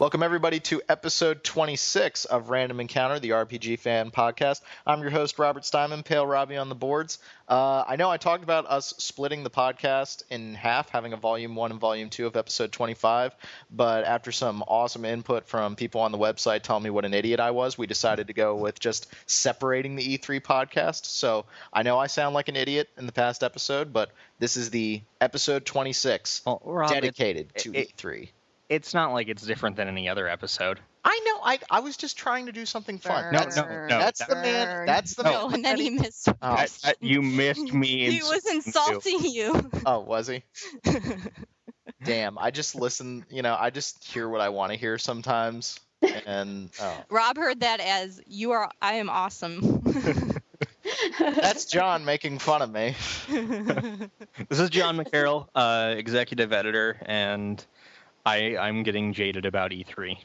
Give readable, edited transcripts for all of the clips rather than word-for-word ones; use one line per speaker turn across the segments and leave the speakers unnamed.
Welcome, everybody, to episode 26 of Random Encounter, the RPG fan podcast. I'm your host, Robert Steinman, Pale Robbie on the boards. I know I talked about us splitting the podcast in half, having a Volume 1 and Volume 2 of episode 25, but after some awesome input from people on the website telling me what an idiot I was, we decided to go with just separating the E3 podcast. So I know I sound like an idiot in the past episode, but this is the episode 26 dedicated to E3.
It's not like it's different than any other episode.
I know. I was just trying to do something fun.
No.
That's the man. That's the man.
No, and then he missed.
You missed me.
He was insulting you.
Oh, was he? Damn. I just listen. I just hear what I want to hear sometimes. And
Rob heard that as I am awesome.
That's John making fun of me.
This is John McCarroll, executive editor, and I'm getting jaded about E3.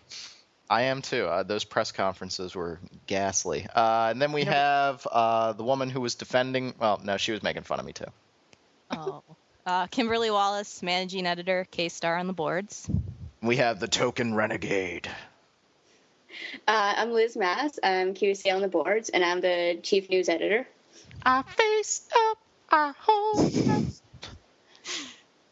I am too. Those press conferences were ghastly. And then we have the woman who was defending. Well, no, she was making fun of me too.
Oh, Kimberley, Wallace, managing editor, K-Star on the boards.
We have the token renegade.
I'm Liz Maas. I'm QC on the boards, and I'm the chief news editor.
I face up, I hold up.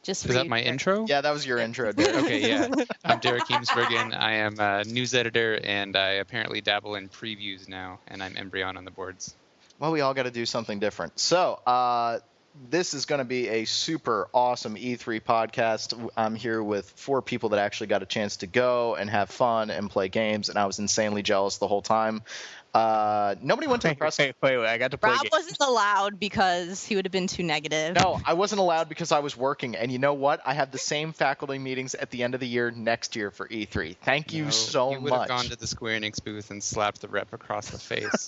Is that my intro?
Yeah, that was your intro, Derek.
Okay, yeah. I'm Derek Heemsbergen. I am a news editor, and I apparently dabble in previews now, and I'm Embryon on the boards.
Well, we all got to do something different. So, this is going to be a super awesome E3 podcast. I'm here with 4 people that actually got a chance to go and have fun and play games, and I was insanely jealous the whole time. Nobody went to the press.
Wait, I got to play
Rob wasn't allowed because he would have been too negative.
No, I wasn't allowed because I was working. And you know what? I have the same faculty meetings at the end of the year next year for E3. Thank you so much.
You would have gone to the Square Enix booth and slapped the rep across the face.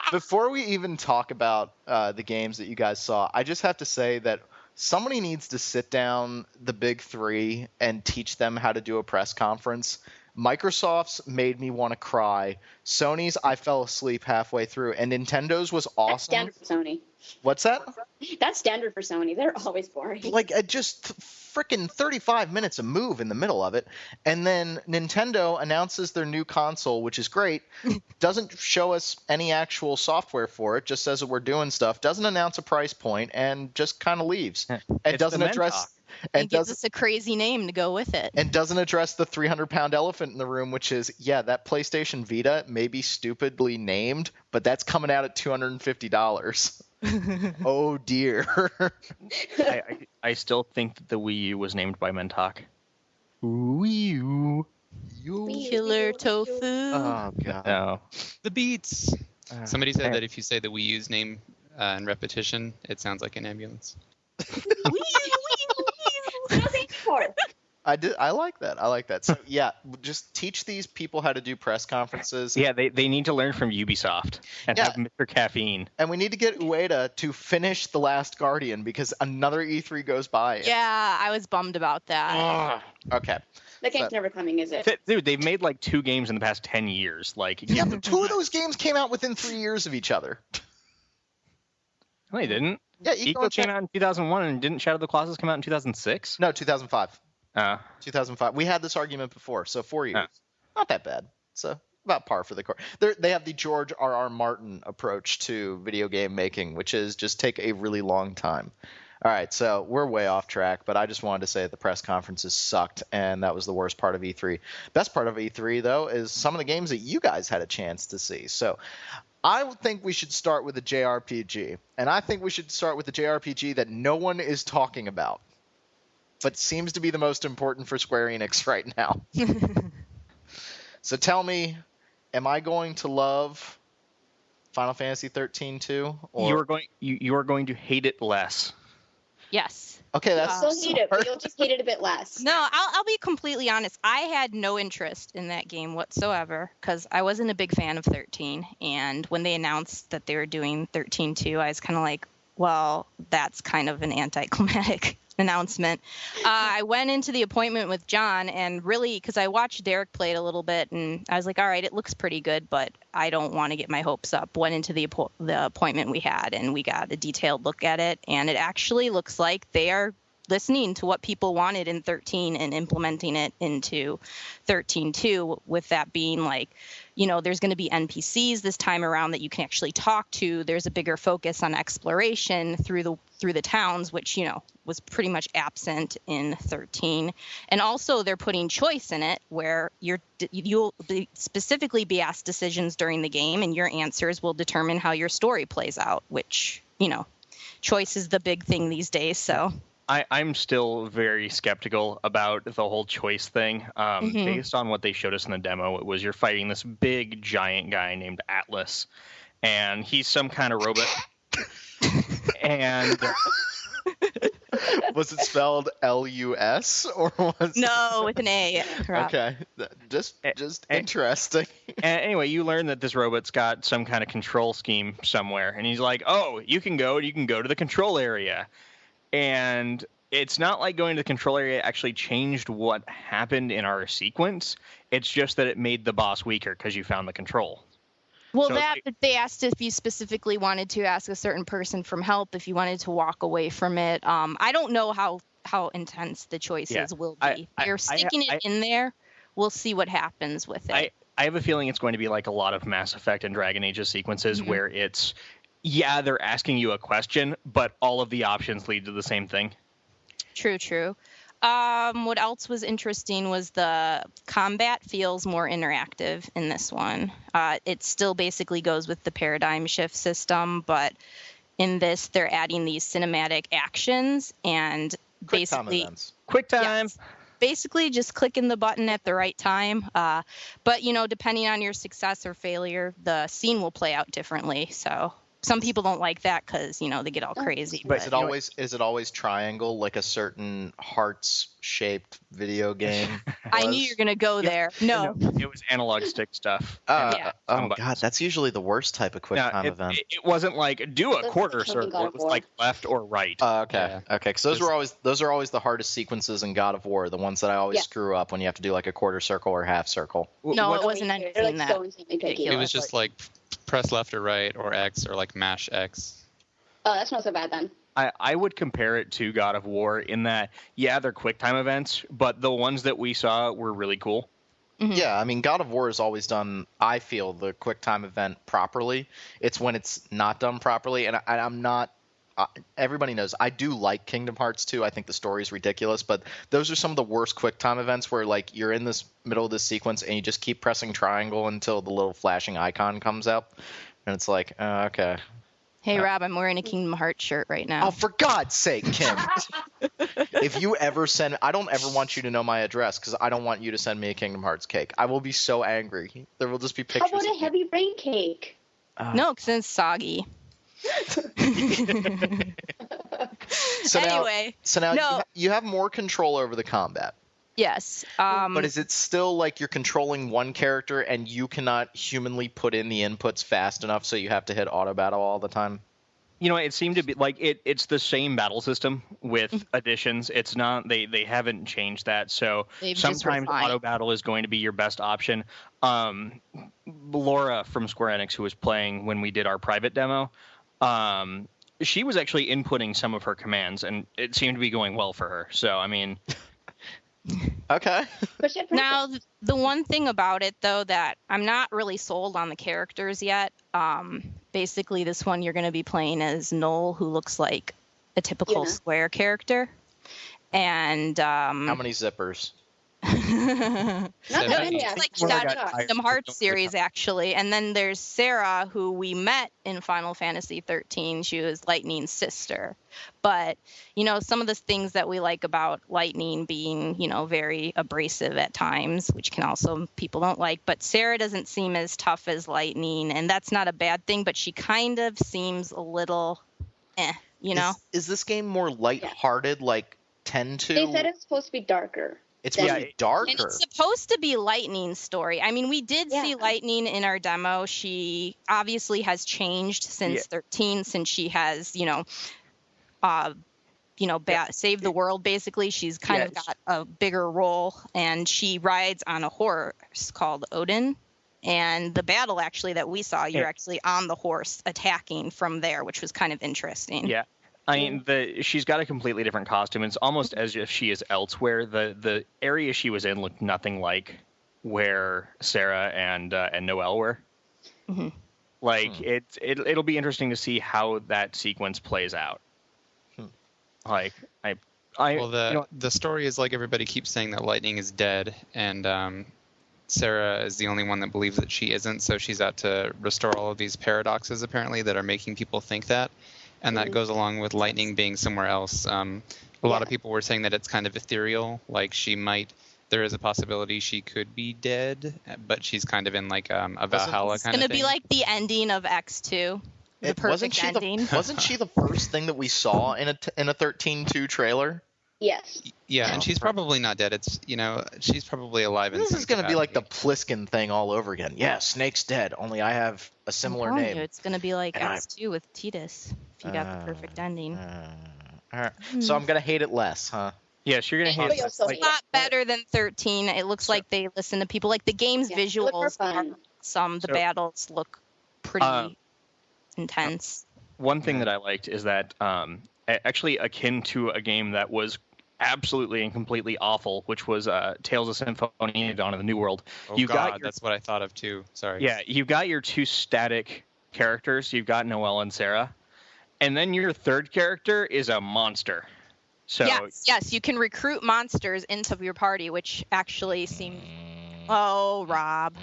Before we even talk about the games that you guys saw, I just have to say that somebody needs to sit down the big 3 and teach them how to do a press conference. Microsoft's made me want to cry. Sony's, I fell asleep halfway through. And Nintendo's was awesome.
That's standard for Sony.
What's that?
That's standard for Sony. They're always boring.
Like, just freaking 35 minutes a move in the middle of it. And then Nintendo announces their new console, which is great. Doesn't show us any actual software for it. Just says that we're doing stuff. Doesn't announce a price point and just kind of leaves. And doesn't address...
And gives us a crazy name to go with it.
And doesn't address the 300-pound elephant in the room, which is, that PlayStation Vita may be stupidly named, but that's coming out at $250. Oh, dear.
I still think that the Wii U was named by Mentok. Wii U.
Killer tofu.
Oh, God.
No.
The beats. Somebody said that if you say the Wii U's name in repetition, it sounds like an ambulance.
I like that. So just teach these people how to do press conferences.
Yeah, they need to learn from Ubisoft and have Mr. Caffeine.
And we need to get Ueda to finish The Last Guardian because another E3 goes by.
Yeah, I was bummed about that.
Okay.
That game's never coming, is it?
Dude, they've made like 2 games in the past 10 years. Like,
yeah, but 2 of those games came out within 3 years of each other.
No, they didn't.
Yeah,
Eco came out in 2001, and didn't Shadow of the Colossus come out in 2006?
No, 2005.
2005.
We had this argument before, so 4 years. Not that bad. So about par for the course. They have the George R.R. Martin approach to video game making, which is just take a really long time. All right, so we're way off track, but I just wanted to say that the press conferences sucked, and that was the worst part of E3. Best part of E3, though, is some of the games that you guys had a chance to see. So I think we should start with a JRPG, and I think we should start with the JRPG that no one is talking about, but seems to be the most important for Square Enix right now. So tell me, am I going to love Final Fantasy XIII-2? Or
You are going to hate it less.
Yes.
Okay, that's
You'll hate it, but you'll just hate it a bit less.
No, I'll be completely honest. I had no interest in that game whatsoever because I wasn't a big fan of 13. And when they announced that they were doing 13-2, I was kind of like, well, that's kind of an anticlimactic announcement. I went into the appointment with John and really, because I watched Derek play it a little bit, and I was like, all right, it looks pretty good, but I don't want to get my hopes up. Went into the appointment we had, and we got a detailed look at it, and it actually looks like they are listening to what people wanted in 13 and implementing it into 13.2, with that being like, there's going to be NPCs this time around that you can actually talk to. There's a bigger focus on exploration through the towns, which, was pretty much absent in 13. And also they're putting choice in it, where you'll specifically be asked decisions during the game, and your answers will determine how your story plays out, which, choice is the big thing these days. So
I'm still very skeptical about the whole choice thing. Based on what they showed us in the demo, it was you're fighting this big giant guy named Atlas, and he's some kind of robot. And
was it spelled Lus or was
no, with an A?
Okay, just interesting.
And anyway, you learn that this robot's got some kind of control scheme somewhere, and he's like, "Oh, you can go to the control area." And it's not like going to the control area actually changed what happened in our sequence. It's just that it made the boss weaker because you found the control.
Well, so they asked if you specifically wanted to ask a certain person for help, if you wanted to walk away from it. I don't know how intense the choices will be. They're sticking it in there. We'll see what happens with it.
I have a feeling it's going to be like a lot of Mass Effect and Dragon Age sequences where it's, they're asking you a question, but all of the options lead to the same thing.
True. What else was interesting was the combat feels more interactive in this one. It still basically goes with the paradigm shift system, but in this they're adding these cinematic actions and basically
quick time.
Yes, basically just clicking the button at the right time. But depending on your success or failure, the scene will play out differently. So some people don't like that because they get all crazy.
But is it always triangle, like a certain hearts-shaped video game?
I knew you were gonna go there. No,
it was analog stick stuff.
Oh God, that's usually the worst type of quick time event.
It wasn't like do a quarter circle. It was like left or right.
Okay. Because those are always the hardest sequences in God of War. The ones that I always screw up when you have to do like a quarter circle or half circle.
No, it wasn't anything that.
It was just like press left or right or X or like mash X.
Oh, that's not so bad then.
I would compare it to God of War in that, they're quick time events, but the ones that we saw were really cool.
Mm-hmm. Yeah, I mean, God of War has always done, I feel, the quick time event properly. It's when it's not done properly, and I'm not. Everybody knows I do like Kingdom Hearts 2. I think the story is ridiculous, but those are some of the worst quick time events where like you're in this middle of this sequence and you just keep pressing triangle until the little flashing icon comes up, and it's like, okay.
Hey Rob, I'm wearing a Kingdom Hearts shirt right now.
Oh, for God's sake, Kim! If you ever I don't ever want you to know my address because I don't want you to send me a Kingdom Hearts cake. I will be so angry. There will just be pictures.
How about a heavy rain cake?
No, because it's soggy.
So now you have more control over the combat.
Yes.
But is it still like you're controlling one character and you cannot humanly put in the inputs fast enough, so you have to hit auto battle all the time?
It seemed to be like it's the same battle system with additions. It's not they haven't changed that. So sometimes auto battle is going to be your best option. Laura from Square Enix, who was playing when we did our private demo, she was actually inputting some of her commands, and it seemed to be going well for her. So, I mean...
Okay.
Now, the one thing about it, though, that I'm not really sold on the characters yet. Basically, this one you're going to be playing as Noel, who looks like a typical Square character. And... how
many zippers?
It's like that Kingdom Hearts series, actually. And then there's Sarah, who we met in Final Fantasy XIII. She was Lightning's sister. But, some of the things that we like about Lightning being, very abrasive at times, which can also people don't like. But Sarah doesn't seem as tough as Lightning, and that's not a bad thing, but she kind of seems a little Is this game more lighthearted, like 10-2?
They said it's supposed to be darker.
It's supposed to be darker.
And it's supposed to be Lightning's story. I mean, we did see Lightning in our demo. She obviously has changed since 13, since she has, saved the world, basically. She's kind of got a bigger role, and she rides on a horse called Odin. And the battle, actually, that we saw, you're actually on the horse attacking from there, which was kind of interesting.
Yeah. I mean, she's got a completely different costume. It's almost as if she is elsewhere. The area she was in looked nothing like where Sarah and Noelle were.
Mhm.
Like it'll be interesting to see how that sequence plays out. Like
the story is like everybody keeps saying that Lightning is dead, and Sarah is the only one that believes that she isn't. So she's out to restore all of these paradoxes apparently that are making people think that, and that goes along with Lightning being somewhere else. A lot of people were saying that it's kind of ethereal, like there is a possibility she could be dead, but she's kind of in like a Valhalla kind of thing.
It's going to be like the ending of X2. The perfect ending.
Wasn't she the first thing that we saw in a 13-2 trailer?
Yes.
Yeah, and she's probably not dead. It's she's probably alive.
This is going to be like the Pliskin thing all over again. Yeah, Snake's dead. Only I have a similar name.
It's going to be like X2 with Tidus. If you got the perfect ending.
All right. So I'm going to hate it less, huh?
Yes, you're gonna hate it.
It's a lot better than 13. It looks like they listen to people. Like the game's visuals are the battles look pretty intense.
One thing that I liked is that actually akin to a game that was absolutely and completely awful, which was Tales of Symphonia Dawn of the New World.
That's what I thought of too. Sorry.
Yeah, you've got your two static characters. You've got Noelle and Sarah, and then your third character is a monster. So
yes, you can recruit monsters into your party, which actually seems. Oh, Rob.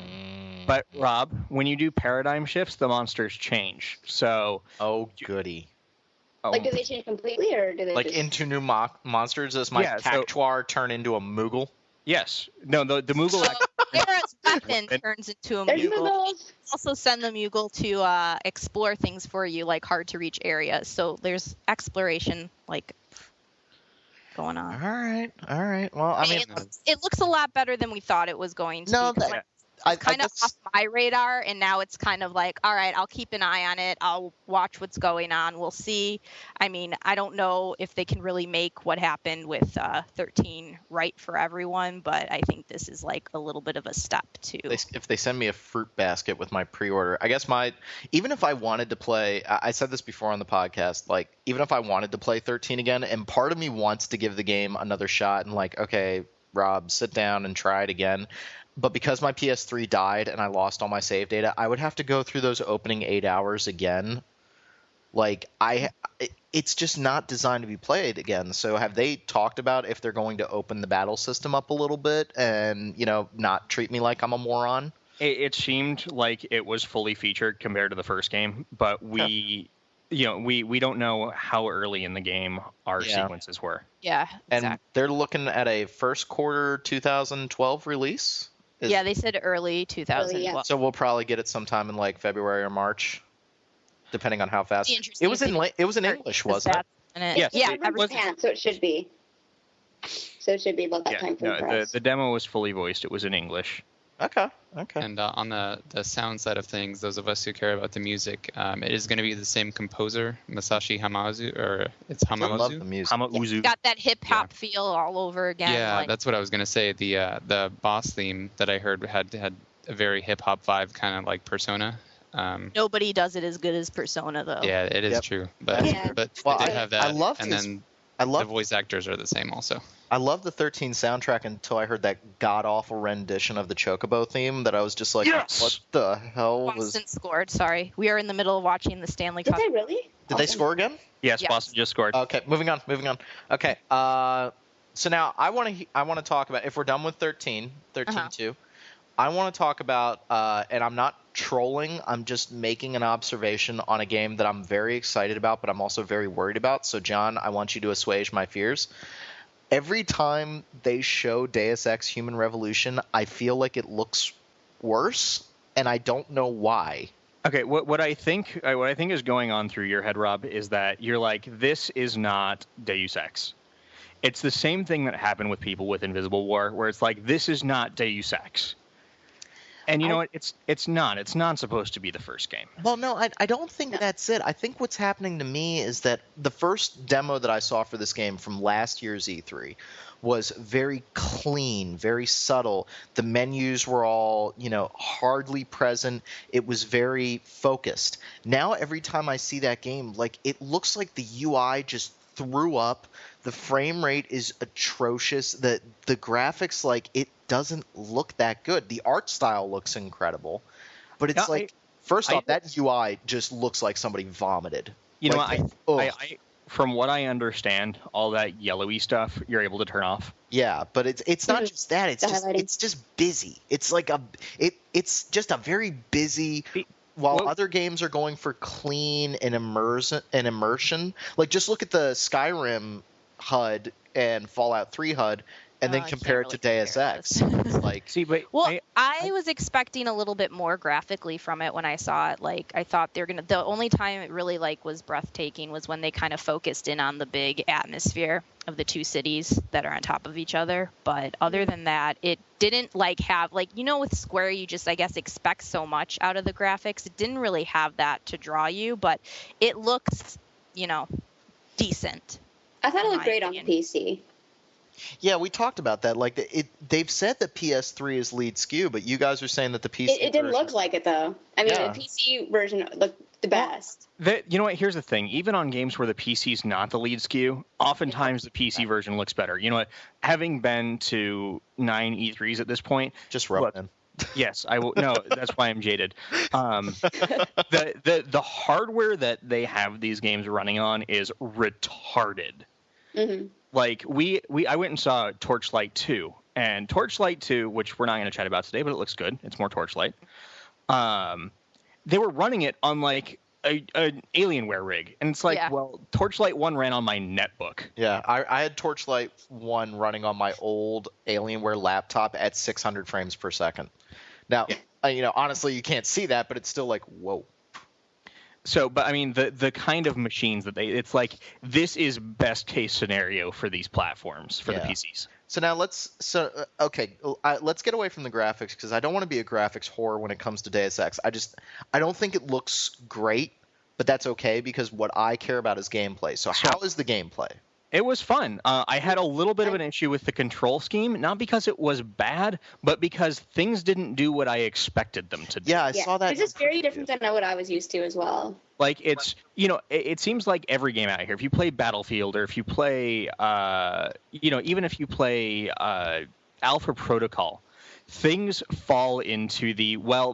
But Rob, when you do paradigm shifts, the monsters change. So.
Oh, goody.
Like, do they change completely, or do they
into new monsters? Does my Cactuar turn into a Moogle?
Yes. No, the Moogle.
Sarah's weapon turns into a Moogle. Also send the Moogle to explore things for you, like hard to reach areas. So there's exploration, like. Going on.
All right. Well, I mean,
it looks a lot better than we thought it was going to.
No,
it's kind of off my radar, and now it's kind of like, all right, I'll keep an eye on it. I'll watch what's going on. We'll see. I mean, I don't know if they can really make what happened with 13 right for everyone, but I think this is like a little bit of a step too.
If they send me a fruit basket with my pre-order, I guess even if I wanted to play, I said this before on the podcast, like even if I wanted to play 13 again, and part of me wants to give the game another shot and like, okay, Rob, sit down and try it again. But because my PS3 died and I lost all my save data, I would have to go through those opening 8 hours again. Like it's just not designed to be played again. So have they talked about if they're going to open the battle system up a little bit and, not treat me like I'm a moron?
It seemed like it was fully featured compared to the first game, but we don't know how early in the game our sequences were.
Yeah, exactly.
And they're looking at a first quarter 2012 release.
They said early 2012.
So we'll probably get it sometime in like February or March, depending on how fast. It was in English, wasn't it?
Yes. Yeah,
so it should be. So it should be about that time frame for us.
The demo was fully voiced. It was in English.
Okay.
And on the sound side of things, those of us who care about the music, it is going to be the same composer, Masashi Hamauzu, or it's Hamauzu.
I love the music.
Hamauzu.
Got that hip hop feel all over again.
Yeah, that's what I was going to say. The boss theme that I heard had a very hip hop vibe, kind of like Persona.
Nobody does it as good as Persona, though.
Yeah, it is true. But they did have that.
I love
the voice actors are the same also.
I love the 13 soundtrack until I heard that god-awful rendition of the Chocobo theme that I was just like, what the hell was...
Boston scored, sorry. We are in the middle of watching the Stanley Cup.
Did they really?
Did they score again?
Yes, Boston just scored.
Okay, moving on. Okay, so now I want to talk about, if we're done with 13-2, I want to talk about, and I'm not trolling, I'm just making an observation on a game that I'm very excited about, but I'm also very worried about. So, John, I want you to assuage my fears. Every time they show Deus Ex Human Revolution, I feel like it looks worse, and I don't know why.
Okay, what I think is going on through your head, Rob, is that you're like, this is not Deus Ex. It's the same thing that happened with people with Invisible War, where it's like, this is not Deus Ex. And you know what? It's not. It's not supposed to be the first game.
Well, no, I don't think that's it. I think what's happening to me is that the first demo that I saw for this game from last year's E3 was very clean, very subtle. The menus were all, hardly present. It was very focused. Now every time I see that game, like, it looks like the UI just threw up. The frame rate is atrocious. The graphics, like, it doesn't look that good. The art style looks incredible, but it's first off, that UI just looks like somebody vomited.
From what I understand, all that yellowy stuff you're able to turn off.
Yeah, but it's not just that. It's just busy. It's like it's just a very busy. While other games are going for clean and immersion, like just look at the Skyrim HUD and Fallout 3 HUD, and then compare it to Deus Ex. It's like,
I was expecting a little bit more graphically from it when I saw it. Like, I thought the only time it really was breathtaking was when they kind of focused in on the big atmosphere of the two cities that are on top of each other. But other than that, it didn't have with Square, you just, I guess, expect so much out of the graphics. It didn't really have that to draw you, but it looks, decent.
I thought it looked great on PC.
Yeah, we talked about that. Like, they've said that PS3 is lead SKU, but you guys are saying that the PC
It didn't look like it, though. I mean, the PC version looked the best.
You know what? Here's the thing. Even on games where the PC is not the lead SKU, oftentimes the PC version looks better. You know what? Having been to 9 E3s at this point...
Just rub it in.
Yes, I will. No, that's why I'm jaded. The hardware that they have these games running on is retarded.
Mm-hmm.
Like, I went and saw Torchlight 2, and Torchlight 2, which we're not going to chat about today, but it looks good. It's more Torchlight. They were running it on, like, an Alienware rig. And it's like, well, Torchlight 1 ran on my netbook.
Yeah, I had Torchlight 1 running on my old Alienware laptop at 600 frames per second. Now, honestly, you can't see that, but it's still like, whoa.
So, but I mean, the kind of machines that it's like, this is best case scenario for these platforms, for the PCs.
So now let's get away from the graphics, because I don't want to be a graphics whore when it comes to Deus Ex. I don't think it looks great, but that's okay, because what I care about is gameplay. So how is the gameplay?
It was fun. I had a little bit of an issue with the control scheme, not because it was bad, but because things didn't do what I expected them to do.
Yeah, I saw that.
It's just very different than what I was used to as well.
Like, it's, it seems like every game out here, if you play Battlefield, or if you play, even if you play Alpha Protocol, things fall into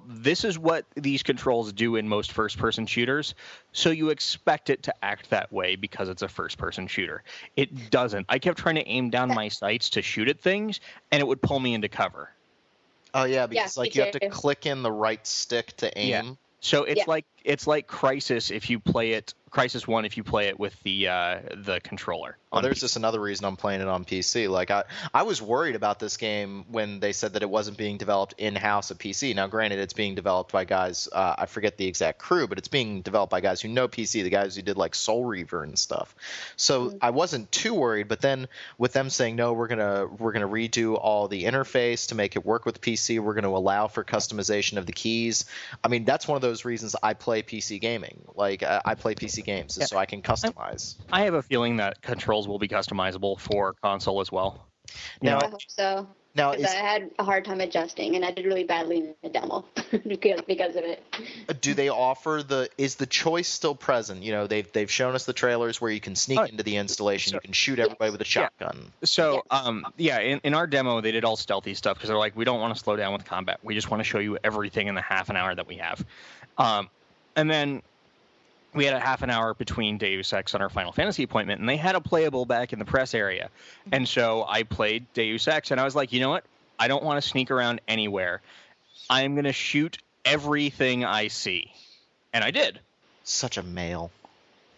this is what these controls do in most first-person shooters, so you expect it to act that way because it's a first-person shooter. It doesn't. I kept trying to aim down my sights to shoot at things, and it would pull me into cover.
Oh, yeah, because you have to click in the right stick to aim.
Yeah. So it's like Crysis if you play it. Crysis 1 if you play it with the controller.
Well, there's just another reason I'm playing it on PC. Like, I was worried about this game when they said that it wasn't being developed in-house at PC. Now, granted, it's being developed by guys, I forget the exact crew, but it's being developed by guys who know PC, the guys who did, like, Soul Reaver and stuff. So I wasn't too worried, but then with them saying, no, we're gonna redo all the interface to make it work with PC, we're going to allow for customization of the keys. I mean, that's one of those reasons I play PC gaming. Like, I play PC games, so I can customize.
I have a feeling that controls will be customizable for console as well.
I hope so. Now, I had a hard time adjusting, and I did really badly in the demo because of it.
Do they offer is the choice still present? They've shown us the trailers where you can sneak into the installation, you can shoot everybody with a shotgun.
So, in our demo, they did all stealthy stuff because they're like, we don't want to slow down with combat. We just want to show you everything in the half an hour that we have. And then we had a half an hour between Deus Ex and our Final Fantasy appointment, and they had a playable back in the press area. And so I played Deus Ex, and I was like, you know what? I don't want to sneak around anywhere. I'm going to shoot everything I see. And I did.
Such a male.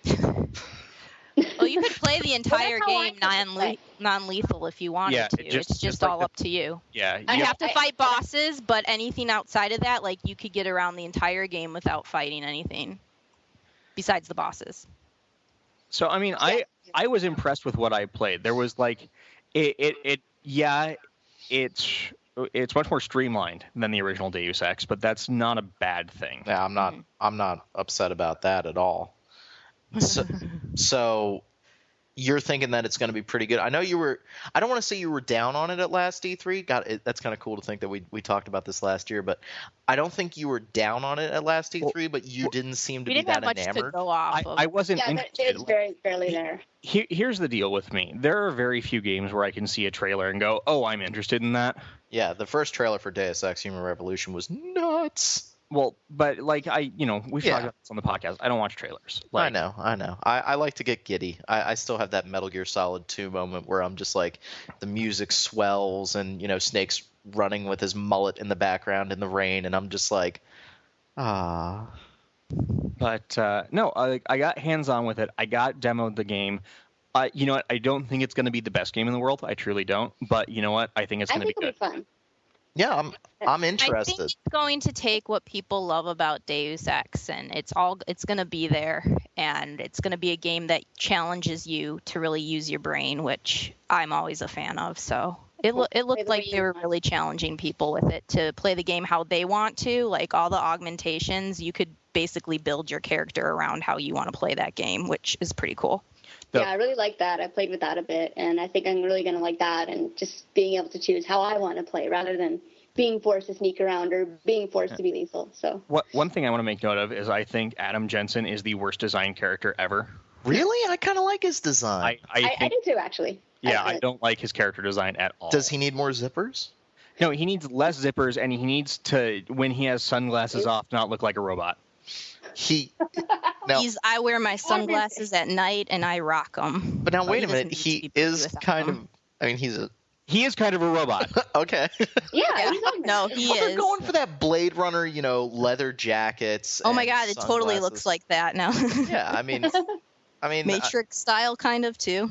Well, you could play the entire game non-lethal if you wanted to. It's just all up to you.
Yeah.
You have to fight bosses, but anything outside of that, like, you could get around the entire game without fighting anything besides the bosses.
So, I mean, I was impressed with what I played. There was, like, it's it's much more streamlined than the original Deus Ex, but that's not a bad thing.
Yeah, I'm not upset about that at all. So you're thinking that it's going to be pretty good. I know you were. I don't want to say you were down on it at last E3. That's kind of cool to think that we talked about this last year, but I don't think you were down on it at last E3. But you didn't seem to be that enamored.
We didn't have much to go off of.
I wasn't.
Yeah, it's very barely there.
Here's the deal with me. There are very few games where I can see a trailer and go, "Oh, I'm interested in that."
Yeah, the first trailer for Deus Ex: Human Revolution was nuts.
Well, but like we've talked about this on the podcast. I don't watch trailers.
I know. I like to get giddy. I still have that Metal Gear Solid 2 moment where I'm just like, the music swells and Snake's running with his mullet in the background in the rain, and I'm just like, ah.
But no, I got hands on with it. I got demoed the game. You know what? I don't think it's going to be the best game in the world. I truly don't. But you know what? I think it's going to be good.
It'll be fun.
Yeah, I'm interested.
I think it's going to take what people love about Deus Ex, and it's going to be there, and it's going to be a game that challenges you to really use your brain, which I'm always a fan of. So it looked like they were really challenging people with it to play the game how they want to, like all the augmentations. You could basically build your character around how you want to play that game, which is pretty cool.
Yeah, I really like that. I played with that a bit, and I think I'm really going to like that, and just being able to choose how I want to play rather than being forced to sneak around or being forced to be lethal. So
one thing I want to make note of is I think Adam Jensen is the worst designed character ever.
Really? I kind of like his design.
I do too, actually.
Yeah, I don't like his character design at all.
Does he need more zippers?
No, he needs less zippers, and he needs to, when he has sunglasses off, not look like a robot.
I wear my sunglasses at night and I rock them.
But now wait a minute, he is kind of. I mean,
he is kind of a robot.
Okay.
Yeah.
No, he is.
They're going for that Blade Runner, leather jackets.
Oh my God, it totally looks like that now.
Yeah, I mean,
Matrix style kind of too.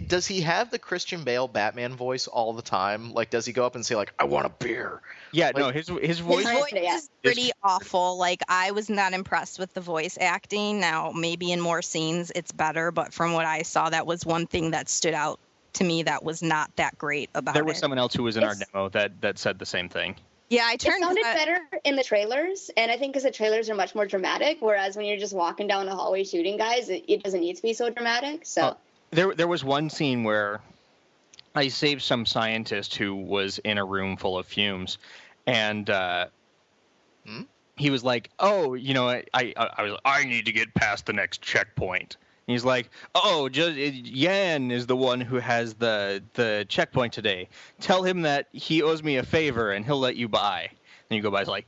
Does he have the Christian Bale Batman voice all the time? Like, does he go up and say like, "I want a beer"?
Yeah, no, his voice
is pretty awful. Like, I was not impressed with the voice acting. Now, maybe in more scenes it's better, but from what I saw, that was one thing that stood out to me that was not that great about it.
There was someone else who was in our demo that said the same thing.
Yeah,
it sounded better in the trailers, and I think because the trailers are much more dramatic, whereas when you're just walking down a hallway shooting guys, it doesn't need to be so dramatic. So
there was one scene where I saved some scientist who was in a room full of fumes, and he was like, "Oh, I need to get past the next checkpoint." He's like, "Oh, Yan is the one who has the checkpoint today. Tell him that he owes me a favor and he'll let you by." And you go by, it's like,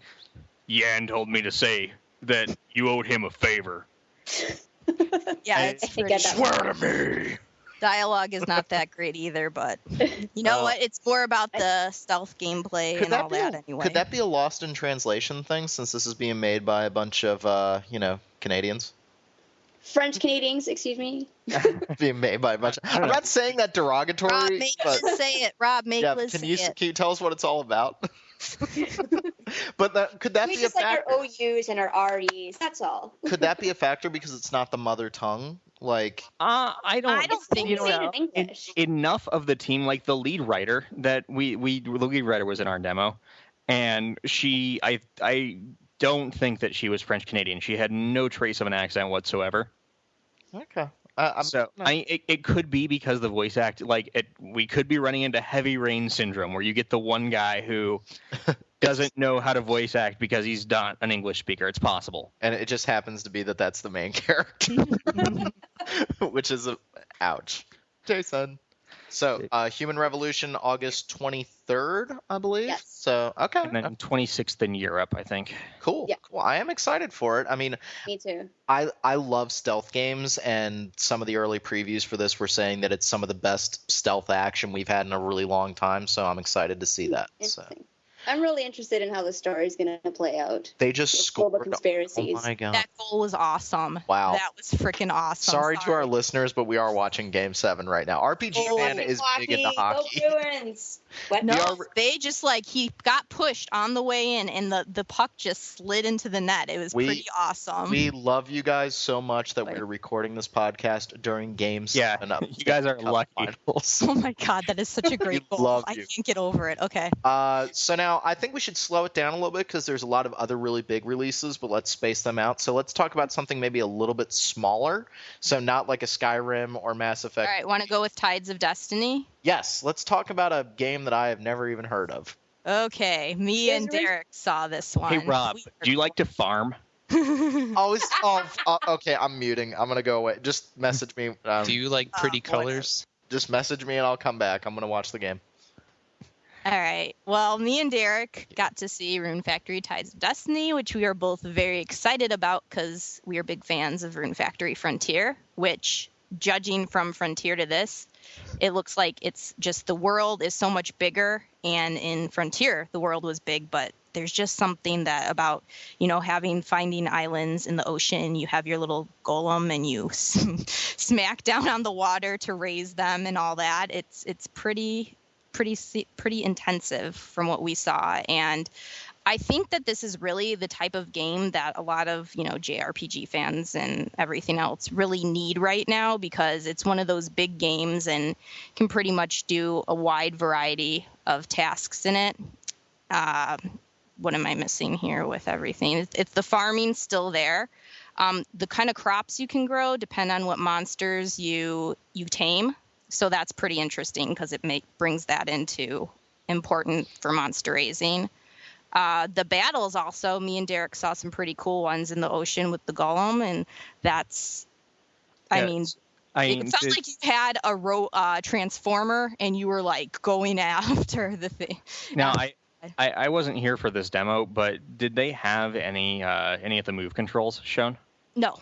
"Yan told me to say that you owed him a favor."
Yeah, it's pretty.
Swear to me.
Dialogue is not that great either, but you know what? It's more about the stealth gameplay and all that anyway.
Could that be a lost in translation thing since this is being made by a bunch of, Canadians?
French Canadians, excuse me.
Being made by a bunch. I'm not saying that derogatory.
Rob, make Liz say it. Rob, make Liz say it.
Can you tell us what it's all about? But could that be a factor?
We just like our OUs and our REs. That's all.
Could that be a factor because it's not the mother tongue? Like,
I don't
think so.
Enough of the team, like the lead writer the lead writer was in our demo, and I don't think that she was French Canadian. She had no trace of an accent whatsoever.
Okay.
It could be because the voice act, we could be running into heavy rain syndrome where you get the one guy who doesn't know how to voice act because he's not an English speaker. It's possible.
And it just happens to be that's the main character, which is ouch. Jason. So, Human Revolution, August 23rd, I believe.
Yes.
So, okay.
And then 26th in Europe, I think.
Cool.
Yeah.
Well, I am excited for it. I mean,
me too.
I love stealth games, and some of the early previews for this were saying that it's some of the best stealth action we've had in a really long time. So I'm excited to see that. So.
I'm really interested in how the story is going to play out.
They just scored.
Conspiracies.
Oh my god.
That goal was awesome.
Wow.
That was freaking awesome.
Sorry to our listeners, but we are watching Game 7 right now. RPGFan is big into hockey.
Go Bruins! What?
No, they just he got pushed on the way in, and the puck just slid into the net. It was pretty awesome.
We love you guys so much that we're recording this podcast during Game 7.
Yeah, you guys are lucky.
Finals.
Oh my god, that is such a great goal. I can't get over it. Okay.
So now I think we should slow it down a little bit because there's a lot of other really big releases, but let's space them out. So let's talk about something maybe a little bit smaller. So not like a Skyrim or Mass Effect.
All right, want to go with Tides of Destiny?
Yes, let's talk about a game that I have never even heard of.
Okay, me and Derek saw this one.
Hey Rob, do you like to farm?
Okay, I'm muting. I'm going to go away. Just message me.
Do you like pretty colors?
Just message me and I'll come back. I'm going to watch the game.
All right. Well, me and Derek got to see Rune Factory Tides of Destiny, which we are both very excited about because we are big fans of Rune Factory Frontier, which, judging from Frontier to this, it looks like it's just the world is so much bigger. And in Frontier, the world was big, but there's just something that about, finding islands in the ocean. You have your little golem and you smack down on the water to raise them and all that. It's pretty intensive from what we saw. And I think that this is really the type of game that a lot of, JRPG fans and everything else really need right now, because it's one of those big games and can pretty much do a wide variety of tasks in it. What am I missing here with everything? It's the farming still there. The kind of crops you can grow depend on what monsters you tame. So that's pretty interesting because it brings that into important for monster raising. The battles also, me and Derek saw some pretty cool ones in the ocean with the golem, and that's, it sounds like you had a transformer and you were going after the thing.
Now, I wasn't here for this demo, but did they have any of the move controls shown?
No.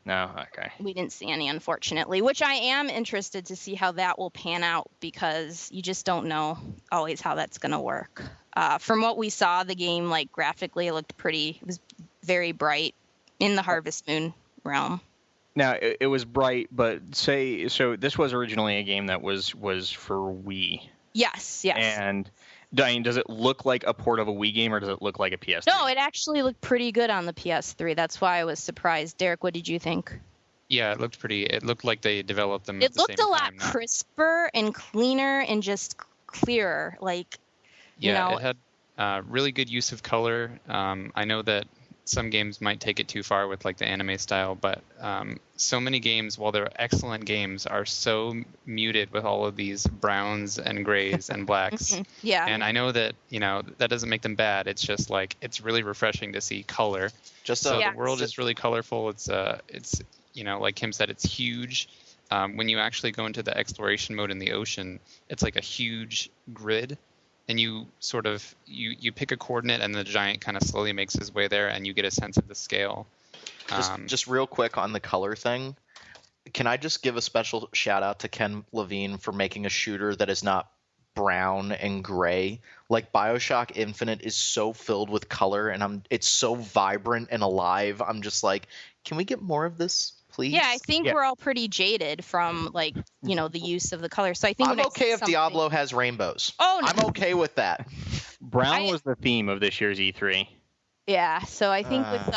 No? Okay.
We didn't see any, unfortunately, which I am interested to see how that will pan out because you just don't know always how that's going to work. From what we saw, the game, graphically, it looked pretty, it was very bright in the Harvest Moon realm.
Now, it was bright, but so this was originally a game that was for Wii.
Yes.
And Diane, does it look like a port of a Wii game, or does it look like a PS3?
No, it actually looked pretty good on the PS3. That's why I was surprised. Derek, what did you think?
Yeah, it looked like they developed them
at the same time. It looked a lot crisper and cleaner and just clearer.
It had really good use of color. I know that some games might take it too far with the anime style, but so many games, while they're excellent games, are so muted with all of these browns and grays and blacks.
Yeah.
And I know that that doesn't make them bad. It's just it's really refreshing to see color. The world is really colorful. It's like Kim said, it's huge. When you actually go into the exploration mode in the ocean, it's like a huge grid. And you sort of you pick a coordinate, and the giant kind of slowly makes his way there, and you get a sense of the scale.
Just real quick on the color thing, can I just give a special shout out to Ken Levine for making a shooter that is not brown and gray? BioShock Infinite is so filled with color, and it's so vibrant and alive. I'm just can we get more of this? Please?
Yeah, I think we're all pretty jaded from the use of the color. So I think
I'm okay if Diablo has rainbows.
Oh, no.
I'm okay with that.
Brown was the theme of this year's E3.
Yeah, so I think with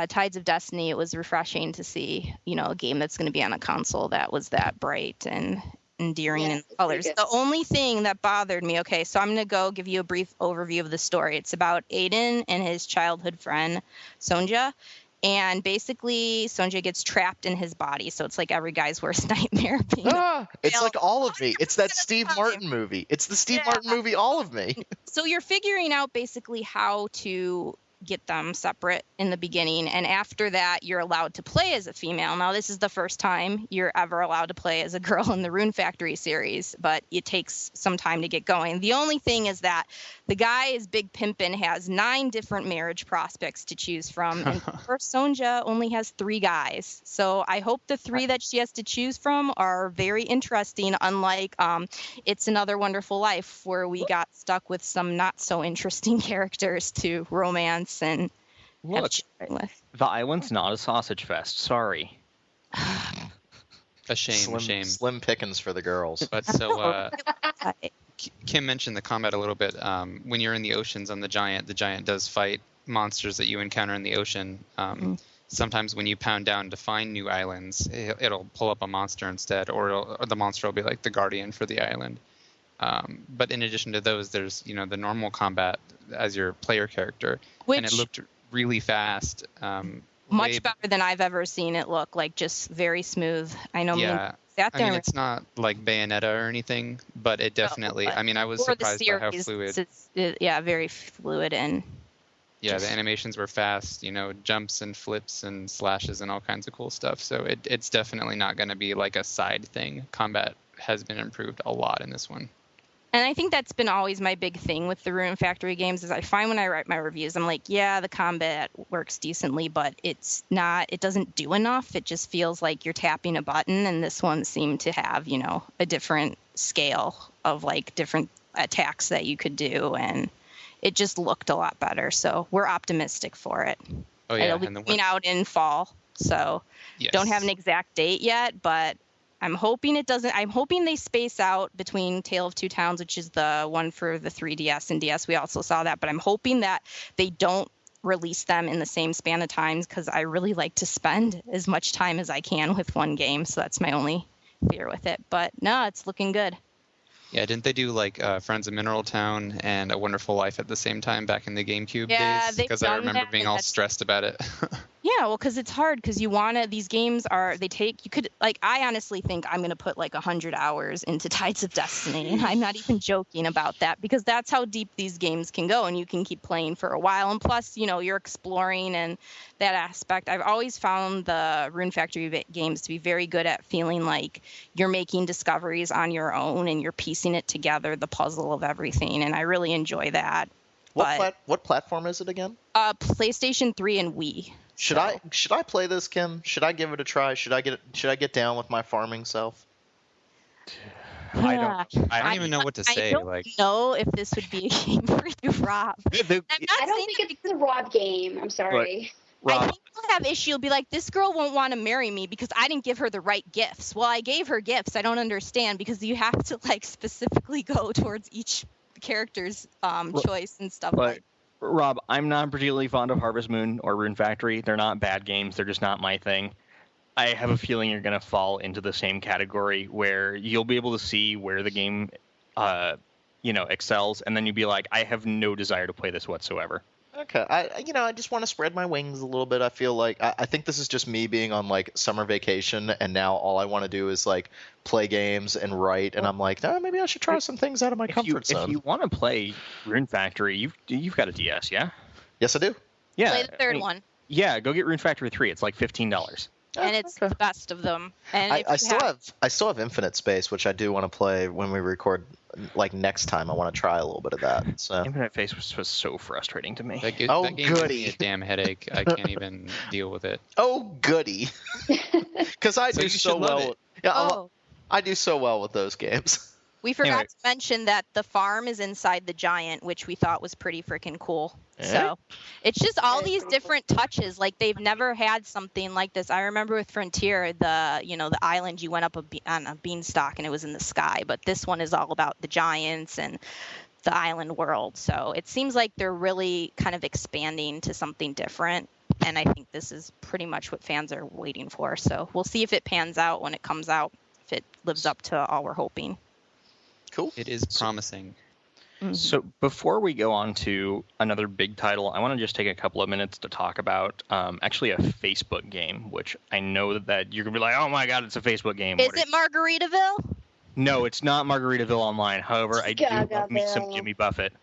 Tides of Destiny, it was refreshing to see a game that's going to be on a console that was that bright and endearing in colors. The only thing that bothered me, okay, so I'm going to go give you a brief overview of the story. It's about Aiden and his childhood friend, Sonja. And basically, Sonja gets trapped in his body. So it's like every guy's worst nightmare.
It's like all of me. It's that Steve Martin movie. It's the Steve Martin movie, all of me.
So you're figuring out basically how to get them separate in the beginning. And after that, you're allowed to play as a female. Now, this is the first time you're ever allowed to play as a girl in the Rune Factory series, but it takes some time to get going. The only thing is that the guy is big pimpin', has 9 different marriage prospects to choose from, and Sonja only has 3 guys. So I hope the 3 that she has to choose from are very interesting, unlike It's Another Wonderful Life, where we got stuck with some not so interesting characters to romance and have children with.
The island's not a sausage fest. Sorry.
A shame.
Slim pickings for the girls.
But so Kim mentioned the combat a little bit. When you're in the oceans on the giant does fight monsters that you encounter in the ocean. Sometimes when you pound down to find new islands, it'll pull up a monster instead, or the monster will be like the guardian for the island. But in addition to those, there's the normal combat as your player character, and it looked really fast.
Much better than I've ever seen it look. Like, just very smooth. I know.
Yeah. I mean, it's not like Bayonetta or anything, but it definitely. I was surprised by how fluid.
Very fluid and.
Yeah, the animations were fast, jumps and flips and slashes and all kinds of cool stuff. So it's definitely not going to be like a side thing. Combat has been improved a lot in this one.
And I think that's been always my big thing with the Rune Factory games is I find when I write my reviews, I'm like, yeah, the combat works decently, but it doesn't do enough. It just feels like you're tapping a button, and this one seemed to have, a different scale of like different attacks that you could do, and it just looked a lot better. So we're optimistic for it.
Oh, yeah.
It'll be coming out in fall. So Don't have an exact date yet, but I'm hoping it doesn't. I'm hoping they space out between Tale of Two Towns, which is the one for the 3DS and DS. We also saw that, but I'm hoping that they don't release them in the same span of times, because I really like to spend as much time as I can with one game. So that's my only fear with it. But no, it's looking good.
Yeah, didn't they do like Friends of Mineral Town and A Wonderful Life at the same time back in the GameCube days? Because I remember being all stressed about it.
Yeah, well, because it's hard, because these games I honestly think I'm going to put like 100 hours into Tides of Destiny, and I'm not even joking about that, because that's how deep these games can go, and you can keep playing for a while. And plus, you're exploring and that aspect. I've always found the Rune Factory games to be very good at feeling like you're making discoveries on your own and you're piecing it together, the puzzle of everything, and I really enjoy that.
What platform is it again?
PlayStation 3 and Wii.
Should I play this, Kim? Should I give it a try? Should I get down with my farming self?
I don't even know what to say.
I don't know if this would be a game for you, Rob.
I don't think it's a Rob game. I'm sorry.
I think you'll have issue. You'll be like, this girl won't want to marry me because I didn't give her the right gifts. Well, I gave her gifts. I don't understand, because you have to like specifically go towards each character's choice and stuff like that.
Rob, I'm not particularly fond of Harvest Moon or Rune Factory. They're not bad games. They're just not my thing. I have a feeling you're going to fall into the same category where you'll be able to see where the game, excels, and then you'll be like, I have no desire to play this whatsoever.
Okay, I just want to spread my wings a little bit. I feel like I think this is just me being on like summer vacation, and now all I want to do is like play games and write, and I'm like, maybe I should try some things out of my comfort zone.
If you want to play Rune Factory, you've got a DS, yeah?
Yes, I do.
Yeah.
Play the third one.
Yeah, go get Rune Factory 3. It's like $15.
And it's the best of them. And
I still have Infinite Space, which I do want to play when we record. Like next time, I want to try a little bit of that. So
Infinite Space was so frustrating to me.
That game gives me a damn headache. I can't even deal with it.
Oh goody, because I do so well. I do so well with those games.
We forgot to mention that the farm is inside the giant, which we thought was pretty freaking cool. So it's just all these different touches. Like, they've never had something like this. I remember with Frontier, the island, you went up on a beanstalk and it was in the sky. But this one is all about the giants and the island world. So it seems like they're really kind of expanding to something different. And I think this is pretty much what fans are waiting for. So we'll see if it pans out when it comes out, if it lives up to all we're hoping.
Cool.
It is promising.
So before we go on to another big title, I want to just take a couple of minutes to talk about actually a Facebook game, which I know that you're going to be like, oh my God, it's a Facebook game.
Is it Margaritaville?
No, it's not Margaritaville Online. However, I do love me some Jimmy Buffett.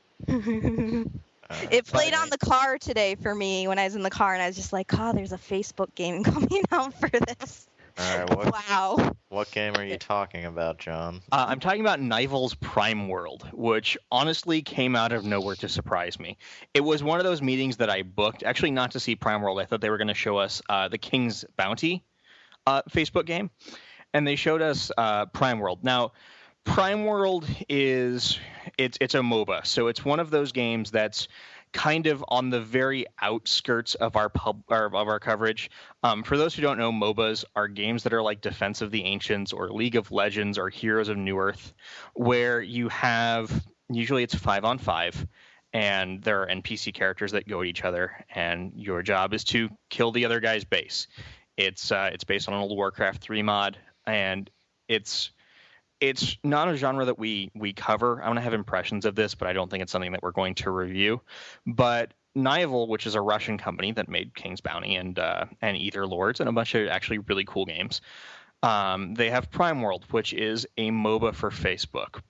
It played on the car today for me when I was in the car, and I was just like, oh, there's a Facebook game coming out for this.
All right,
Wow.
What game are you talking about, John?
I'm talking about Nivel's Prime World, which honestly came out of nowhere to surprise me. It was one of those meetings that I booked, actually not to see Prime World. I thought they were going to show us the King's Bounty Facebook game, and they showed us Prime World. Now, Prime World it's a MOBA, so it's one of those games that's kind of on the very outskirts of our coverage. For those who don't know, MOBAs are games that are like Defense of the Ancients or League of Legends or Heroes of New Earth, where you have, usually it's 5-on-5, and there are NPC characters that go at each other, and your job is to kill the other guy's base. It's based on an old Warcraft 3 mod, and it's not a genre that we cover. I'm going to have impressions of this, but I don't think it's something that we're going to review. But Nivel, which is a Russian company that made King's Bounty and Ether Lords and a bunch of actually really cool games, they have Prime World, which is a MOBA for Facebook.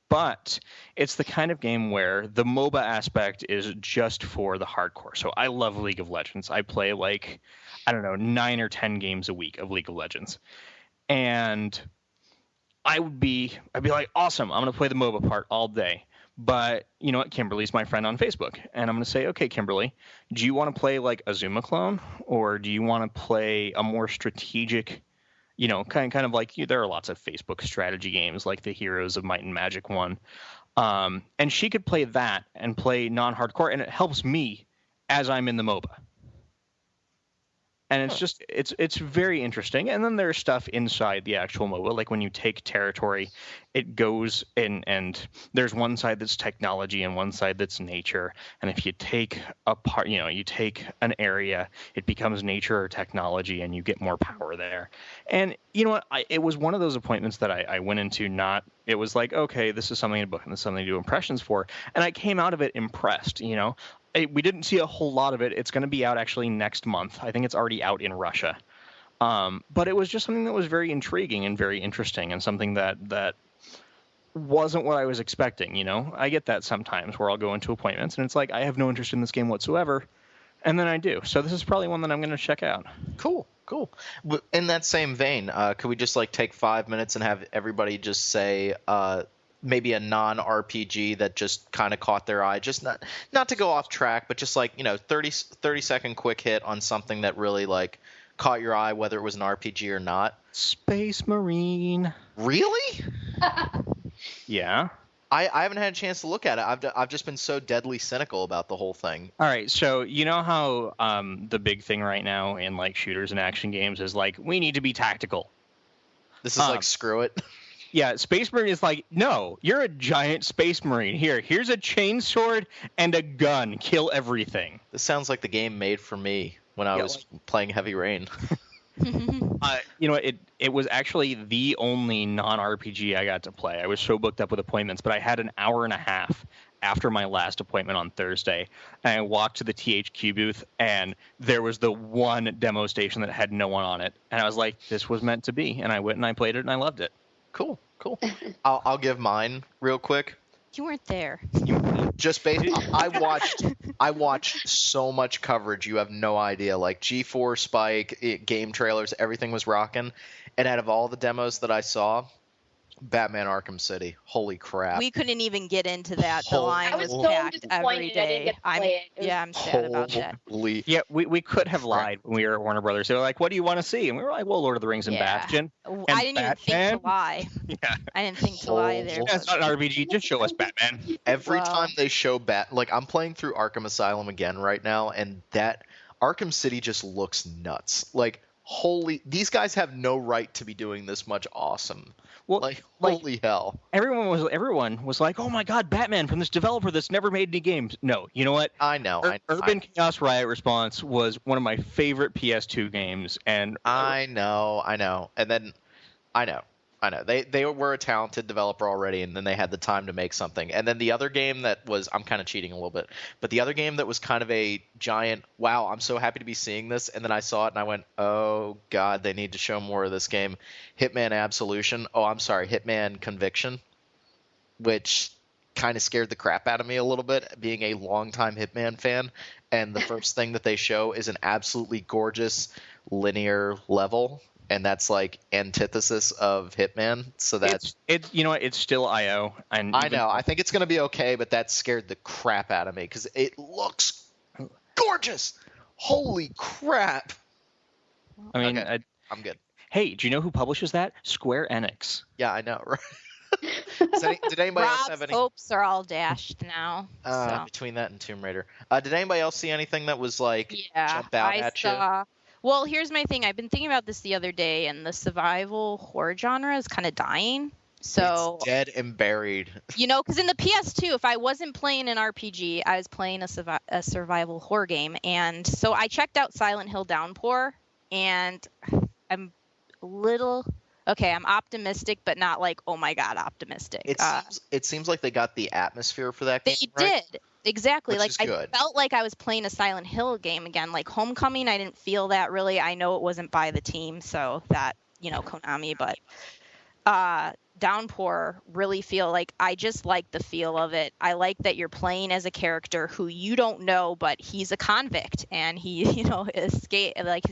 But it's the kind of game where the MOBA aspect is just for the hardcore. So I love League of Legends. I play 9 or 10 games a week of League of Legends. And I'd be like, awesome, I'm going to play the MOBA part all day. But you know what? Kimberly's my friend on Facebook. And I'm going to say, okay, Kimberly, do you want to play like a Zuma clone? Or do you want to play a more strategic, kind of like, there are lots of Facebook strategy games like the Heroes of Might and Magic one. And she could play that and play non-hardcore, and it helps me as I'm in the MOBA. And it's just it's very interesting. And then there's stuff inside the actual MOBA, like when you take territory, it goes in, and there's one side that's technology and one side that's nature. And if you take a part, you take an area, it becomes nature or technology, and you get more power there. And you know what? It was one of those appointments that I went into it was like, okay, this is something to book and this is something to do impressions for. And I came out of it impressed, We didn't see a whole lot of it. It's going to be out actually next month. I think it's already out in Russia. But it was just something that was very intriguing and very interesting, and something that wasn't what I was expecting, I get that sometimes where I'll go into appointments and it's like, I have no interest in this game whatsoever. And then I do. So this is probably one that I'm going to check out.
Cool. In that same vein, could we just take 5 minutes and have everybody just say maybe a non-RPG that just kind of caught their eye, just not to go off track, but just 30-second quick hit on something that really caught your eye, whether it was an RPG or not.
Space Marine.
Really?
Yeah.
I haven't had a chance to look at it. I've just been so deadly cynical about the whole thing.
All right, so you know how the big thing right now in shooters and action games is we need to be tactical.
This is screw it.
Yeah, Space Marine is no, you're a giant Space Marine. Here's a chainsword and a gun. Kill everything.
This sounds like the game made for me when I was playing Heavy Rain.
It was actually the only non-RPG I got to play. I was so booked up with appointments, but I had an hour and a half after my last appointment on Thursday, and I walked to the THQ booth, and there was the one demo station that had no one on it, and I was like, this was meant to be, and I went and I played it, and I loved it.
Cool. I'll give mine real quick.
You weren't there.
Just basically, I watched so much coverage. You have no idea. G4, Spike, game trailers, everything was rocking. And out of all the demos that I saw, Batman Arkham City. Holy crap.
We couldn't even get into that. The line was packed every day. I'm sad about that.
Yeah, we could have lied when we were at Warner Brothers. They were like, what do you want to see? And we were like, well, Lord of the Rings and Bastion. And
I didn't even think to lie.
Yeah.
I didn't think to lie there.
That's not an RPG. Just show us Batman.
Every time they show I'm playing through Arkham Asylum again right now, and that Arkham City just looks nuts. These guys have no right to be doing this much awesome. Well, holy hell.
Everyone was like, oh my god, Batman from this developer that's never made any games. No, you know what?
I know.
Urban Chaos Riot Response was one of my favorite PS2 games, and
I know. And then I know. They were a talented developer already, and then they had the time to make something. And then the other game that was, I'm kind of cheating a little bit, but the other game that was kind of a giant, wow, I'm so happy to be seeing this. And then I saw it and I went, oh god, they need to show more of this game. Hitman Absolution. Oh, I'm sorry, Hitman Conviction, which kind of scared the crap out of me a little bit, being a longtime Hitman fan. And the first thing that they show is an absolutely gorgeous linear level, and that's like antithesis of Hitman. So that's
it's you know what, it's still IO. And
I know. I think it's going to be okay, but that scared the crap out of me because it looks gorgeous. Holy crap!
I mean,
okay, I'm good.
Hey, do you know who publishes that? Square Enix.
Yeah, I know, right? Did anybody else have any?
Rob's hopes are all dashed now. So.
Between that and Tomb Raider, did anybody else see anything that was like jump out at you?
Well, here's my thing. I've been thinking about this the other day, and the survival horror genre is kind of dying. So
it's dead and buried.
You know, because in the PS2, if I wasn't playing an RPG, I was playing a survival horror game, and so I checked out Silent Hill Downpour, and I'm a little. Okay, I'm optimistic, but not like, oh my god, optimistic.
It seems like they got the atmosphere for that game.
They
right?
did. Exactly.
Which
like
is
I
good.
felt like I was playing a Silent Hill game again. Like Homecoming, I didn't feel that really. I know it wasn't by the team, so that, Konami, but Downpour really feel like I just like the feel of it. I like that you're playing as a character who you don't know, but he's a convict and he, escape, like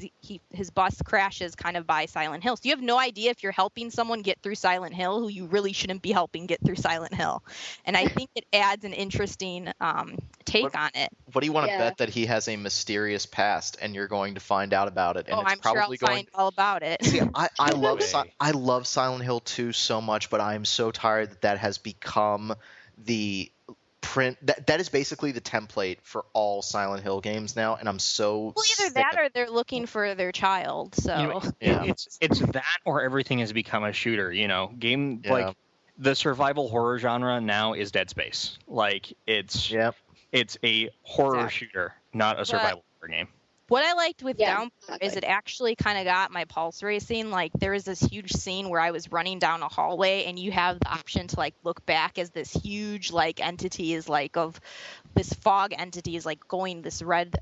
his bus crashes kind of by Silent Hill. So you have no idea if you're helping someone get through Silent Hill who you really shouldn't be helping get through Silent Hill. And I think it adds an interesting take on it.
What do you want to bet that he has a mysterious past and you're going to find out about it? And it's
I'm
probably
sure I'll find all about it.
See, I love Silent Hill 2 so much, but I am so tired that has become the print that is basically the template for all Silent Hill games now, and I'm so
either that or they're looking for their child. So
it's that or everything has become a shooter. Like the survival horror genre now is Dead Space. Like it's a horror shooter, not a survival horror game.
What I liked with Downpour is it actually kind of got my pulse racing. Like there was this huge scene where I was running down a hallway and you have the option to like look back as this huge like entity is like of this fog entity is like going this red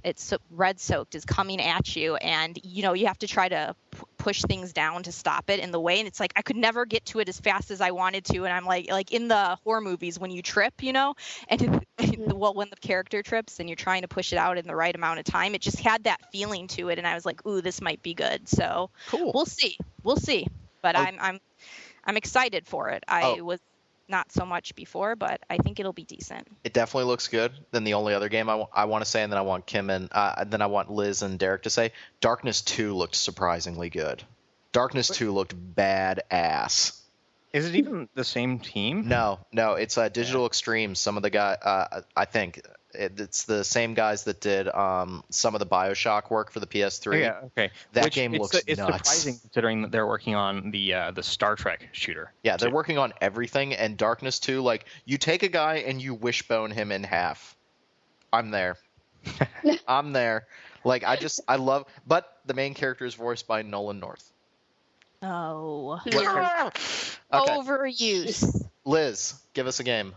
soaked is coming at you, and you have to try to push things down to stop it in the way, and it's like I could never get to it as fast as I wanted to, and I'm like in the horror movies when you trip, and when the character trips and you're trying to push it out in the right amount of time, it just had that feeling to it, and I was like, ooh, this might be good. So
cool.
We'll see, but I'm excited for it. I was not so much before, but I think it'll be decent.
It definitely looks good. Then the only other game I want to say, and then I want Kim and then I want Liz and Derek to say, Darkness 2 looked surprisingly good. Darkness 2 looked badass.
Is it even the same team?
No, it's Digital Extremes. Some of the guy, I think it's the same guys that did some of the BioShock work for the PS3.
Oh, yeah, okay.
That game looks nuts.
It's surprising considering that they're working on the Star Trek shooter.
Yeah, they're working on everything, and Darkness 2, like, you take a guy and you wishbone him in half. I'm there. I'm there. Like, I love, but the main character is voiced by Nolan North.
Oh.
Okay.
Overuse.
Liz, give us a game.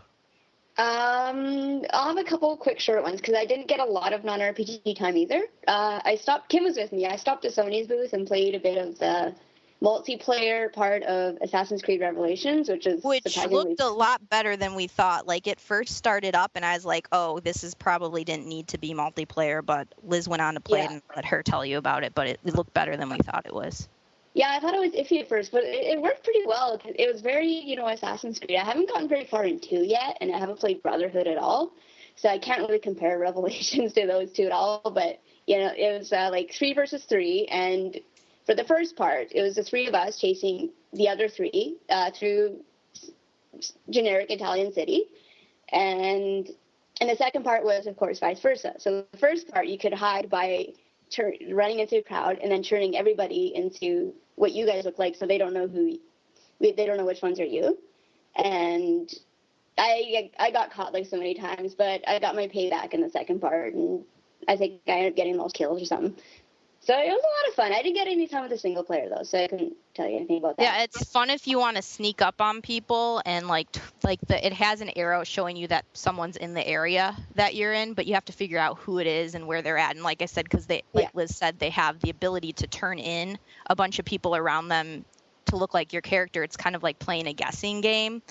I'll have a couple quick short ones because I didn't get a lot of non-RPG time either. Kim was with me. I stopped at Sony's booth and played a bit of the multiplayer part of Assassin's Creed Revelations, which
looked a lot better than we thought. Like it first started up and I was like, oh, this is probably didn't need to be multiplayer, but Liz went on to play it and let her tell you about it, but it looked better than we thought it was.
Yeah, I thought it was iffy at first, but it worked pretty well. It was very, Assassin's Creed. I haven't gotten very far in 2 yet, and I haven't played Brotherhood at all, so I can't really compare Revelations to those two at all. But, it was like 3 versus 3, and for the first part, it was the 3 of us chasing the other 3 through generic Italian city, and the second part was, of course, vice versa. So the first part, you could hide by running into a crowd and then turning everybody into what you guys look like, so they don't know they don't know which ones are you. And I got caught like so many times, but I got my payback in the second part, and I think I ended up getting most kills or something. So it was a lot of fun. I didn't get any time with the single player though, so I couldn't tell you anything about that.
Yeah, it's fun if you want to sneak up on people and it has an arrow showing you that someone's in the area that you're in, but you have to figure out who it is and where they're at. And like I said, because Liz said, they have the ability to turn in a bunch of people around them to look like your character. It's kind of like playing a guessing game.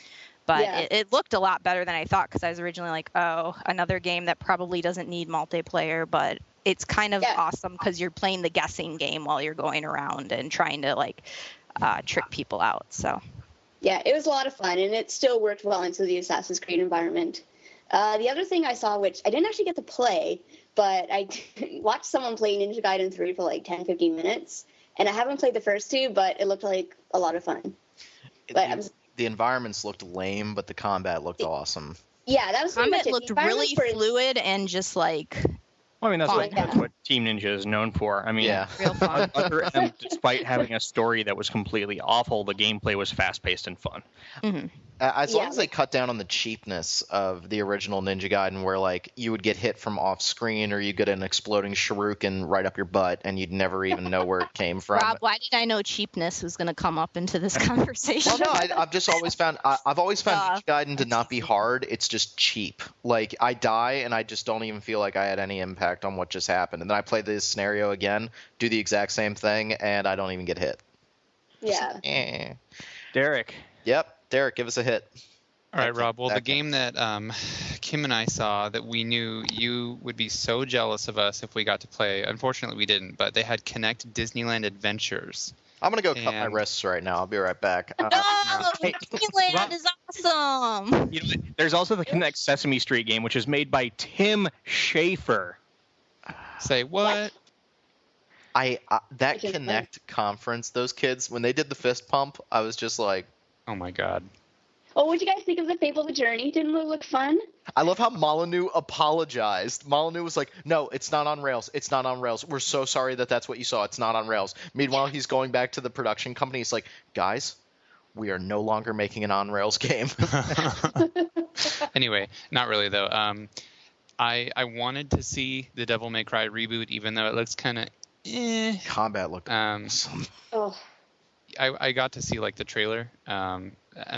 But
Yeah.
it looked a lot better than I thought, because I was originally like, oh, another game that probably doesn't need multiplayer, but it's kind of awesome because you're playing the guessing game while you're going around and trying to like trick people out. So
Yeah, it was a lot of fun, and it still worked well into the Assassin's Creed environment. The other thing I saw, which I didn't actually get to play, but I watched someone play Ninja Gaiden 3 for like 10, 15 minutes, and I haven't played the first two, but it looked like a lot of fun. But
the environments looked lame, but the combat looked awesome.
Yeah, that was pretty much
combat
it.
looked
The
really
environments were-
fluid and just like
Well, I mean,
fun.
that's what Team Ninja is known for. I mean,
Yeah.
real fun.
despite having a story that was completely awful, the gameplay was fast-paced and fun.
Mhm.
As long as they cut down on the cheapness of the original Ninja Gaiden, where like you would get hit from off screen, or you get an exploding shuriken right up your butt, and you'd never even know where it came from.
Rob, why did I know cheapness was going to come up into this conversation?
Well, no, I've just always found Ninja Gaiden to not be hard. It's just cheap. Like I die, and I just don't even feel like I had any impact on what just happened. And then I play this scenario again, do the exact same thing, and I don't even get hit.
Yeah.
Derek.
Yep. Derek, give us a hit.
All right, Rob. Well, the game that Kim and I saw that we knew you would be so jealous of us if we got to play. Unfortunately, we didn't, but they had Connect Disneyland Adventures.
I'm going to go cut my wrists right now. I'll be right back.
No, Disneyland is awesome.
You know, there's also the Connect Sesame Street game, which is made by Tim Schafer.
Say what?
That Connect conference, those kids, when they did the fist pump, I was just like,
Oh my God.
Oh, what did you guys think of the Fable the Journey? Didn't it look fun?
I love how Molyneux apologized. Molyneux was like, no, it's not on rails. It's not on rails. We're so sorry that's what you saw. It's not on rails. Meanwhile, he's going back to the production company. He's like, guys, we are no longer making an on-rails game.
Anyway, not really, though. I wanted to see the Devil May Cry reboot, even though it looks kind of
Combat looked awesome.
Oh.
I got to see like the trailer, and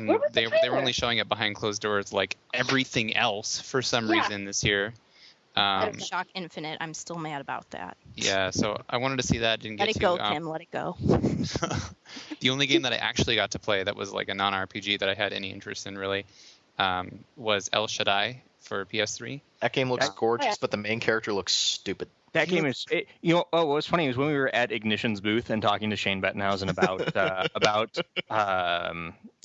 Where was the
they were
trailer?
only showing it behind closed doors, like everything else for some reason this year.
Shock Infinite. I'm still mad about that.
Yeah, so I wanted to see that. Didn't
Let
get
it
to.
go, Kim. Let it go.
The only game that I actually got to play that was like a non-RPG that I had any interest in really was El Shaddai for PS3.
That game looks gorgeous, but the main character looks stupid.
That game is, what was funny is when we were at Ignition's booth and talking to Shane Bettenhausen about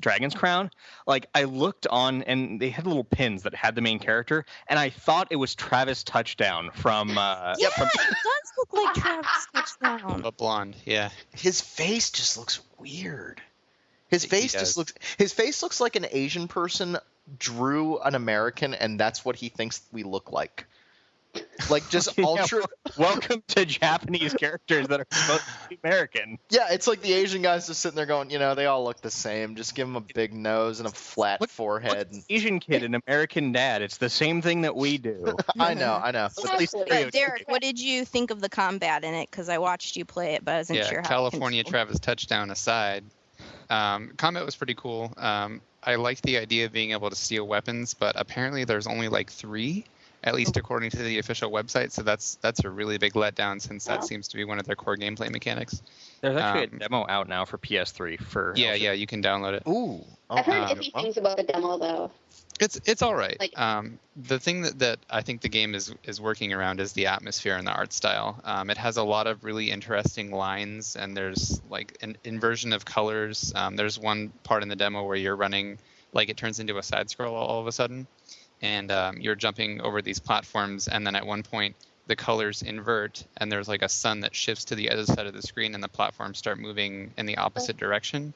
Dragon's Crown, like I looked on and they had little pins that had the main character, and I thought it was Travis Touchdown from.
Yeah, it does look like Travis Touchdown.
A blonde, yeah.
His face just looks weird. His face looks like an Asian person drew an American, and that's what he thinks we look like. Like just ultra.
Welcome to Japanese characters that are supposed to be American.
Yeah, it's like the Asian guys just sitting there going, they all look the same. Just give them a big nose and a flat forehead.
Look, Asian kid, an American dad. It's the same thing that we do.
I know.
But Derek, what did you think of the combat in it? Because I watched you play it, but I wasn't sure how.
California Travis Touchdown aside, combat was pretty cool. I liked the idea of being able to steal weapons, but apparently there's only like 3. At least according to the official website, so that's a really big letdown since that seems to be one of their core gameplay mechanics.
There's actually a demo out now for PS3 for.
Yeah, you can download it.
Ooh,
I've heard iffy things about the demo though.
It's all right.
Like-
The thing that I think the game is working around is the atmosphere and the art style. It has a lot of really interesting lines, and there's like an inversion of colors. There's one part in the demo where you're running, like it turns into a side scroll all of a sudden. And you're jumping over these platforms, and then at one point the colors invert, and there's like a sun that shifts to the other side of the screen, and the platforms start moving in the opposite direction.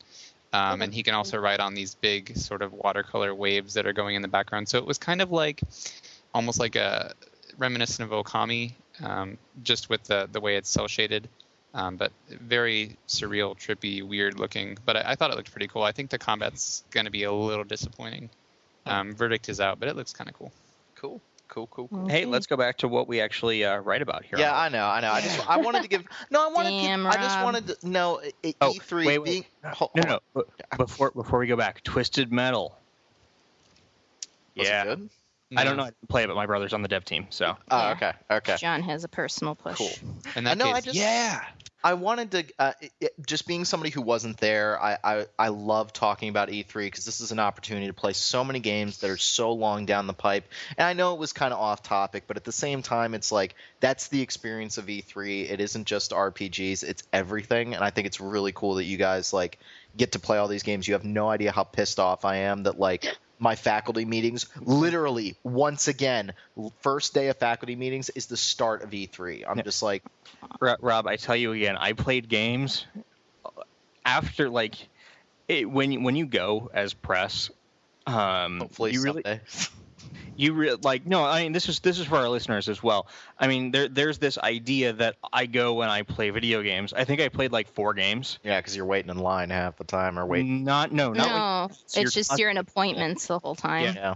And he can also ride on these big sort of watercolor waves that are going in the background. So it was kind of like almost like a reminiscent of Okami, just with the way it's cel shaded, but very surreal, trippy, weird looking. But I thought it looked pretty cool. I think the combat's going to be a little disappointing. Verdict is out, but it looks kind of cool.
Cool.
Hey, let's go back to what we actually write about here.
Yeah, I know. I wanted to give. No, I just wanted to know E3 being.
No. Before we go back, Twisted Metal.
Was it good?
I don't know how to play it, but my brother's on the dev team, so.
Oh,
Yeah.
okay.
John has a personal push.
Cool.
In that case,
I wanted to, just being somebody who wasn't there, I love talking about E3 because this is an opportunity to play so many games that are so long down the pipe. And I know it was kind of off topic, but at the same time, it's like that's the experience of E3. It isn't just RPGs, it's everything. And I think it's really cool that you guys like get to play all these games. You have no idea how pissed off I am that like my faculty meetings, literally once again, first day of faculty meetings is the start of E3. I'm just like,
Rob, I tell you again, I played games after like when you go as press.
hopefully
you
someday.
No, I mean this is for our listeners as well. I mean there's this idea that I go when I play video games. I think I played like 4 games.
Yeah, because you're waiting in line half the time, or waiting.
No, it's just you're in appointments the whole time.
Yeah.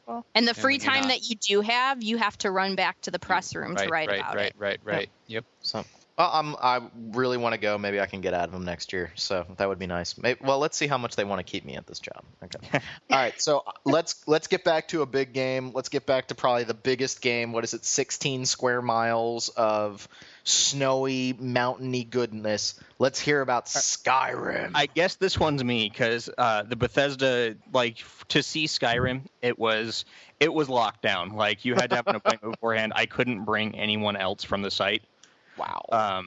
Well.
And the free time that you do have, you have to run back to the press room to write about it.
Right. Yep.
So, I really want to go. Maybe I can get out of them next year. So that would be nice. Well, let's see how much they want to keep me at this job. Okay. All right. So let's get back to a big game. Let's get back to probably the biggest game. What is it? 16 square miles of snowy, mountainy goodness. Let's hear about Skyrim.
I guess this one's me because the Bethesda, like to see Skyrim, it was locked down. Like you had to have an appointment beforehand. I couldn't bring anyone else from the site.
Wow.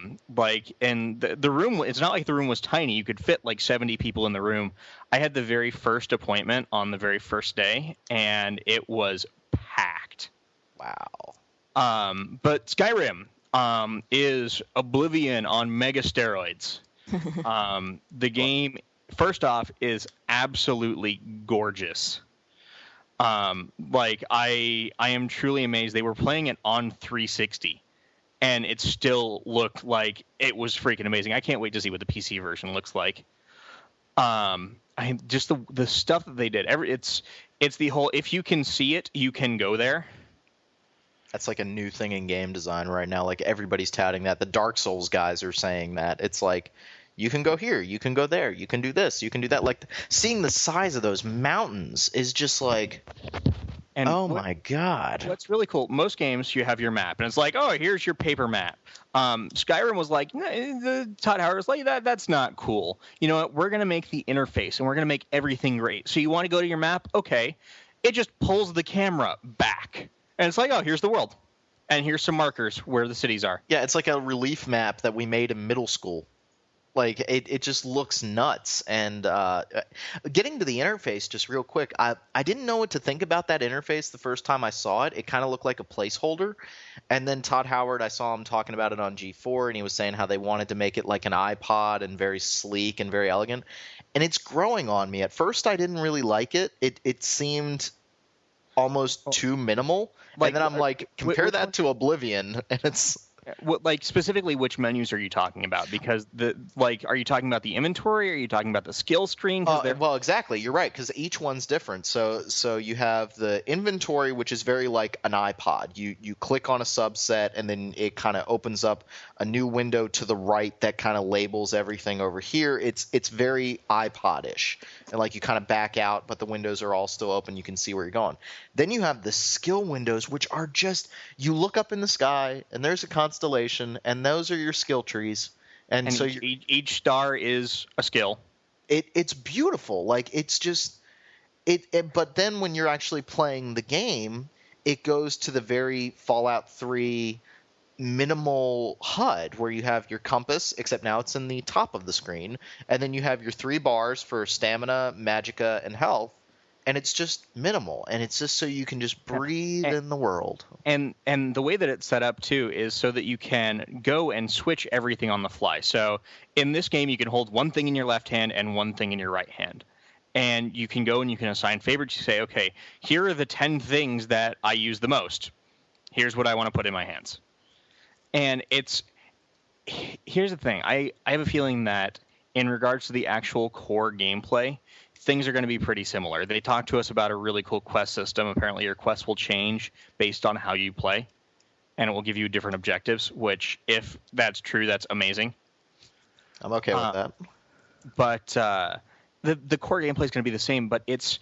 And the room, it's not like the room was tiny. You could fit like 70 people in the room. I had the very first appointment on the very first day, and it was packed.
Wow.
But Skyrim is Oblivion on mega steroids. The game, first off, is absolutely gorgeous. I am truly amazed. They were playing it on 360. And it still looked like it was freaking amazing. I can't wait to see what the PC version looks like. Just the stuff that they did. It's the whole. If you can see it, you can go there.
That's like a new thing in game design right now. Like everybody's touting that. The Dark Souls guys are saying that. It's like you can go here, you can go there, you can do this, you can do that. Like seeing the size of those mountains is just like. And my God.
What's really cool, most games you have your map, and it's like, oh, here's your paper map. Skyrim was like, Todd Howard was like, that's not cool. You know what? We're going to make the interface, and we're going to make everything great. So you want to go to your map? Okay. It just pulls the camera back. And it's like, oh, here's the world. And here's some markers where the cities are.
Yeah, it's like a relief map that we made in middle school. Like, it just looks nuts. And getting to the interface just real quick, I didn't know what to think about that interface the first time I saw it. It kind of looked like a placeholder. And then Todd Howard, I saw him talking about it on G4, and he was saying how they wanted to make it like an iPod and very sleek and very elegant. And it's growing on me. At first, I didn't really like it. It seemed almost too minimal. And then I'm like, compare that to Oblivion, and it's...
Like specifically, which menus are you talking about? Because are you talking about the inventory? Or are you talking about the skill screen?
Well, exactly. You're right, because each one's different. So you have the inventory, which is very like an iPod. You click on a subset, and then it kind of opens up a new window to the right that kind of labels everything over here. It's very iPod-ish, and like you kind of back out, but the windows are all still open. You can see where you're going. Then you have the skill windows, which are just you look up in the sky, and there's a constellation, and those are your skill trees. And so
each star is a skill.
It's beautiful. Like it's just it. But then when you're actually playing the game, it goes to the very Fallout 3 minimal HUD where you have your compass, except now it's in the top of the screen, and then you have your 3 bars for stamina, magicka, and health. And it's just minimal, and it's just so you can just breathe in the world.
And the way that it's set up, too, is so that you can go and switch everything on the fly. So in this game, you can hold one thing in your left hand and one thing in your right hand. And you can go and you can assign favorites. You say, okay, here are the 10 things that I use the most. Here's what I want to put in my hands. And here's the thing. I have a feeling that in regards to the actual core gameplay, things are going to be pretty similar. They talked to us about a really cool quest system. Apparently your quests will change based on how you play, and it will give you different objectives, which, if that's true, that's amazing.
I'm okay with that.
But the core gameplay is going to be the same, but it's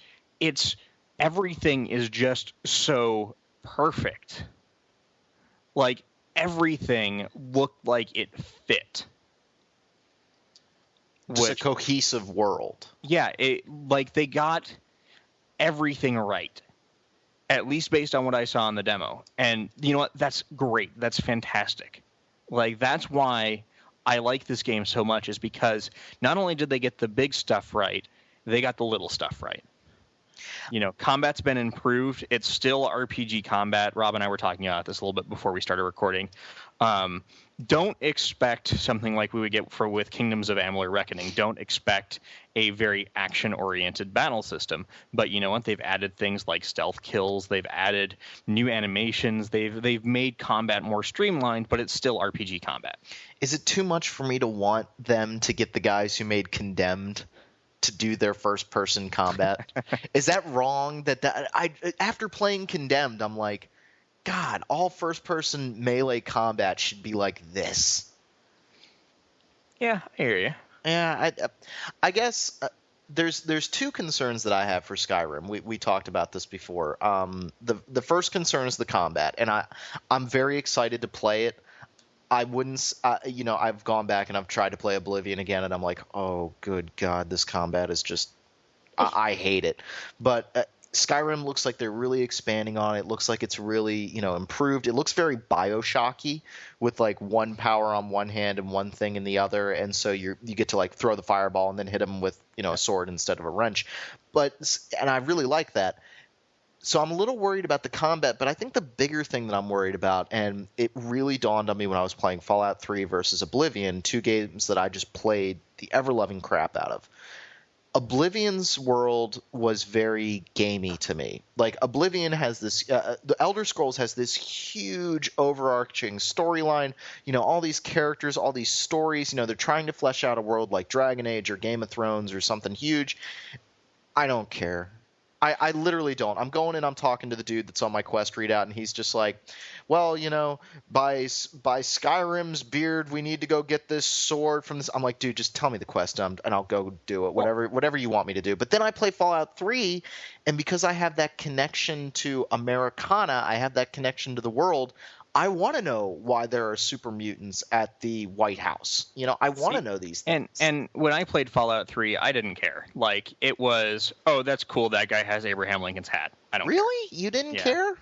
everything is just so perfect. Like, everything looked like it fit.
Just a cohesive world.
Yeah, they got everything right, at least based on what I saw in the demo. And you know what? That's great. That's fantastic. Like, that's why I like this game so much, is because not only did they get the big stuff right, they got the little stuff right. You know, combat's been improved. It's still RPG combat. Rob and I were talking about this a little bit before we started recording. Don't expect something like we would get with Kingdoms of Amalur Reckoning. Don't expect a very action-oriented battle system. But you know what? They've added things like stealth kills. They've added new animations. They've made combat more streamlined, but it's still RPG combat.
Is it too much for me to want them to get the guys who made Condemned to do their first-person combat? Is that wrong? After playing Condemned, I'm like, God, all first-person melee combat should be like this.
Yeah, I hear you.
Yeah, I guess there's two concerns that I have for Skyrim. We talked about this before. The first concern is the combat, and I'm very excited to play it. I wouldn't, I've gone back and I've tried to play Oblivion again, and I'm like, oh, good God, this combat is just, I hate it. But Skyrim looks like they're really expanding on it. It looks like it's really, improved. It looks very Bioshocky, with like one power on one hand and one thing in the other, and so you get to like throw the fireball and then hit them with, a sword instead of a wrench. And I really like that. So I'm a little worried about the combat, but I think the bigger thing that I'm worried about, and it really dawned on me when I was playing Fallout 3 versus Oblivion, two games that I just played the ever-loving crap out of. Oblivion's world was very gamey to me. Like, Oblivion has this the Elder Scrolls has this huge overarching storyline, all these characters, all these stories, they're trying to flesh out a world like Dragon Age or Game of Thrones or something huge. I don't care. I literally don't. I'm going and I'm talking to the dude that's on my quest readout, and he's just like, well, by Skyrim's beard, we need to go get this sword from this. I'm like, dude, just tell me the quest, and I'll go do it, whatever you want me to do. But then I play Fallout 3, and because I have that connection to Americana, I have that connection to the world, I want to know why there are super mutants at the White House. I want to know these things.
And when I played Fallout 3, I didn't care. Like, it was, oh, that's cool, that guy has Abraham Lincoln's hat. I don't
Really? Care. You didn't care?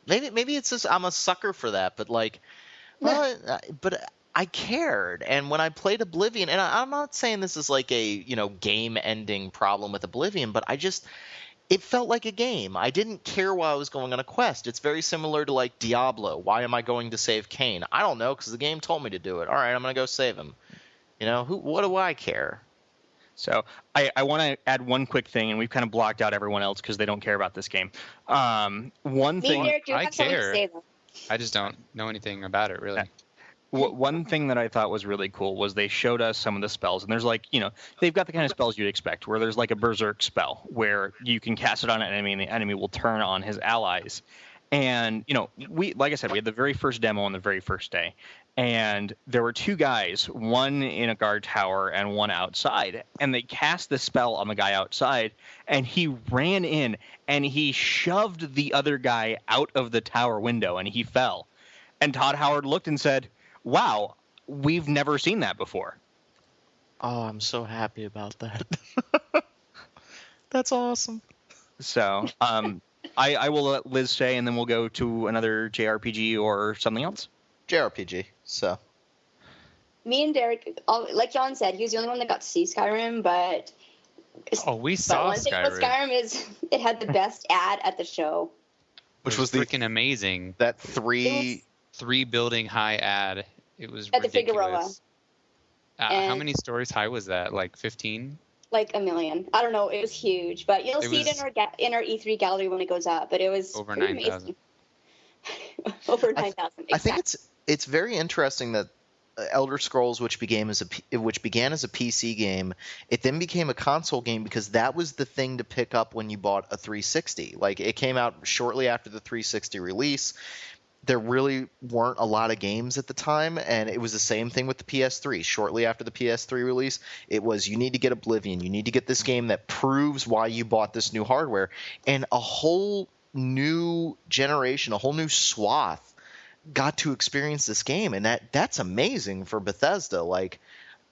Maybe it's just I'm a sucker for that, but like, but I cared. And when I played Oblivion, and I'm not saying this is like a, game-ending problem with Oblivion, but it felt like a game. I didn't care why I was going on a quest. It's very similar to like Diablo. Why am I going to save Cain? I don't know, because the game told me to do it. All right, I'm going to go save him. What do I care?
So I want to add one quick thing, and we've kind of blocked out everyone else because they don't care about this game. One thing
I care.
I just don't know anything about it, really.
One thing that I thought was really cool was they showed us some of the spells, and there's like, they've got the kind of spells you'd expect, where there's like a berserk spell where you can cast it on an enemy and the enemy will turn on his allies. And, like I said, we had the very first demo on the very first day, and there were two guys, one in a guard tower and one outside, and they cast the spell on the guy outside, and he ran in and he shoved the other guy out of the tower window and he fell. And Todd Howard looked and said, wow, we've never seen that before.
Oh, I'm so happy about that. That's awesome.
So, I will let Liz say, and then we'll go to another JRPG or something else.
JRPG, so.
Me and Derek, like John said, he was the only one that got to see Skyrim, but...
Oh, we saw Skyrim. One thing about
Skyrim is it had the best ad at the show.
Which was freaking amazing.
That three-building
high ad. It was
at
ridiculous.
The Figueroa.
How many stories high was that? Like 15?
Like 1 million. I don't know. It was huge, but you'll see it in our E3 gallery when it goes up. But it was
over 9,000.
Over 9,000.
I think it's very interesting that Elder Scrolls, which began as a PC game, it then became a console game because that was the thing to pick up when you bought a 360. Like, it came out shortly after the 360 release. there really weren't a lot of games at the time, and it was the same thing with the PS3. Shortly after the PS3 release, it was, you need to get Oblivion. You need to get this game that proves why you bought this new hardware. And a whole new generation, a whole new swath got to experience this game, and that's amazing for Bethesda. Like,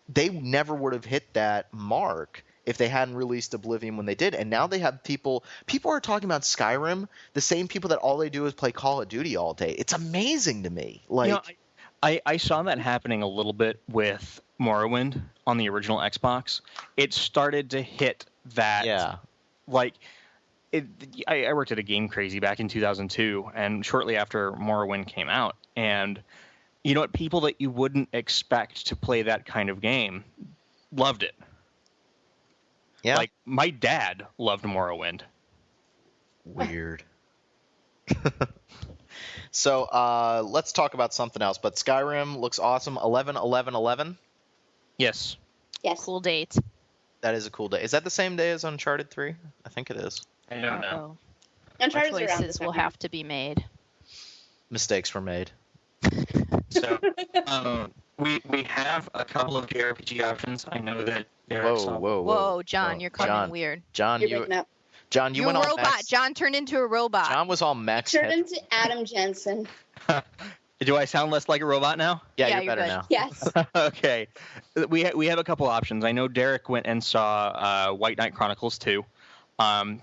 they never would have hit that mark if they hadn't released Oblivion when they did. And now they have people are talking about Skyrim, the same people that all they do is play Call of Duty all day. It's amazing to me. Like,
I saw that happening a little bit with Morrowind on the original Xbox. It started to hit that.
Yeah.
Like, I worked at a Game Crazy back in 2002, and shortly after Morrowind came out. And you know what? People that you wouldn't expect to play that kind of game loved it.
Yeah.
Like, my dad loved Morrowind.
Weird. So let's talk about something else. But Skyrim looks awesome. 11/11/11.
Yes.
Yes.
Cool date.
That is a cool day. Is that the same day as Uncharted 3? I think it is.
I don't know.
Uncharted's around
Choices
this
will
time.
have to be made.
Mistakes were made.
So we have a couple of JRPG options. I know that
Whoa, John, you're coming
John.
weird.
John,
You're
you
breaking up.
John, you
You're
went
a
all
robot.
Max.
John turned into a robot.
John was all Max.
Turned into Adam Jensen.
Do I sound less like a robot now?
Yeah,
Yeah,
you're
you're
better
good.
now.
Yes.
Okay. We have a couple options. I know Derek went and saw White Knight Chronicles 2.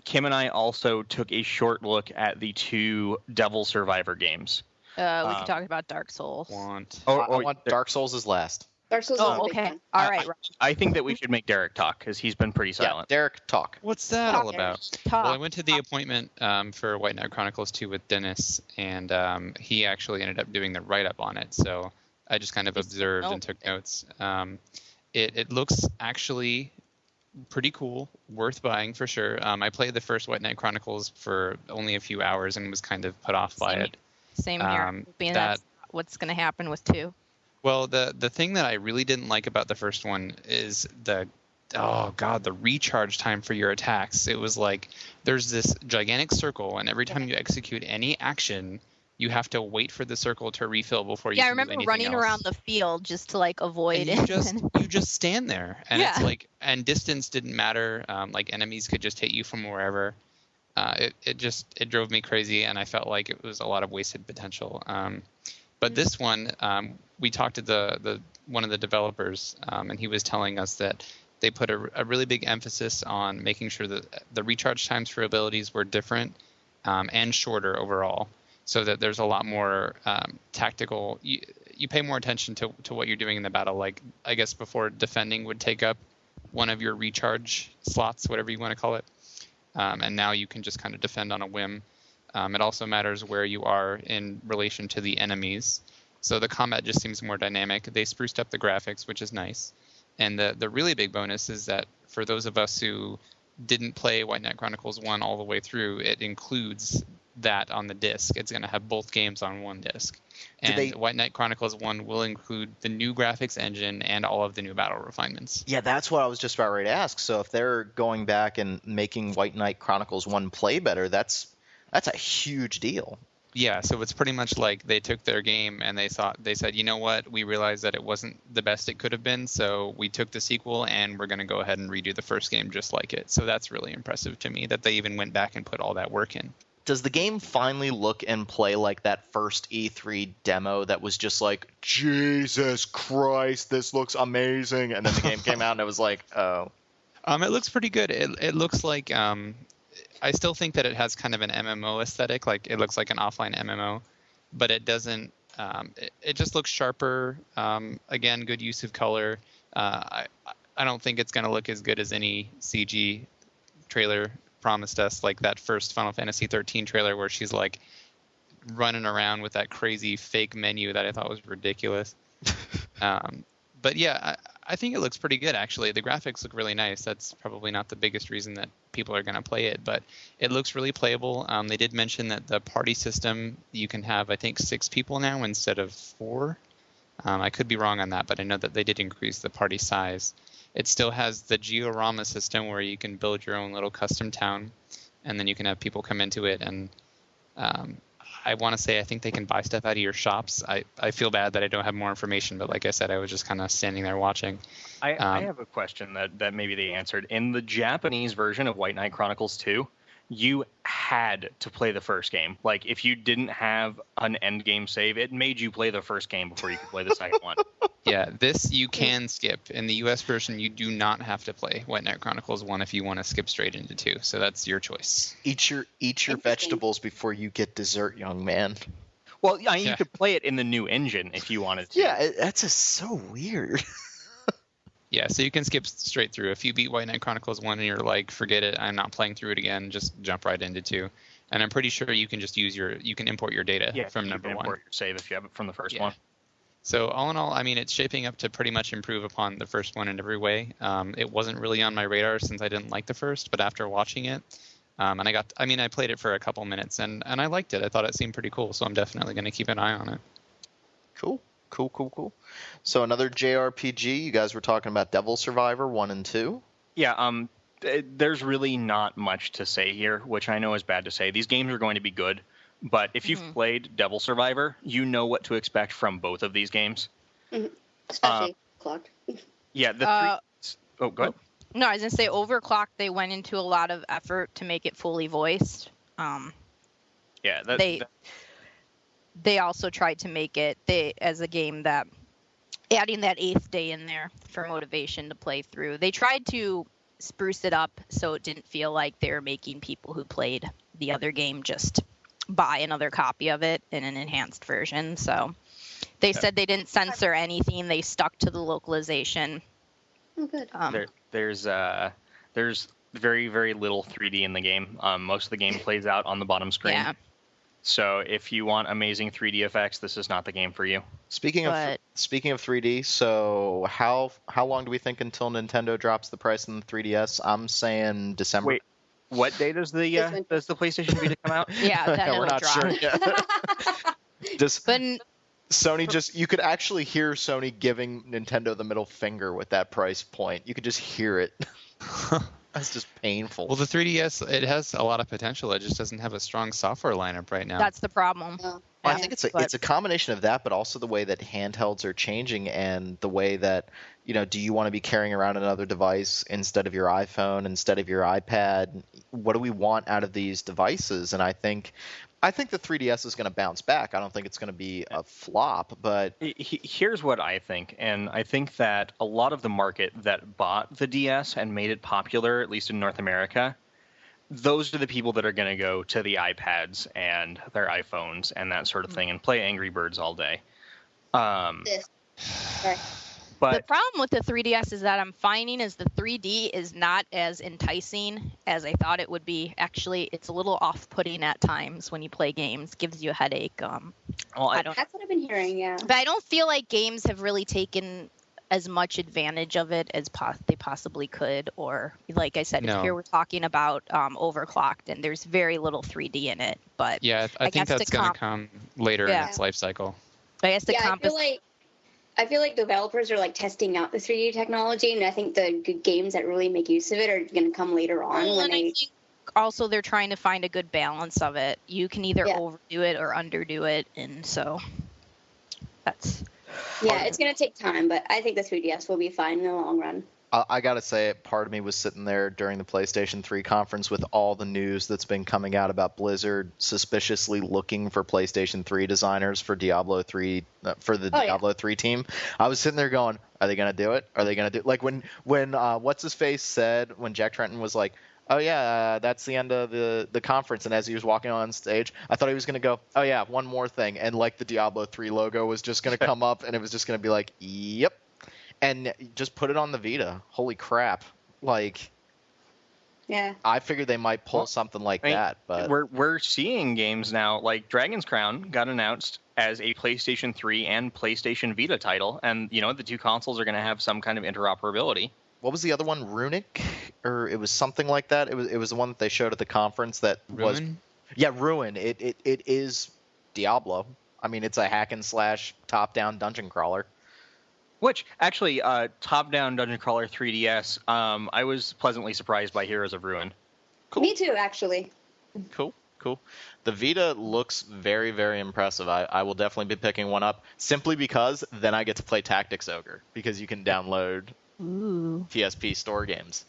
Kim and I also took a short look at the 2 Devil Survivor games.
We could talk about Dark Souls.
I want Dark Souls is last.
Dark Souls is a
Oh,
big
okay.
fan.
All right.
I think that we should make Derek talk because he's been pretty
Yeah,
silent.
Derek, talk.
What's that all about?
Talk.
Well, I went to the appointment for White Knight Chronicles 2 with Dennis, and he actually ended up doing the write-up on it. So I just kind of observed and took notes. It looks actually pretty cool, worth buying for sure. I played the first White Knight Chronicles for only a few hours and was kind of put off by it.
Same here. Being that's what's going to happen with 2.
Well, the thing that I really didn't like about the first one is the recharge time for your attacks. It was like there's this gigantic circle, and every time you execute any action, you have to wait for the circle to refill before you can do anything else.
I remember running around the field just to like avoid
and
it.
you just stand there, and it's like, and distance didn't matter. Like enemies could just hit you from wherever. It drove me crazy, and I felt like it was a lot of wasted potential. But this one, we talked to the one of the developers, and he was telling us that they put a really big emphasis on making sure that the recharge times for abilities were different and shorter overall, so that there's a lot more tactical. You pay more attention to what you're doing in the battle. Like, I guess before, defending would take up one of your recharge slots, whatever you want to call it, and now you can just kind of defend on a whim. It also matters where you are in relation to the enemies. So the combat just seems more dynamic. They spruced up the graphics, which is nice. And the really big bonus is that for those of us who didn't play White Knight Chronicles 1 all the way through, it includes that on the disc. It's going to have both games on one disc. And White Knight Chronicles 1 will include the new graphics engine and all of the new battle refinements.
Yeah, that's what I was just about ready to ask. So if they're going back and making White Knight Chronicles 1 play better, that's a huge deal.
Yeah, so it's pretty much like they took their game and they said, you know what, we realized that it wasn't the best it could have been, so we took the sequel and we're going to go ahead and redo the first game just like it. So that's really impressive to me that they even went back and put all that work in.
Does the game finally look and play like that first E3 demo that was just like, Jesus Christ, this looks amazing, and then the game came out and it was like, oh.
It looks pretty good. It looks like I still think that it has kind of an MMO aesthetic, like it looks like an offline MMO, but it doesn't. It just looks sharper. Again, good use of color. I don't think it's going to look as good as any CG trailer promised us, like that first Final Fantasy XIII trailer where she's like running around with that crazy fake menu that I thought was ridiculous. But yeah, I think it looks pretty good, actually. The graphics look really nice. That's probably not the biggest reason that people are going to play it, but it looks really playable. They did mention that the party system, you can have, I think, 6 people now instead of 4. I could be wrong on that, but I know that they did increase the party size. It still has the Georama system where you can build your own little custom town, and then you can have people come into it. And I want to say I think they can buy stuff out of your shops. I feel bad that I don't have more information, but like I said, I was just kind of standing there watching.
I have a question that maybe they answered. In the Japanese version of White Knight Chronicles 2, you had to play the first game. Like, if you didn't have an end game save, it made you play the first game before you could play the second one.
Yeah, this you can skip. In the US version, you do not have to play White Knight Chronicles 1 if you want to skip straight into 2. So that's your choice.
Eat your vegetables before you get dessert, young man.
Well, you could play it in the new engine if you wanted to.
Yeah, that's just so weird.
Yeah, so you can skip straight through. If you beat White Knight Chronicles 1 and you're like, forget it, I'm not playing through it again, just jump right into 2. And I'm pretty sure you can just you can import your data from number 1.
Import your save if you have it from the first one.
So all in all, I mean, it's shaping up to pretty much improve upon the first one in every way. It wasn't really on my radar since I didn't like the first, but after watching it, and I played it for a couple minutes and I liked it. I thought it seemed pretty cool, so I'm definitely going to keep an eye on it.
Cool. So another JRPG, you guys were talking about Devil Survivor 1 and 2.
Yeah, there's really not much to say here, which I know is bad to say. These games are going to be good, but if you've played Devil Survivor, you know what to expect from both of these games.
Mm-hmm. Especially Clocked.
Yeah, the three... Oh, go ahead.
No, I was going to say Overclocked, they went into a lot of effort to make it fully voiced. They also tried to make it as a game that, adding that 8th day in there for motivation to play through. They tried to spruce it up so it didn't feel like they were making people who played the other game just buy another copy of it in an enhanced version. So they said they didn't censor anything. They stuck to the localization.
Oh, good.
There's very, very little 3D in the game. Most of the game plays out on the bottom screen.
Yeah.
So if you want amazing 3D effects, this is not the game for you.
Speaking of 3D, so how long do we think until Nintendo drops the price on the 3DS? I'm saying December.
Wait, what day does the PlayStation Vita come out?
Yeah, then
we're not
drop.
sure yet. Sony you could actually hear Sony giving Nintendo the middle finger with that price point. You could just hear it. That's just painful.
Well, the 3DS, it has a lot of potential. It just doesn't have a strong software lineup right now.
That's the problem.
Oh.
I think it's a combination of that, but also the way that handhelds are changing and the way that, do you want to be carrying around another device instead of your iPhone, instead of your iPad? What do we want out of these devices? And I think the 3DS is going to bounce back. I don't think it's going to be a flop, but
here's what I think. And I think that a lot of the market that bought the DS and made it popular, at least in North America, those are the people that are going to go to the iPads and their iPhones and that sort of thing and play Angry Birds all day.
But the problem with the 3DS is that I'm finding is the 3D is not as enticing as I thought it would be. Actually, it's a little off-putting at times when you play games. Gives you a headache.
That's what I've been hearing, yeah.
But I don't feel like games have really taken as much advantage of it as they possibly could. Or, like I said, here we're talking about Overclocked, and there's very little 3D in it. But
yeah, I think that's going to come later in its life cycle.
I guess
I feel like developers are testing out the 3D technology, and I think the good games that really make use of it are going to come later on.
I think also they're trying to find a good balance of it. You can either overdo it or underdo it, and so that's.
Yeah, it's going to take time, but I think the 3DS will be fine in the long run.
I gotta say, part of me was sitting there during the PlayStation 3 conference with all the news that's been coming out about Blizzard suspiciously looking for PlayStation 3 designers for Diablo 3 Diablo 3 team. I was sitting there going, "Are they gonna do it? Are they gonna do it?" Like when what's his face said when Jack Tretton was like, "Oh yeah, that's the end of the conference," and as he was walking on stage, I thought he was gonna go, "Oh yeah, one more thing," and the Diablo 3 logo was just gonna come up, and it was just gonna be like, "Yep." And just put it on the Vita. Holy crap!
Yeah.
I figured they might pull something like that, but
we're seeing games now. Like Dragon's Crown got announced as a PlayStation 3 and PlayStation Vita title, and the two consoles are going to have some kind of interoperability.
What was the other one? Runic, or it was something like that. It was the one that they showed at the conference that
Ruin?
Ruin. It is Diablo. I mean, it's a hack and slash top-down dungeon crawler.
Which, actually, top-down dungeon crawler 3DS, I was pleasantly surprised by Heroes of Ruin.
Cool.
Me too, actually.
Cool. Cool. The Vita looks very, very impressive. I will definitely be picking one up simply because then I get to play Tactics Ogre because you can download PSP store games,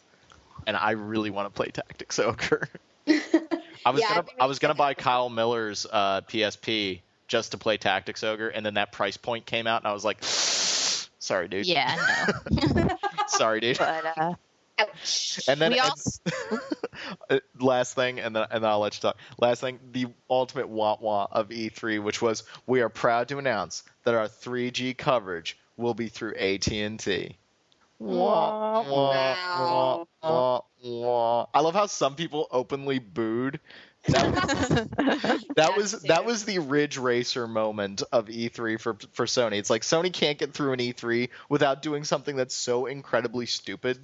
and I really want to play Tactics Ogre. I was gonna buy Kyle Miller's PSP just to play Tactics Ogre, and then that price point came out, and I was like, sorry, dude.
Yeah, no.
Sorry, dude.
But
Ouch.
And then
we also
last thing, and then I'll let you talk. Last thing, the ultimate wah-wah of E3, which was, we are proud to announce that our 3G coverage will be through AT&T. Wah, wah, wah, wah. I love how some people openly booed. That was the Ridge Racer moment of E3 for Sony. It's like Sony can't get through an E3 without doing something that's so incredibly stupid.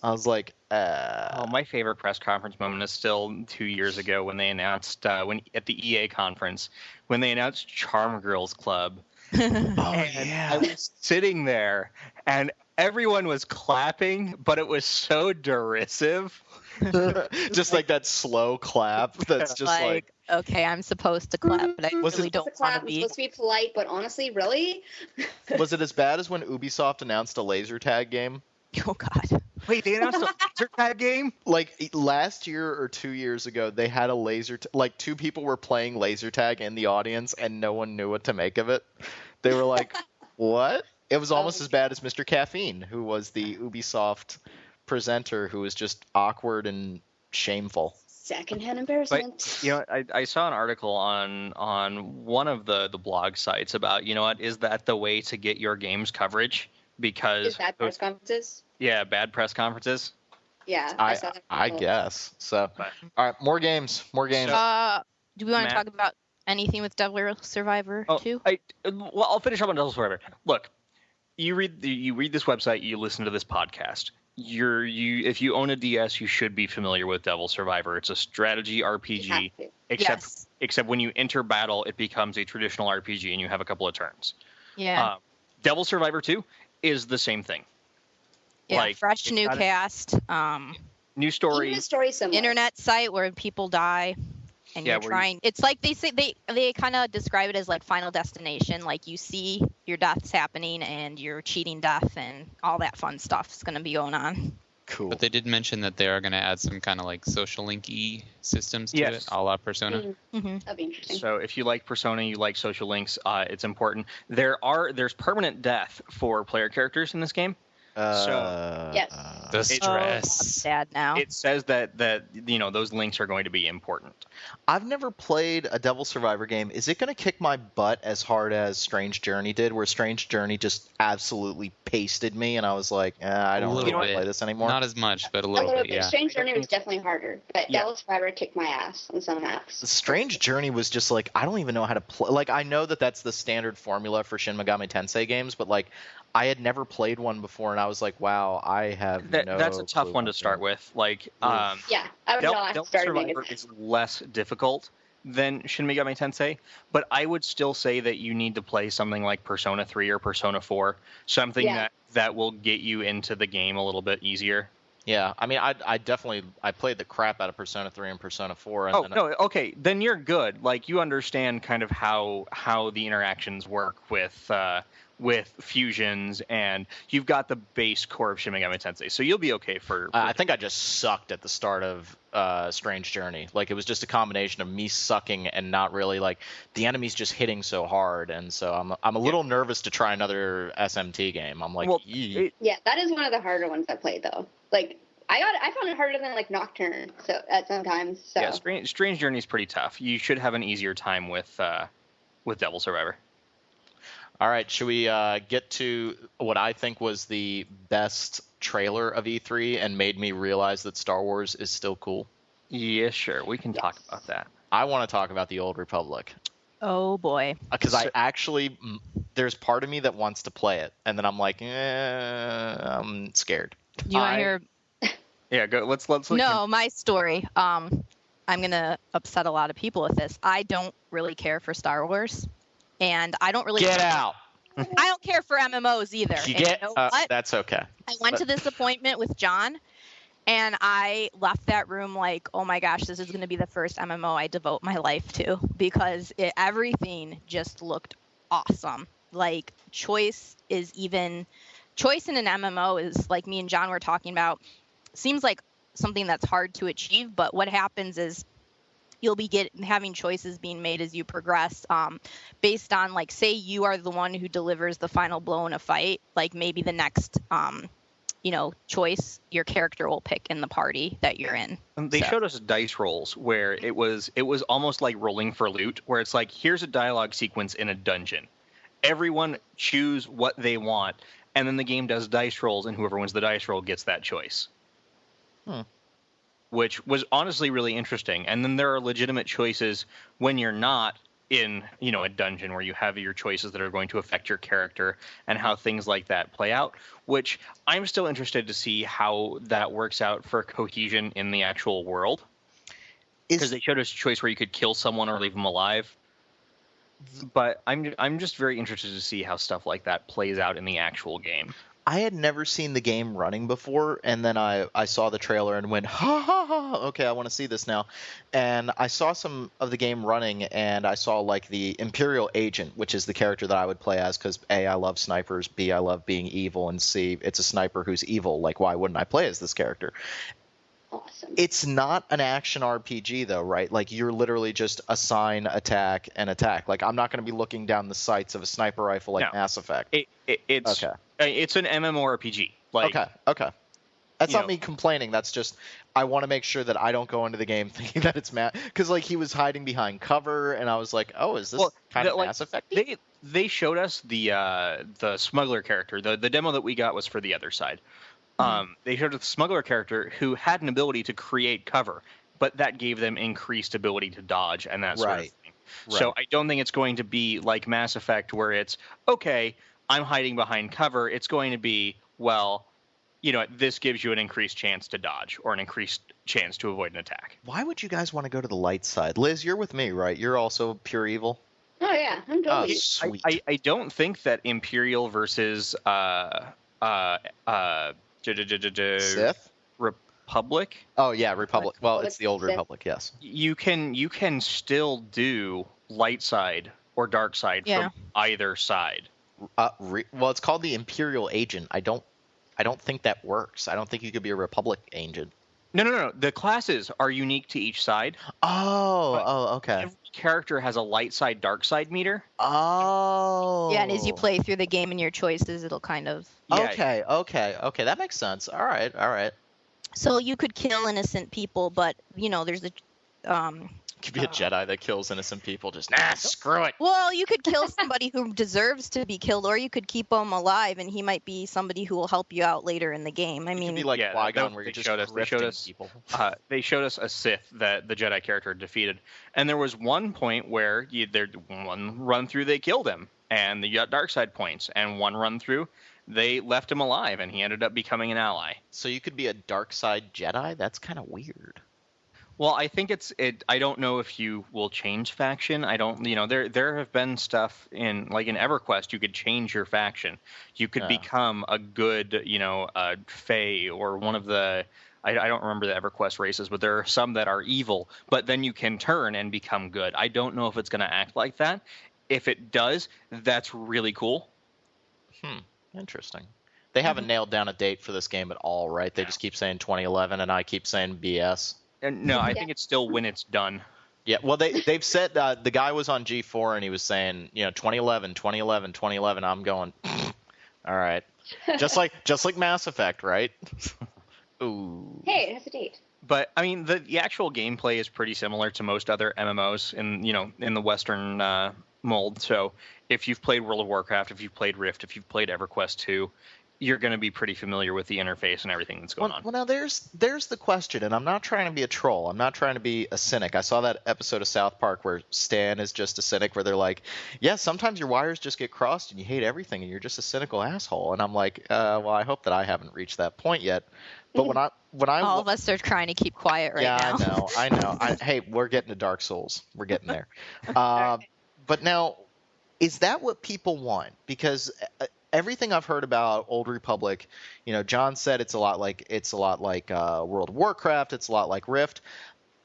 I was like,
my favorite press conference moment is still 2 years ago when they announced at the EA conference when they announced Charm Girls Club.
yeah.
I was sitting there and everyone was clapping, but it was so derisive.
Just like that slow clap. That's just like
okay, I'm supposed to clap, but I really don't want to be.
Supposed to be polite, but honestly, really?
Was it as bad as when Ubisoft announced a laser tag game?
Oh God.
Wait, they announced a laser tag game?
Like last year or 2 years ago, they had a like two people were playing laser tag in the audience, and no one knew what to make of it. They were like, "What?" It was almost as bad as Mr. Caffeine, who was the Ubisoft presenter, who was just awkward and shameful.
Secondhand embarrassment.
But, I saw an article on one of the blog sites about, is that the way to get your games coverage? Because
Is that press conferences?
Yeah, bad press conferences.
Yeah,
I guess. So, all right, more games.
Do we want
Matt?
to talk about anything with Devil Survivor 2?
I'll finish up on Devil Survivor. Look, you read this website, you listen to this podcast. If you own a DS, you should be familiar with Devil Survivor. It's a strategy RPG, except when you enter battle, it becomes a traditional RPG, and you have a couple of turns.
Yeah.
Devil Survivor 2 is the same thing.
Yeah, fresh new cast.
New story.
Even the story similar.
Internet site where people die, and you're trying. It's like they say they kind of describe it as like Final Destination. Like you see your deaths happening, and you're cheating death, and all that fun stuff is going to be going on.
Cool.
But they did mention that they are going to add some kind of like social link-y systems to it, a la Persona.
Mm-hmm.
That'd be interesting.
So if you like Persona, you like social links, it's important. There's permanent death for player characters in this game.
Yes.
The stress.
I'm sad now.
It says that those links are going to be important.
I've never played a Devil Survivor game. Is it going to kick my butt as hard as Strange Journey did, where Strange Journey just absolutely pasted me, and I was like, I don't really want to play this anymore?
Not as much, but a little bit, yeah.
Strange Journey was definitely harder, but Devil Survivor kicked my ass on some maps.
Strange Journey was just like, I don't even know how to play. Like, I know that that's the standard formula for Shin Megami Tensei games, but like, I had never played one before, and I was like, wow, I have
That's a tough one to start with. Like,
I would not
Devil
start
Survivor is less difficult than Shin Megami Tensei, but I would still say that you need to play something like Persona 3 or Persona 4, something that will get you into the game a little bit easier.
Yeah, I mean, I played the crap out of Persona 3 and Persona 4. And
okay, then you're good. Like, you understand kind of how the interactions work with fusions, and you've got the base core of Shin Megami Tensei, so you'll be okay for
I think I just sucked at the start of Strange Journey. Like, it was just a combination of me sucking and not really, like, the enemy's just hitting so hard, and so I'm a little nervous to try another SMT game. I'm like,
that is one of the harder ones I played, though. Like, I found it harder than, like, Nocturne at sometimes. So.
Yeah, Strange Journey is pretty tough. You should have an easier time with Devil Survivor.
All right, should we get to what I think was the best trailer of E3 and made me realize that Star Wars is still cool?
Yeah, sure. We can talk about that.
I want to talk about the Old Republic.
Oh, boy.
Because there's part of me that wants to play it, and then I'm like, I'm scared.
Do you want to hear?
Yeah, go. Let's.
No, my story. I'm gonna upset a lot of people with this. I don't really care for Star Wars. And I don't really
get out.
I don't care for MMOs either.
You know what? That's okay.
I went to this appointment with John, And I left that room like, oh my gosh, this is going to be the first MMO I devote my life to, because everything just looked awesome. Like choice in an MMO is, like me and John were talking about, seems like something that's hard to achieve, but what happens is you'll be having choices being made as you progress, based on, like, say you are the one who delivers the final blow in a fight, like maybe the next choice your character will pick in the party that you're in.
They showed us dice rolls where it was almost like rolling for loot, where it's like, here's a dialogue sequence in a dungeon. Everyone choose what they want, and then the game does dice rolls, and whoever wins the dice roll gets that choice. Which was honestly really interesting. And then there are legitimate choices when you're not in, a dungeon, where you have your choices that are going to affect your character and how things like that play out, which I'm still interested to see how that works out for cohesion in the actual world. Because they showed us a choice where you could kill someone or leave them alive. But I'm just very interested to see how stuff like that plays out in the actual game.
I had never seen the game running before, and then I saw the trailer and went, ha ha ha, okay, I want to see this now. And I saw some of the game running, and I saw, like, the Imperial Agent, which is the character that I would play as, because A, I love snipers, B, I love being evil, and C, it's a sniper who's evil. Like, why wouldn't I play as this character?
Awesome.
It's not an action RPG, though, right? Like, you're literally just assign, attack, and attack. Like, I'm not going to be looking down the sights of a sniper rifle like Mass Effect.
It's
okay.
It's an MMORPG. Like,
okay. That's not me complaining. That's just, I want to make sure that I don't go into the game thinking that it's Mass. Because, like, he was hiding behind cover, and I was like, oh, is this kind of Mass Effect?
They showed us the smuggler character. The demo that we got was for the other side. They showed us the smuggler character who had an ability to create cover, but that gave them increased ability to dodge and that sort of thing. Right. So I don't think it's going to be like Mass Effect, where it's, okay, I'm hiding behind cover. It's going to be, well, this gives you an increased chance to dodge or an increased chance to avoid an attack.
Why would you guys want to go to the light side? Liz, you're with me, right? You're also pure evil?
Oh, yeah. I'm totally.
Sweet.
I don't think that Imperial versus
Sith?
Republic?
Oh, yeah, Republic. Well, it's the old Republic, yes.
You can still do light side or dark side from either side.
Well, it's called the Imperial Agent. I don't think that works. I don't think you could be a Republic agent.
No. The classes are unique to each side.
Okay.
Every character has a light side, dark side meter.
Oh.
Yeah, and as you play through the game and your choices, it'll kind of...
Okay. That makes sense. All right.
So you could kill innocent people, but, there's the...
Could be a Jedi that kills innocent people. Just, screw it.
Well, you could kill somebody who deserves to be killed, or you could keep him alive, and he might be somebody who will help you out later in the game. I mean,
could be like Qui-Gon, where you just grifting people.
They showed us a Sith that the Jedi character defeated, and there was one point where one run through they killed him, and they got dark side points, and one run through they left him alive, and he ended up becoming an ally.
So you could be a dark side Jedi? That's kind of weird.
Well, I think I don't know if you will change faction. I don't, there have been stuff in EverQuest, you could change your faction. You could become a good, a Fae or one of the, I don't remember the EverQuest races, but there are some that are evil, but then you can turn and become good. I don't know if it's going to act like that. If it does, that's really cool.
Interesting. They haven't nailed down a date for this game at all, right? They just keep saying 2011, and I keep saying BS.
No, I think it's still when it's done.
Yeah, well, they've said the guy was on G4 and he was saying, 2011. I'm going, all right, just like Mass Effect, right? Ooh.
Hey, it has a date.
But I mean, the actual gameplay is pretty similar to most other MMOs in the Western mold. So if you've played World of Warcraft, if you've played Rift, if you've played EverQuest 2. You're going to be pretty familiar with the interface and everything that's going on.
Well, now there's the question, and I'm not trying to be a troll. I'm not trying to be a cynic. I saw that episode of South Park where Stan is just a cynic, where they're like, yeah, sometimes your wires just get crossed and you hate everything and you're just a cynical asshole. And I'm like, well, I hope that I haven't reached that point yet. But when I
all of us are trying to keep quiet right now.
Yeah, I know. Hey, we're getting to Dark Souls. We're getting there. But now, is that what people want? Because everything I've heard about Old Republic, John said it's a lot like World of Warcraft. It's a lot like Rift.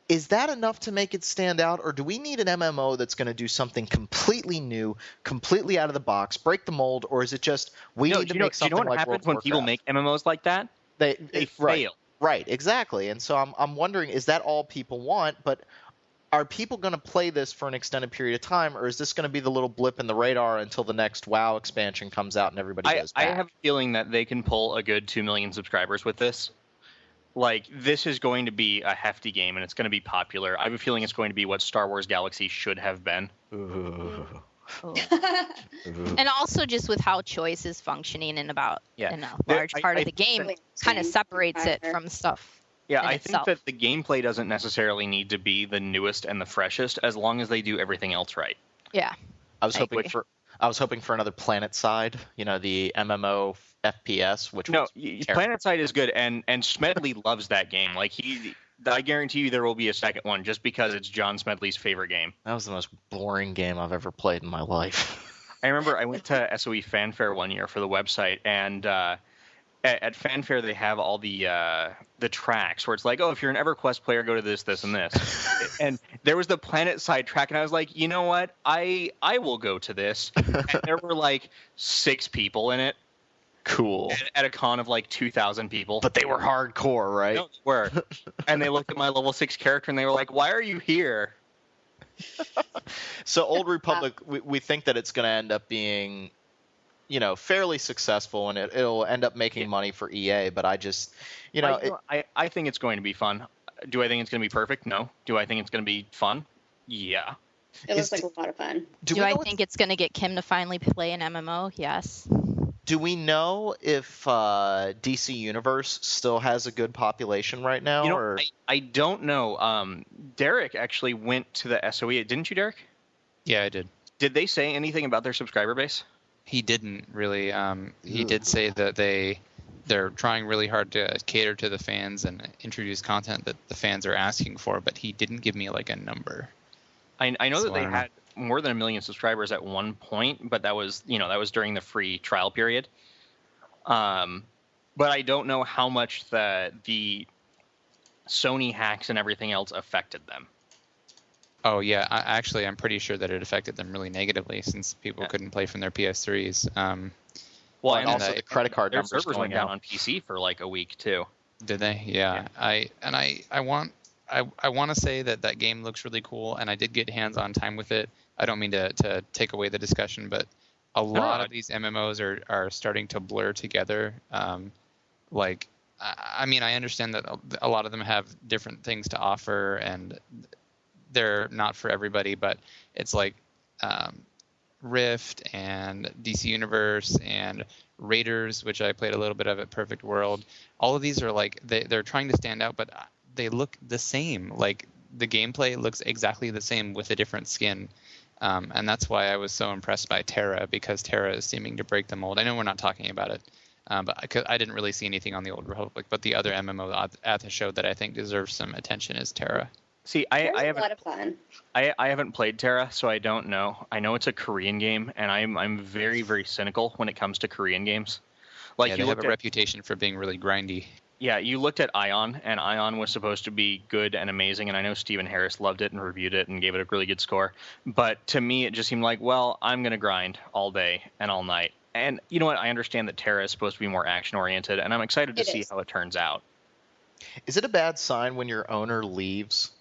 Is that enough to make it stand out, or do we need an MMO that's going to do something completely new, completely out of the box, break the mold, or is it just we need to make something like World of Warcraft?
Do you know what happens when people make MMOs like that? They fail.
Right, exactly. And so I'm wondering, is that all people want? But are people going to play this for an extended period of time, or is this going to be the little blip in the radar until the next WoW expansion comes out and everybody goes back?
I have a feeling that they can pull a good 2 million subscribers with this. Like, this is going to be a hefty game, and it's going to be popular. I have a feeling it's going to be what Star Wars Galaxy should have been.
Oh. And also just with how choice is functioning in a large part of the game, kind of separates it from stuff.
Yeah, I think that the gameplay doesn't necessarily need to be the newest and the freshest, as long as they do everything else right.
Yeah.
I was hoping for another PlanetSide, the MMO FPS, which was
PlanetSide is good, and Smedley loves that game. Like, I guarantee you there will be a second one just because it's John Smedley's favorite game.
That was the most boring game I've ever played in my life.
I remember I went to SOE Fanfare one year for the website, and at Fanfare they have all the tracks where it's like, oh, if you're an EverQuest player, go to this, this, and this. And there was the PlanetSide track, and I was like, you know what? I will go to this. And there were like 6 people in it.
Cool.
At a con of like 2,000 people.
But they were hardcore, right?
No, they were. And they looked at my level 6 character, and they were like, why are you here?
So Old Republic, we think that it's going to end up being, fairly successful, and it'll end up making money for EA. But I just,
I think it's going to be fun. Do I think it's going to be perfect? No. Do I think it's going to be fun? Yeah.
It looks like a lot of fun.
Do I think it's going to get Kim to finally play an MMO? Yes.
Do we know if DC Universe still has a good population right now? Or?
I don't know. Derek actually went to the SOE. Didn't you, Derek?
Yeah, I did.
Did they say anything about their subscriber base?
He didn't really. He did say that they're trying really hard to cater to the fans and introduce content that the fans are asking for, but he didn't give me like a number.
I know that they had more than 1 million subscribers at one point, but that was during the free trial period. But I don't know how much the Sony hacks and everything else affected them.
Oh yeah, I'm pretty sure that it affected them really negatively since people couldn't play from their PS3s.
Well, and also the credit card numbers
servers went down on PC for like a week too.
Did they? Yeah. I want to say that game looks really cool, and I did get hands-on time with it. I don't mean to take away the discussion, but a lot of these MMOs are starting to blur together. I understand that a lot of them have different things to offer, and they're not for everybody, but it's like Rift and DC Universe and Raiders, which I played a little bit of at Perfect World. All of these are like they're trying to stand out, but they look the same. Like the gameplay looks exactly the same with a different skin. And that's why I was so impressed by Terra, because Terra is seeming to break the mold. I know we're not talking about it, but I didn't really see anything on the Old Republic. But the other MMO at the show that I think deserves some attention is Terra.
See, I haven't.
A lot of fun.
I haven't played Terra, so I don't know. I know it's a Korean game, and I'm very, very cynical when it comes to Korean games. Like,
they have a reputation for being really grindy.
Yeah, you looked at Ion, and Ion was supposed to be good and amazing, and I know Stephen Harris loved it and reviewed it and gave it a really good score. But to me, it just seemed like, well, I'm going to grind all day and all night. And you know what? I understand that Terra is supposed to be more action-oriented, and I'm excited to see how it turns out.
Is it a bad sign when your owner leaves?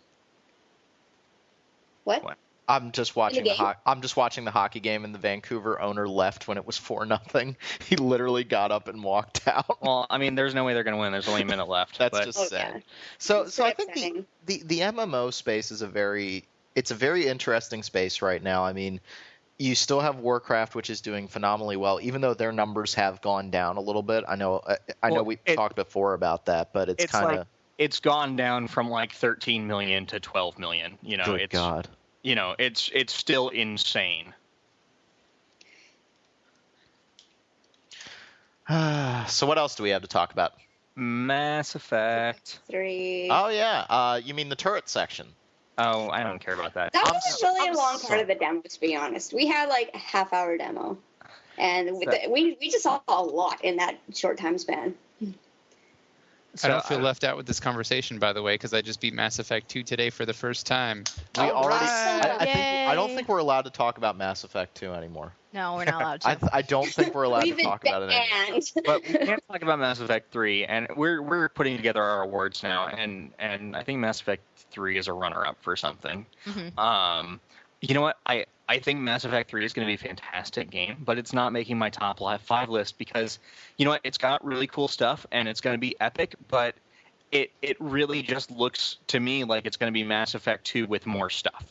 What?
I'm just watching the hockey game, and the Vancouver owner left when it was 4-0. He literally got up and walked out.
Well, I mean, there's no way they're going to win. There's only a minute left.
That's just sad. Yeah. So I think the MMO space is a very interesting space right now. I mean, you still have Warcraft, which is doing phenomenally well, even though their numbers have gone down a little bit. I know we talked before about that, but it's kind of
it's gone down from like 13 million to 12 million.
Good God.
It's still insane.
So what else do we have to talk about?
Mass Effect
3.
Oh yeah, you mean the turret section?
Oh, I don't care about that.
That was really a long part of the demo, to be honest. We had like a half-hour demo. And we just saw a lot in that short time span.
I don't feel left out with this conversation, by the way, because I just beat Mass Effect 2 today for the first time.
I don't think we're allowed to talk about Mass Effect 2 anymore.
No, we're not allowed to.
I don't think we're allowed to talk about it anymore.
But we can't talk about Mass Effect 3, and we're putting together our awards now, and I think Mass Effect 3 is a runner-up for something. Mm-hmm. You know what? I think Mass Effect 3 is going to be a fantastic game, but it's not making my top 5 list because, you know what? It's got really cool stuff, and it's going to be epic, but it really just looks to me like it's going to be Mass Effect 2 with more stuff.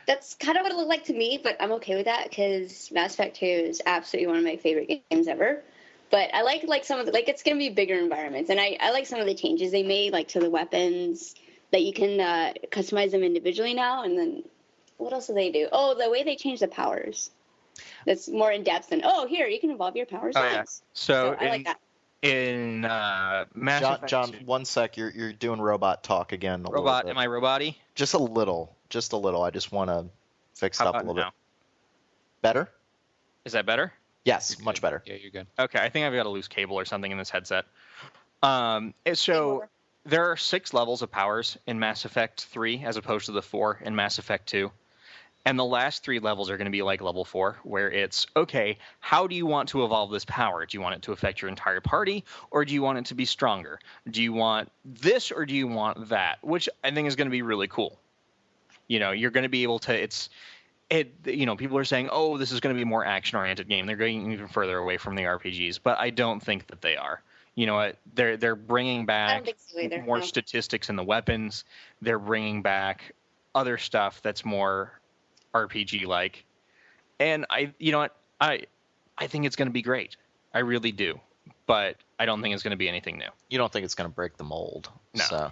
That's kind of what it looked like to me, but I'm okay with that because Mass Effect 2 is absolutely one of my favorite games ever. But I like some of the, it's going to be bigger environments, and I like some of the changes they made, like to the weapons, that you can customize them individually now, and then what else do they do? Oh, the way they change the powers. That's more in depth than, here, you can evolve your powers.
Oh, yeah. So
I like that.
In Mass Effect
John,
2.
1 sec. You're doing robot talk again.
Robot? Am I robot-y?
Just a little. I just want to fix it up a little bit.
Now?
Better?
Is that better?
Yes, much better.
Yeah, you're good.
Okay, I think I've got a loose cable or something in this headset. So there are 6 levels of powers in Mass Effect 3 as opposed to the 4 in Mass Effect 2. And the last 3 levels are going to be like level 4, where it's, okay, how do you want to evolve this power? Do you want it to affect your entire party, or do you want it to be stronger? Do you want this, or do you want that? Which I think is going to be really cool. You know, you're going to be able to, people are saying, oh, this is going to be a more action-oriented game. They're going even further away from the RPGs, but I don't think that they are. You know what? They're bringing back more statistics in the weapons. They're bringing back other stuff that's more RPG-like, and I think it's going to be great. I really do, but I don't think it's going to be anything new.
You don't think it's going to break the mold?
No.
So,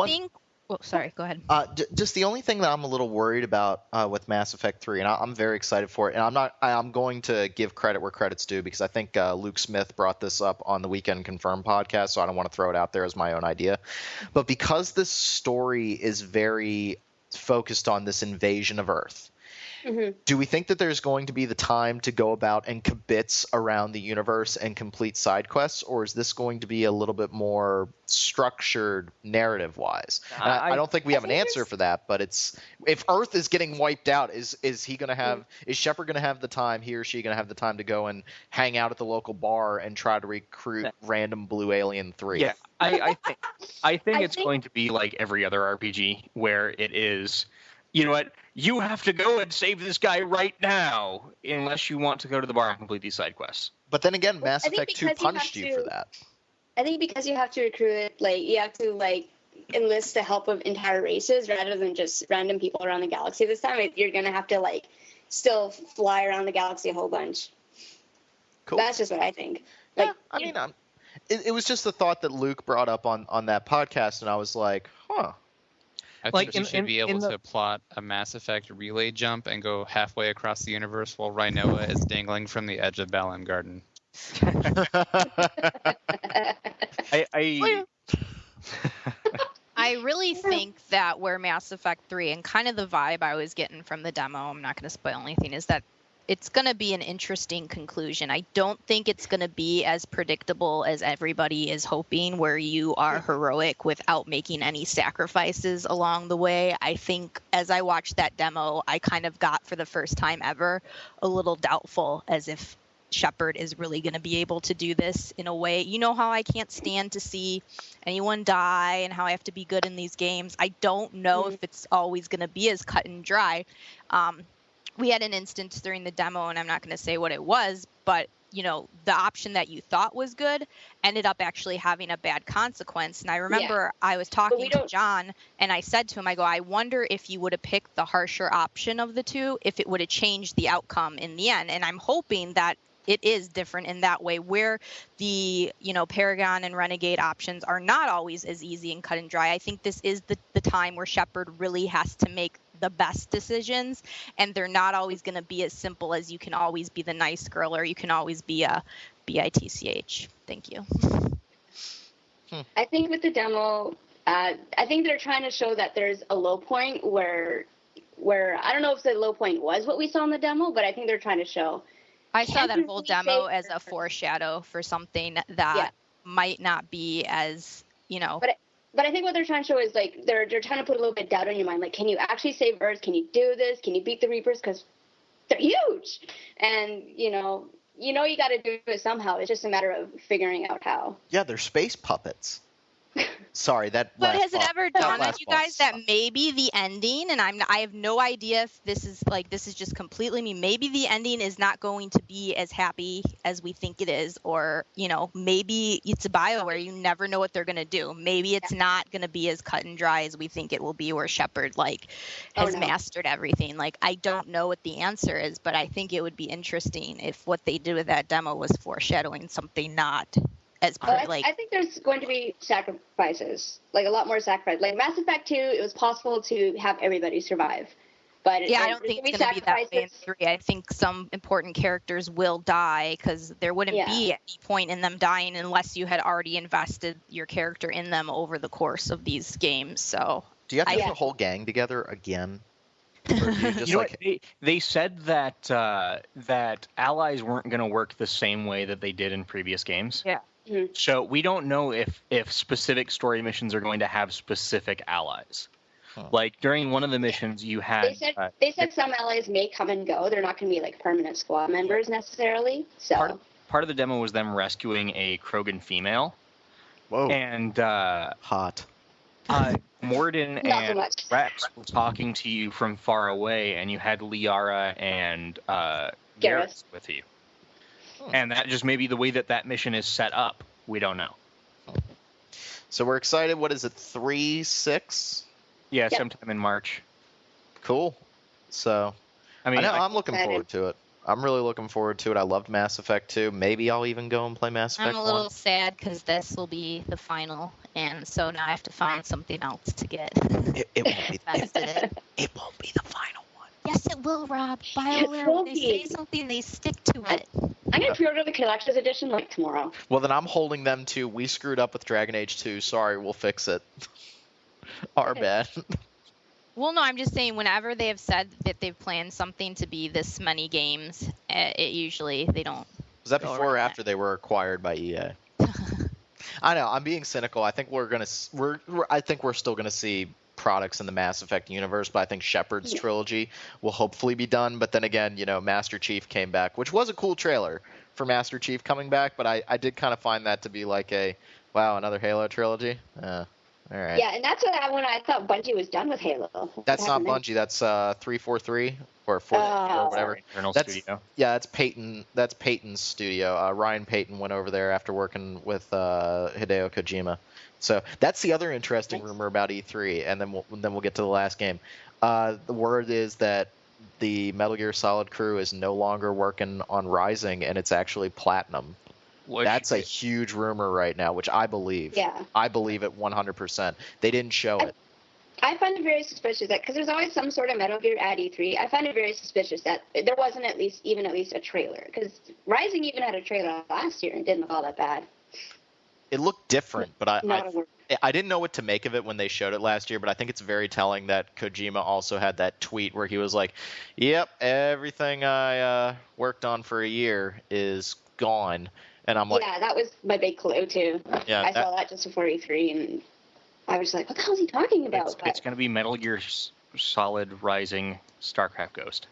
think. Oh, sorry. Go ahead.
Just the only thing that I'm a little worried about with Mass Effect 3, and I'm very excited for it, and I'm going to give credit where credit's due because I think Luke Smith brought this up on the Weekend Confirmed podcast, so I don't want to throw it out there as my own idea. But because this story is very focused on this invasion of Earth, mm-hmm. Do we think that there's going to be the time to go about and kibitz around the universe and complete side quests, or is this going to be a little bit more structured narrative-wise? I don't think we have an answer for that, but it's if Earth is getting wiped out, is he going to have mm-hmm. is Shepard going to have the time, he or she going to have the time to go and hang out at the local bar and try to recruit random blue alien 3?
Yeah, I think it's going to be like every other RPG where it is, you know what, you have to go and save this guy right now unless you want to go to the bar and complete these side quests.
But then again, Mass Effect 2 punished you for that.
I think because you have to recruit, you have to, enlist the help of entire races rather than just random people around the galaxy this time. You're going to have to, still fly around the galaxy a whole bunch.
Cool.
That's just what I think.
It was just the thought that Luke brought up on that podcast, and I was like, huh.
I think you should be able to plot a Mass Effect relay jump and go halfway across the universe while Rinoa is dangling from the edge of Balam Garden.
I really think that where Mass Effect 3 and kind of the vibe I was getting from the demo, I'm not going to spoil anything, is that it's going to be an interesting conclusion. I don't think it's going to be as predictable as everybody is hoping, where you are heroic without making any sacrifices along the way. I think as I watched that demo, I kind of got, for the first time ever, a little doubtful, as if Shepard is really going to be able to do this in a way. You know how I can't stand to see anyone die and how I have to be good in these games. I don't know if it's always going to be as cut and dry. We had an instance during the demo, and I'm not going to say what it was, but, the option that you thought was good ended up actually having a bad consequence. And I remember I was talking to John, and I said to him, I wonder if you would have picked the harsher option of the two, if it would have changed the outcome in the end. And I'm hoping that it is different in that way, where the, Paragon and Renegade options are not always as easy and cut and dry. I think this is the time where Shepard really has to make the best decisions, and they're not always going to be as simple as you can always be the nice girl, or you can always be a bitch. Thank you.
I think with the demo, I think they're trying to show that there's a low point where I don't know if the low point was what we saw in the demo, but I think they're trying to show
I saw that
can't
whole
really
demo
say
as a
for-
foreshadow for something that might not be as,
But I think what they're trying to show is like they're trying to put a little bit of doubt on your mind. Like, can you actually save Earth? Can you do this? Can you beat the Reapers? Because they're huge, and you got to do it somehow. It's just a matter of figuring out how.
Yeah, they're space puppets. Sorry, that.
But has it
boss-
ever
that
dawned on
last
you
boss
guys that
sucked.
maybe the ending, and I have no idea if this is just completely me. Maybe the ending is not going to be as happy as we think it is, or maybe it's a BioWare. You never know what they're gonna do. Maybe it's not gonna be as cut and dry as we think it will be, where Shepard has mastered everything. Like, I don't know what the answer is, but I think it would be interesting if what they did with that demo was foreshadowing something not as
I think there's going to be sacrifices, like a lot more sacrifice. Like Mass Effect 2, it was possible to have everybody survive, but
I don't think it's going to be that way in 3. I think some important characters will die because there wouldn't be any point in them dying unless you had already invested your character in them over the course of these games. So
do you have to put the whole gang together again? Or do you just
they said that that allies weren't going to work the same way that they did in previous games.
Yeah.
Mm-hmm.
So we don't know if specific story missions are going to have specific allies.
Huh.
Like during one of the missions, you had.
They said some allies may come and go. They're not going to be like permanent squad members necessarily. So
part of the demo was them rescuing a Krogan female.
Whoa.
And
hot.
Morden
Not so
and
much.
Rex were talking to you from far away, and you had Liara and Garrett
Garrus
with you. And that just may be the way that mission is set up. We don't know.
So we're excited. What is it? 3/6?
Yeah, sometime in March.
Cool. So I'm looking
excited.
forward to it. I'm really looking forward to it. I loved Mass Effect 2. Maybe I'll even go and play Mass Effect 1.
I'm a little sad because this will be the final, and so now I have to find something else to get.
It won't be.
invested in.
It won't be the final one.
Yes, it will, Rob. BioWare,
will
when they
be.
say something, they stick to it.
I'm going to pre-order the collector's edition like tomorrow.
Well, then I'm holding them to. We screwed up with Dragon Age 2. Sorry, we'll fix it. Our bad.
Well, no, I'm just saying whenever they have said that they've planned something to be this many games, it usually they don't.
Was that
go
before or
around
after they were acquired by EA? I know. I'm being cynical. I think I think we're still gonna see products in the Mass Effect universe, but I think Shepard's trilogy will hopefully be done. But then again, Master Chief came back, which was a cool trailer for Master Chief coming back. But I did kind of find that to be like another Halo trilogy. All right.
Yeah, and that's when I thought Bungie was done with Halo.
That's not Bungie. That's 343 or 4 or whatever.
Internal studio.
Yeah, that's Peyton. That's Peyton's studio. Ryan Peyton went over there after working with Hideo Kojima. So that's the other interesting rumor about E3, and then we'll get to the last game. The word is that the Metal Gear Solid crew is no longer working on Rising, and it's actually Platinum. That's a huge rumor right now, which I believe.
Yeah.
I believe it 100%. They didn't show it.
I find it very suspicious that, because there's always some sort of Metal Gear at E3, I find it very suspicious that there wasn't at least a trailer. Because Rising even had a trailer last year and didn't look all that bad.
It looked different, but
I
didn't know what to make of it when they showed it last year, but I think it's very telling that Kojima also had that tweet where he was like, yep, everything I worked on for a year is gone. And I'm like,
yeah, that was my big clue too.
Yeah,
I saw that just before E3, and I was like, what the hell is he talking about?
It's going to be Metal Gear Solid Rising StarCraft Ghost.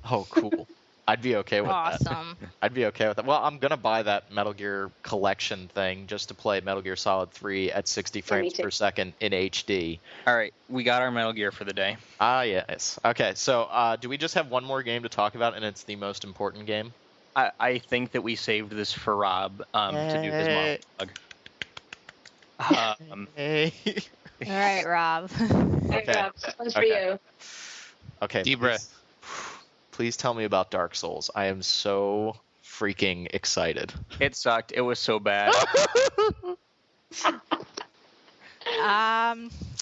Oh, cool. I'd be okay with that.
Awesome.
I'd be okay with that. Well, I'm going to buy that Metal Gear collection thing just to play Metal Gear Solid 3 at 60 frames per second in HD.
All right, we got our Metal Gear for the day.
Yes. Okay, so do we just have one more game to talk about, and it's the most important game?
I think that we saved this for Rob to do his monologue.
Hey.
All right, Rob.
Okay. Rob, this one's for you.
Okay.
Deep breath.
Please tell me about Dark Souls. I am so freaking excited.
It sucked. It was so bad.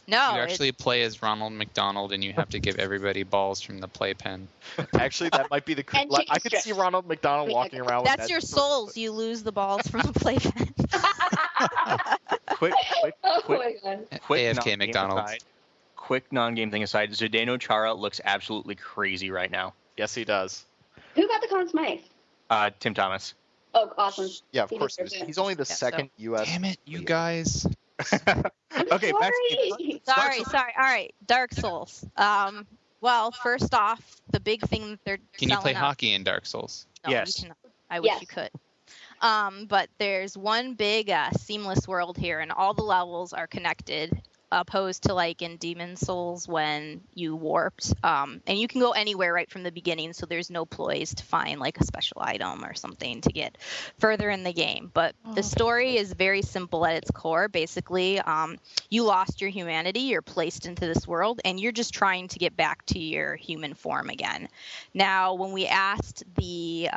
No.
You actually play as Ronald McDonald, and you have to give everybody balls from the playpen.
Actually, that might be the. I could see Ronald McDonald walking around.
That's your souls. You lose the balls from the playpen.
quick,
Oh my god.
AFK McDonald's.
Quick non-game thing aside, Zdeno Chara looks absolutely crazy right now.
Yes, he does.
Who got the Conn Smythe?
Tim Thomas.
Oh, awesome.
Yeah, of course. He's only the second U.S.
Damn it, you guys.
Okay, back to
Sorry. All right, Dark Souls. Well, first off, the big thing that they're
Can you play
selling
hockey in Dark Souls?
No,
Yes.
you cannot. I wish you could. But there's one big seamless world here, and all the levels are connected, opposed to like in Demon Souls when you warped. And you can go anywhere right from the beginning, so there's no ploys to find like a special item or something to get further in the game. But the story is very simple at its core. Basically, you lost your humanity, you're placed into this world, and you're just trying to get back to your human form again. Now, when we asked the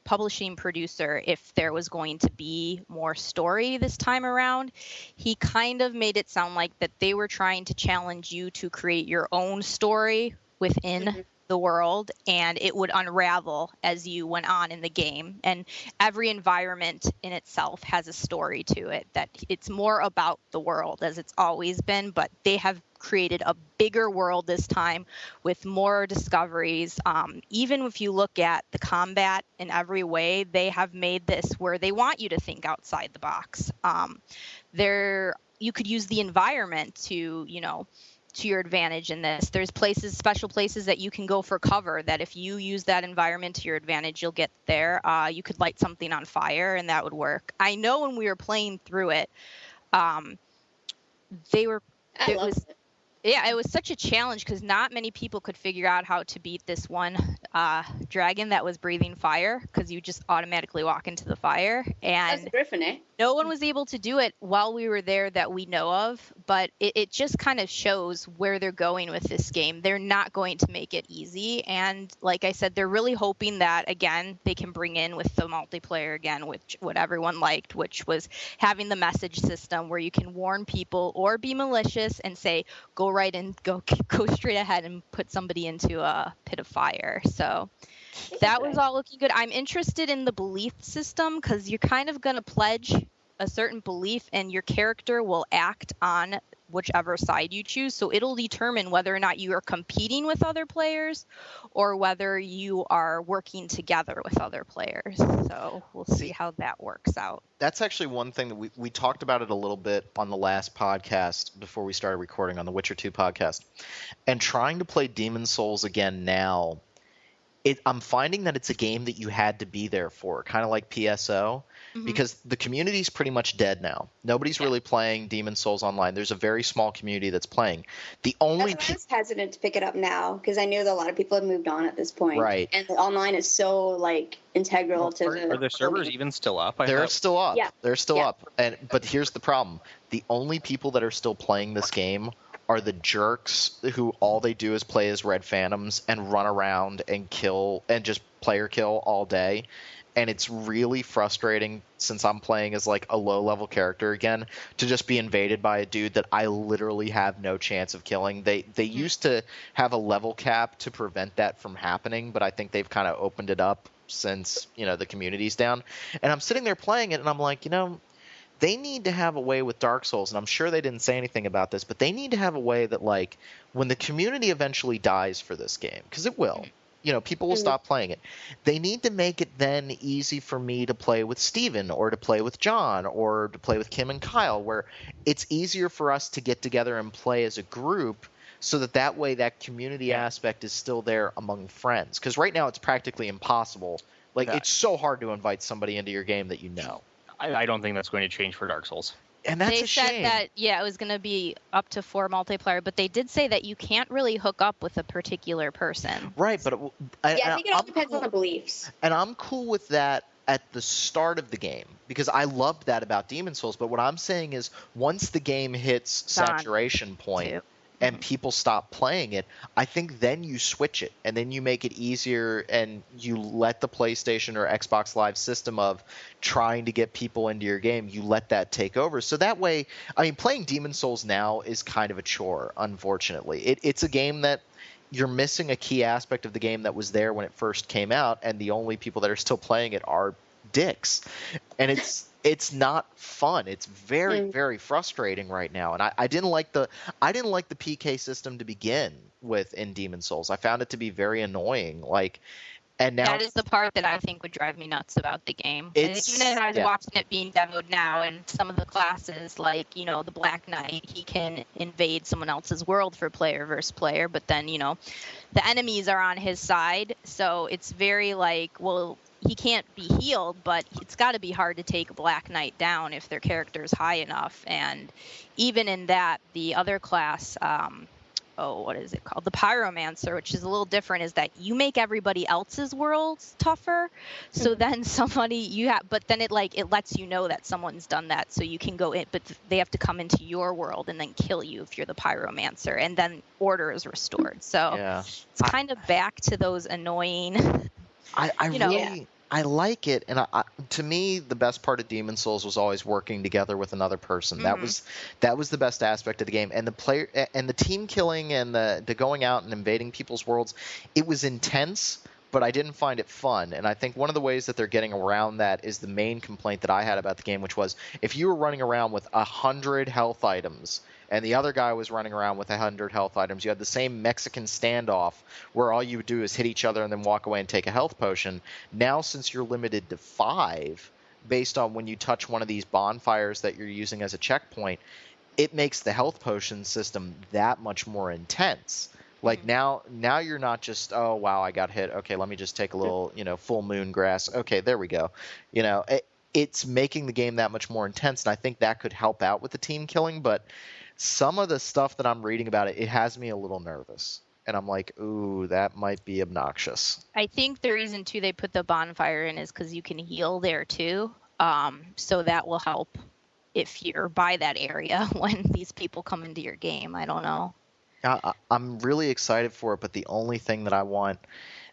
publishing producer if there was going to be more story this time around, he kind of made it sound like that they were trying to challenge you to create your own story within the world, and it would unravel as you went on in the game. And every environment in itself has a story to it, that it's more about the world as it's always been, but they have created a bigger world this time with more discoveries. Even if you look at the combat in every way, they have made this where they want you to think outside the box. You could use the environment to your advantage in this. There's special places that you can go for cover, that if you use that environment to your advantage, you'll get there. You could light something on fire and that would work. I know when we were playing through it, it was such a challenge because not many people could figure out how to beat this one dragon that was breathing fire, because you just automatically walk into the fire. And
that's Griffin, eh?
No one was able to do it while we were there that we know of, but it just kind of shows where they're going with this game. They're not going to make it easy, and like I said, they're really hoping that, again, they can bring in with the multiplayer again, which what everyone liked, which was having the message system where you can warn people or be malicious and say, go right and go straight ahead and put somebody into a pit of fire. So that was all looking good. I'm interested in the belief system, because you're kind of going to pledge a certain belief and your character will act on whichever side you choose. So it'll determine whether or not you are competing with other players or whether you are working together with other players. So we'll see how that works out.
That's actually one thing that we talked about it a little bit on the last podcast before we started recording on the Witcher 2 podcast. And trying to play Demon Souls again now, I'm finding that it's a game that you had to be there for, kind of like PSO, because the community's pretty much dead now. Nobody's really playing Demon Souls online. There's a very small community that's playing. I
was hesitant to pick it up now because I knew that a lot of people had moved on at this point.
Right.
And the online is so integral to the.
Are the servers even still up?
They're still up.
Yeah.
They're still up. But here's the problem: the only people that are still playing this game are the jerks who all they do is play as Red Phantoms and run around and kill and just player kill all day. And it's really frustrating, since I'm playing as a low-level character again, to just be invaded by a dude that I literally have no chance of killing. They used to have a level cap to prevent that from happening, but I think they've kind of opened it up since, the community's down. And I'm sitting there playing it, and I'm like, they need to have a way with Dark Souls, and I'm sure they didn't say anything about this, but they need to have a way that, when the community eventually dies for this game, because it will, people will stop playing it. They need to make it then easy for me to play with Steven or to play with John or to play with Kim and Kyle, where it's easier for us to get together and play as a group, so that way that community aspect is still there among friends. Because right now it's practically impossible. It's so hard to invite somebody into your game that you know.
I don't think that's going to change for Dark Souls.
And that's
they
a shame.
said that, it was going to be up to 4 multiplayer, but they did say that you can't really hook up with a particular person.
Right, but
I think it all depends on the beliefs.
And I'm cool with that at the start of the game, because I loved that about Demon Souls. But what I'm saying is, once the game hits saturation point and people stop playing it, I think then you switch it, and then you make it easier, and you let the PlayStation or Xbox Live system of trying to get people into your game, you let that take over. So that way, playing Demon Souls now is kind of a chore, unfortunately. It's a game that you're missing a key aspect of the game that was there when it first came out, and the only people that are still playing it are dicks. And it's not fun. It's very, very frustrating right now. And I didn't like the PK system to begin with in Demon Souls. I found it to be very annoying. And now
that is the part that I think would drive me nuts about the game. Even as I was watching it being demoed now, and some of the classes, like, the Black Knight, he can invade someone else's world for player versus player, but then, the enemies are on his side. So it's very like, well, he can't be healed, but it's got to be hard to take a Black Knight down if their character is high enough. And even in that, the other class, what is it called? The Pyromancer, which is a little different, is that you make everybody else's worlds tougher. So then but then it lets you know that someone's done that. So you can go in, but they have to come into your world and then kill you if you're the Pyromancer, and then order is restored. So it's kind of back to those annoying.
I like it, and to me, the best part of Demon Souls was always working together with another person.
Mm-hmm.
That was the best aspect of the game, and the player and the team killing and the going out and invading people's worlds. It was intense, but I didn't find it fun. And I think one of the ways that they're getting around that is the main complaint that I had about the game, which was if you were running around with 100 health items and the other guy was running around with 100 health items, you had the same Mexican standoff where all you would do is hit each other and then walk away and take a health potion. Now, since you're limited to 5, based on when you touch one of these bonfires that you're using as a checkpoint, it makes the health potion system that much more intense. Like now you're not just, oh, wow, I got hit. Okay, let me just take a little, full moon grass. Okay, there we go. It's making the game that much more intense, and I think that could help out with the team killing, but some of the stuff that I'm reading about it has me a little nervous. And I'm like, ooh, that might be obnoxious.
I think the reason, too, they put the bonfire in is because you can heal there, too. So that will help if you're by that area when these people come into your game. I don't know.
I'm really excited for it, but the only thing that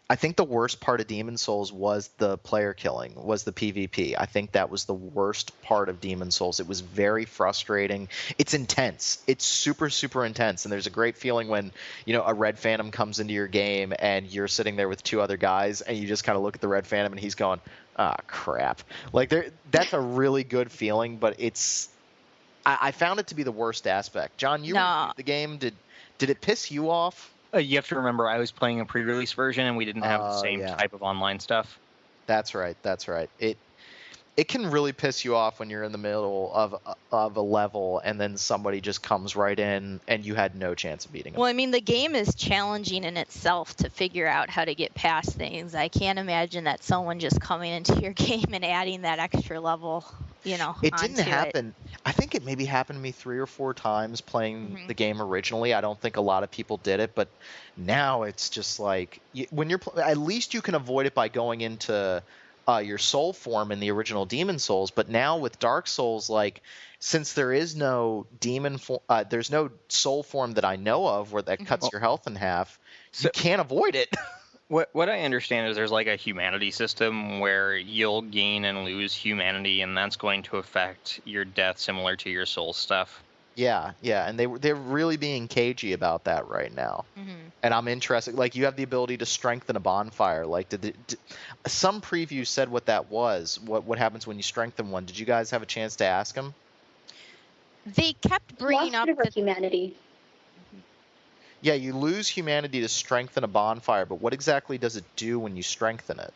I think the worst part of Demon Souls was the player killing, was the PvP. I think that was the worst part of Demon Souls. It was very frustrating. It's intense. It's super, super intense. And there's a great feeling when, a Red Phantom comes into your game and you're sitting there with 2 other guys and you just kind of look at the Red Phantom and he's going, crap. Like, that's a really good feeling, but I found it to be the worst aspect. John, you reviewed the game. Did it piss you off?
You have to remember, I was playing a pre-release version, and we didn't have the same type of online stuff.
That's right. It can really piss you off when you're in the middle of a level, and then somebody just comes right in, and you had no chance of beating them.
Well, I mean, the game is challenging in itself to figure out how to get past things. I can't imagine that someone just coming into your game and adding that extra level,
It didn't happen. I think it maybe happened to me 3 or 4 times playing the game originally. I don't think a lot of people did it, but now it's just like when you're at least you can avoid it by going into your soul form in the original Demon Souls. But now with Dark Souls, like, since there is no there's no soul form that I know of where that cuts your health in half, you can't avoid it.
What I understand is there's like a humanity system where you'll gain and lose humanity, and that's going to affect your death similar to your soul stuff.
Yeah, and they're really being cagey about that right now. And I'm interested. Like, you have the ability to strengthen a bonfire. Like, some preview said what that was. What happens when you strengthen one? Did you guys have a chance to ask them?
They kept bringing up
humanity.
Yeah, you lose humanity to strengthen a bonfire, but what exactly does it do when you strengthen it?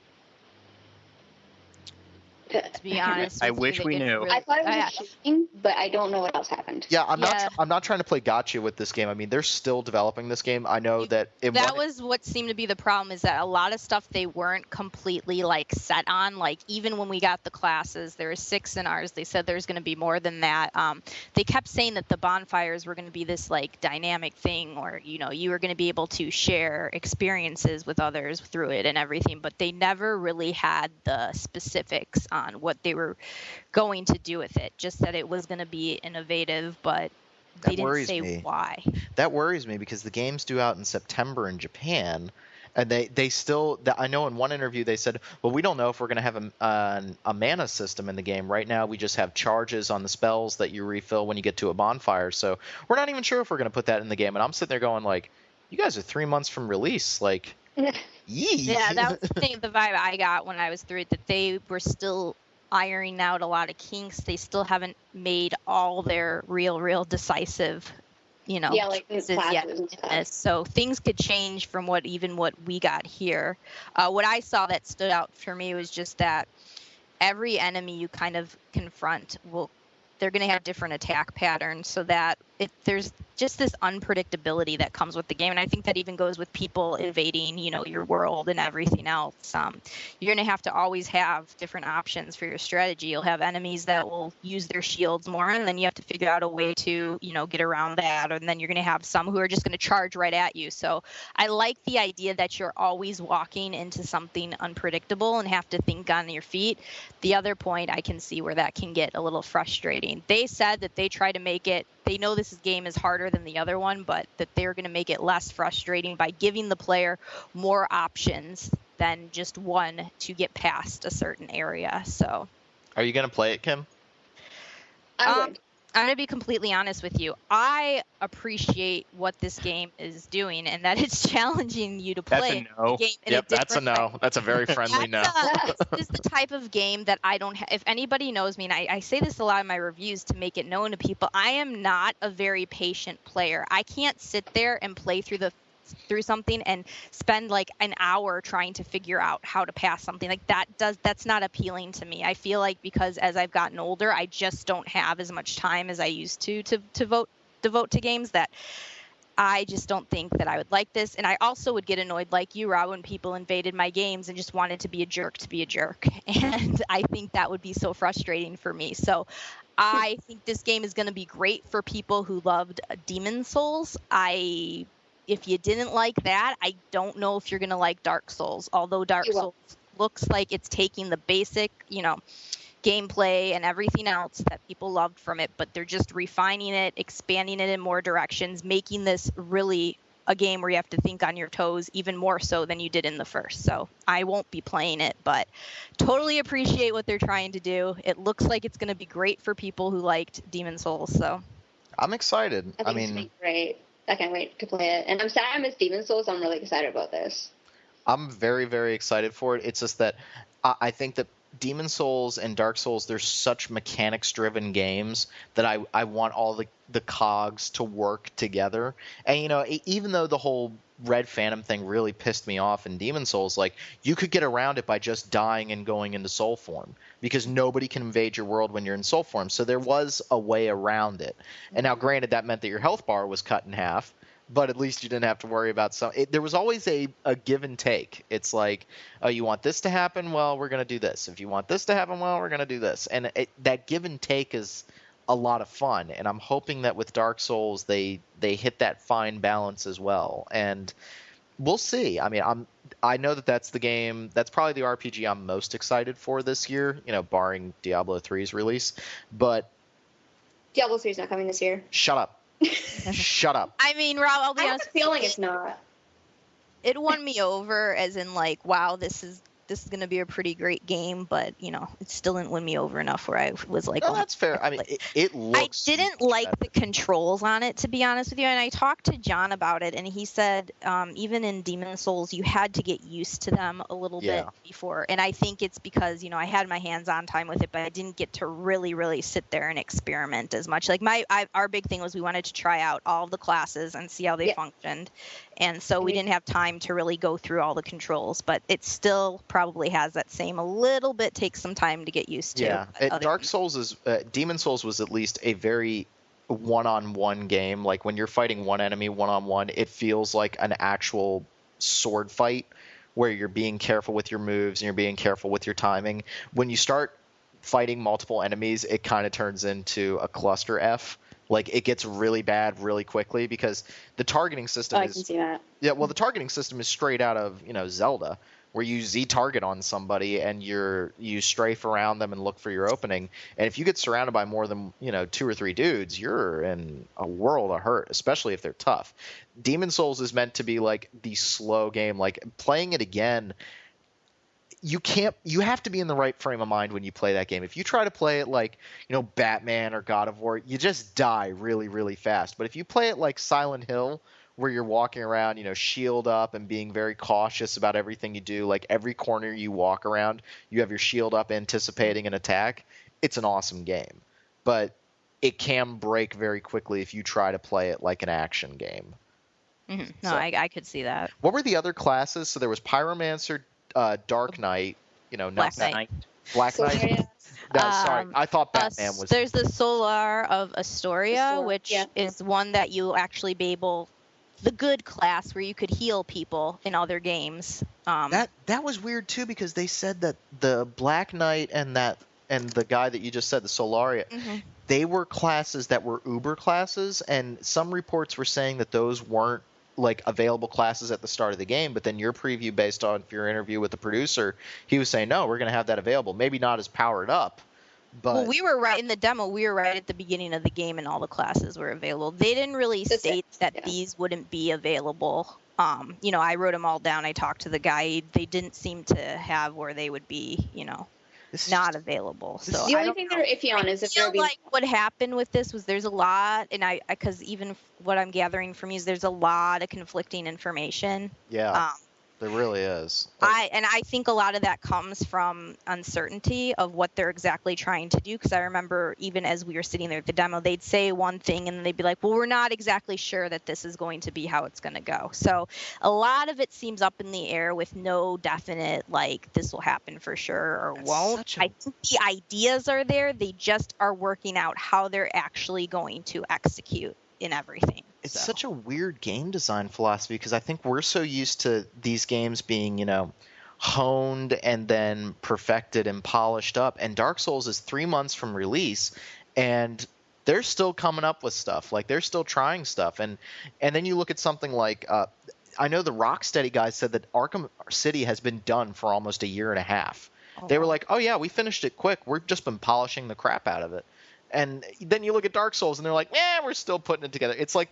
To be honest,
I wish we knew.
I thought it was shooting, but I don't know what else happened.
Yeah, I'm not trying to play gotcha with this game. I mean, they're still developing this game. I know that
was what seemed to be the problem, is that a lot of stuff they weren't completely set on. Like, even when we got the classes, there were 6 in ours. They said there's going to be more than that. They kept saying that the bonfires were going to be this dynamic thing, or you were going to be able to share experiences with others through it and everything. But they never really had the specifics on what they were going to do with it. Just that it was going to be innovative, but they didn't say why.
That worries me because the game's due out in September in Japan, and they still. I know in one interview they said, "Well, we don't know if we're going to have a mana system in the game. Right now, we just have charges on the spells that you refill when you get to a bonfire. So we're not even sure if we're going to put that in the game." And I'm sitting there going, like, "You guys are 3 months from release, like."
Yeah, that was the vibe I got when I was through it, that they were still ironing out a lot of kinks. They still haven't made all their real decisive
Yeah, like
choices yet
classes and
in
stuff.
this. So things could change from what we got here. What I saw that stood out for me was just that every enemy you kind of confront they're going to have different attack patterns, so that there's just this unpredictability that comes with the game. And I think that even goes with people invading, your world and everything else. You're going to have to always have different options for your strategy. You'll have enemies that will use their shields more, and then you have to figure out a way to, get around that. And then you're going to have some who are just going to charge right at you. So I like the idea that you're always walking into something unpredictable and have to think on your feet. The other point, I can see where that can get a little frustrating. They said that they try to make it, they know this game is harder than the other one, but that they're going to make it less frustrating by giving the player more options than just one to get past a certain area. So,
are you going to play it, Kim?
I would.
I'm going to be completely honest with you. I appreciate what this game is doing, and that it's challenging you to play
That's a no.
the game in
Yep,
a different
that's a no.
way.
That's a very friendly no.
This is the type of game that I don't if anybody knows me, and I say this a lot in my reviews to make it known to people, I am not a very patient player. I can't sit there and play through something and spend like an hour trying to figure out how to pass something like that's not appealing to me. I feel like because as I've gotten older, I just don't have as much time as I used to devote to games, that I just don't think that I would like this. And I also would get annoyed like you, Rob, when people invaded my games and just wanted to be a jerk. And I think that would be so frustrating for me. So I think this game is going to be great for people who loved Demon Souls. If you didn't like that, I don't know if you're going to like Dark Souls, although Dark Souls looks like it's taking the basic, gameplay and everything else that people loved from it, but they're just refining it, expanding it in more directions, making this really a game where you have to think on your toes even more so than you did in the first. So I won't be playing it, but totally appreciate what they're trying to do. It looks like it's going to be great for people who liked Demon Souls. So
I'm excited.
I think it's going to be great. I can't wait to play it. And I'm sad I missed Demon Souls, so I'm really excited about this.
I'm very, very excited for it. It's just that I think that Demon Souls and Dark Souls, they're such mechanics-driven games that I want all the cogs to work together. And, even though the whole Red Phantom thing really pissed me off in Demon Souls, like, you could get around it by just dying and going into soul form, because nobody can invade your world when you're in soul form. So there was a way around it. And now, granted, that meant that your health bar was cut in half, but at least you didn't have to worry about there was always a give and take. It's like, oh, you want this to happen? Well, we're going to do this. If you want this to happen, well, we're going to do this. And that give and take is a lot of fun. And I'm hoping that with Dark Souls, they hit that fine balance as well. And we'll see. I mean, I know that's the game. That's probably the RPG I'm most excited for this year, barring Diablo 3's release. But
Diablo 3 is not coming this year.
Shut up. Shut up.
I mean, Rob, I'll be honest.
I have a feeling it's not.
It won me over, as in like, wow, this is going to be a pretty great game, but it still didn't win me over enough where I was like,
no, that's fair. I mean, it looks.
I didn't like the controls on it, to be honest with you. And I talked to John about it, and he said even in Demon Souls, you had to get used to them a little bit before. And I think it's because I had my hands-on time with it, but I didn't get to really, really sit there and experiment as much. Like our big thing was we wanted to try out all of the classes and see how they functioned. And so we didn't have time to really go through all the controls, but it still probably has that same a little bit, takes some time to get used to.
Yeah, Demon Souls was at least a very one-on-one game. Like when you're fighting one enemy one-on-one, it feels like an actual sword fight where you're being careful with your moves and you're being careful with your timing. When you start fighting multiple enemies, it kind of turns into a cluster F. Like, it gets really bad really quickly because the targeting system
I can see that.
Yeah, well, the targeting system is straight out of, Zelda, where you Z-target on somebody and you strafe around them and look for your opening. And if you get surrounded by more than, 2 or 3 dudes, you're in a world of hurt, especially if they're tough. Demon Souls is meant to be, like, the slow game. Like, playing it again, you have to be in the right frame of mind when you play that game. If you try to play it like, Batman or God of War, you just die really, really fast. But if you play it like Silent Hill, where you're walking around, shield up and being very cautious about everything you do, like every corner you walk around, you have your shield up anticipating an attack, it's an awesome game. But it can break very quickly if you try to play it like an action game.
Mm-hmm. No, I could see that.
What were the other classes? So there was Pyromancer, Dark Knight,
Black Knight.
Black Knight. No, sorry. I thought Batman was...
There's the Solar of Astoria, which is one that you actually be able... The good class where you could heal people in other games.
That was weird, too, because they said that the Black Knight and the guy that you just said, the Solaria, they were classes that were Uber classes, and some reports were saying that those weren't like available classes at the start of the game, but then your preview based on your interview with the producer, he was saying, no, we're going to have that available. Maybe not as powered up, but... Well,
we were right in the demo. We were right at the beginning of the game and all the classes were available. They didn't really state that these wouldn't be available. I wrote them all down. I talked to the guy. They didn't seem to have where they would be, not available. So
the only thing they're iffy on is if they're being...
what happened with this was there's a lot, and because even what I'm gathering from you is there's a lot of conflicting information.
Yeah. There really is.
I think a lot of that comes from uncertainty of what they're exactly trying to do. Because I remember even as we were sitting there at the demo, they'd say one thing and then they'd be like, well, we're not exactly sure that this is going to be how it's going to go. So a lot of it seems up in the air with no definite, like, this will happen for sure or won't. I think the ideas are there. They just are working out how they're actually going to execute in everything.
It's such a weird game design philosophy because I think we're so used to these games being, honed and then perfected and polished up. And Dark Souls is 3 months from release, and they're still coming up with stuff. Like, they're still trying stuff. And then you look at something like, I know the Rocksteady guys said that Arkham City has been done for almost a year and a half. They were like, oh, yeah, we finished it quick. We've just been polishing the crap out of it. And then you look at Dark Souls and they're like, we're still putting it together. It's like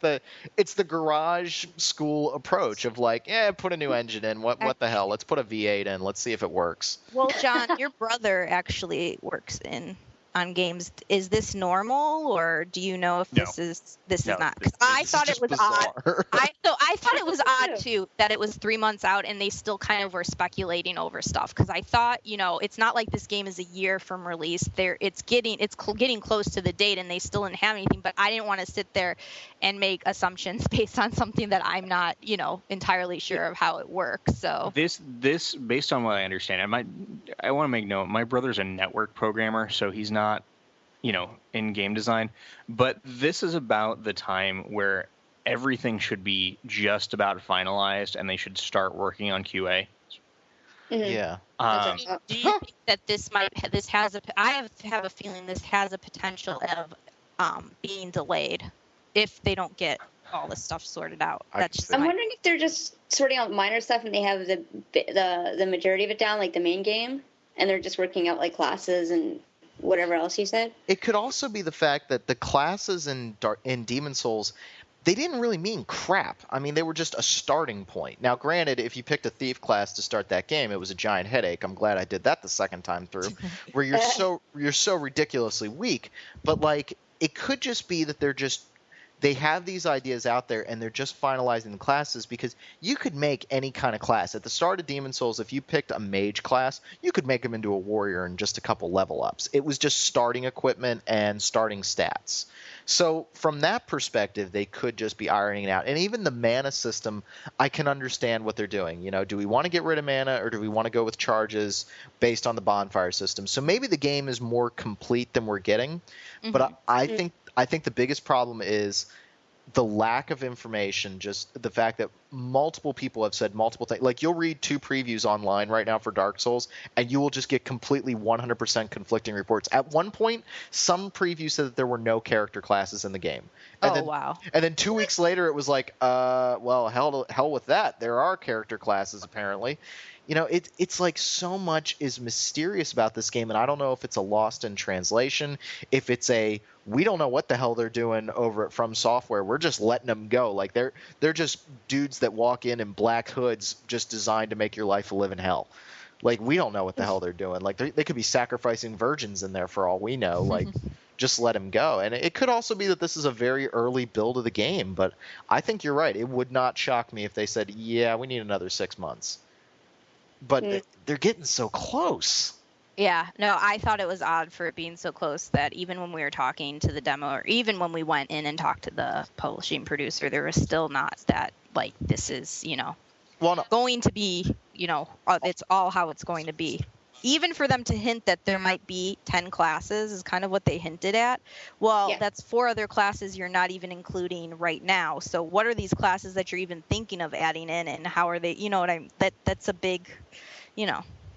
it's the garage school approach of like, put a new engine in. What the hell? Let's put a V8 in. Let's see if it works.
Well, John, your brother actually works on games. Is this normal, or do you know if this is not? Because I thought it was odd. I thought it was odd too that it was 3 months out and they still kind of were speculating over stuff. Because I thought, it's not like this game is a year from release. It's getting close to the date and they still didn't have anything. But I didn't want to sit there and make assumptions based on something that I'm not, entirely sure of how it works. So
this based on what I understand, I want to make note. My brother's a network programmer, so he's not, in game design, but this is about the time where everything should be just about finalized and they should start working on QA.
Mm-hmm. Yeah.
Do you think that I have a feeling this has a potential of being delayed if they don't get all this stuff sorted out?
I'm wondering if they're just sorting out minor stuff and they have the majority of it down, like the main game, and they're just working out like classes and whatever else you said.
It could also be the fact that the classes in Demon Souls, they didn't really mean crap. I mean, they were just a starting point. Now, granted, if you picked a thief class to start that game, it was a giant headache. I'm glad I did that the second time through, where you're so ridiculously weak. But like, it could just be that they have these ideas out there and they're just finalizing the classes, because you could make any kind of class. At the start of Demon Souls, if you picked a mage class, you could make him into a warrior in just a couple level ups. It was just starting equipment and starting stats. So from that perspective, they could just be ironing it out. And even the mana system, I can understand what they're doing. Do we want to get rid of mana or do we want to go with charges based on the bonfire system? So maybe the game is more complete than we're getting. Mm-hmm. But I think the biggest problem is the lack of information, just the fact that multiple people have said multiple things. Like, you'll read 2 previews online right now for Dark Souls, and you will just get completely 100% conflicting reports. At one point, some previews said that there were no character classes in the game. And
wow.
And then 2 weeks later, it was like, well, hell with that. There are character classes, apparently. It's like so much is mysterious about this game, and I don't know if it's a lost in translation, if it's we don't know what the hell they're doing over at From Software. We're just letting them go. Like, they're just dudes that walk in black hoods just designed to make your life a living hell. Like, we don't know what the hell they're doing. Like, they could be sacrificing virgins in there for all we know. Like, just let them go. And it could also be that this is a very early build of the game, but I think you're right. It would not shock me if they said, yeah, we need another 6 months. But they're getting so close.
Yeah, no, I thought it was odd for it being so close that even when we were talking to the demo, or even when we went in and talked to the publishing producer, there was still not that, like, this is, going to be, it's all how it's going to be. Even for them to hint that there might be 10 classes is kind of what they hinted at. Well, that's 4 other classes you're not even including right now. So what are these classes that you're even thinking of adding in, and how are they, that's a big,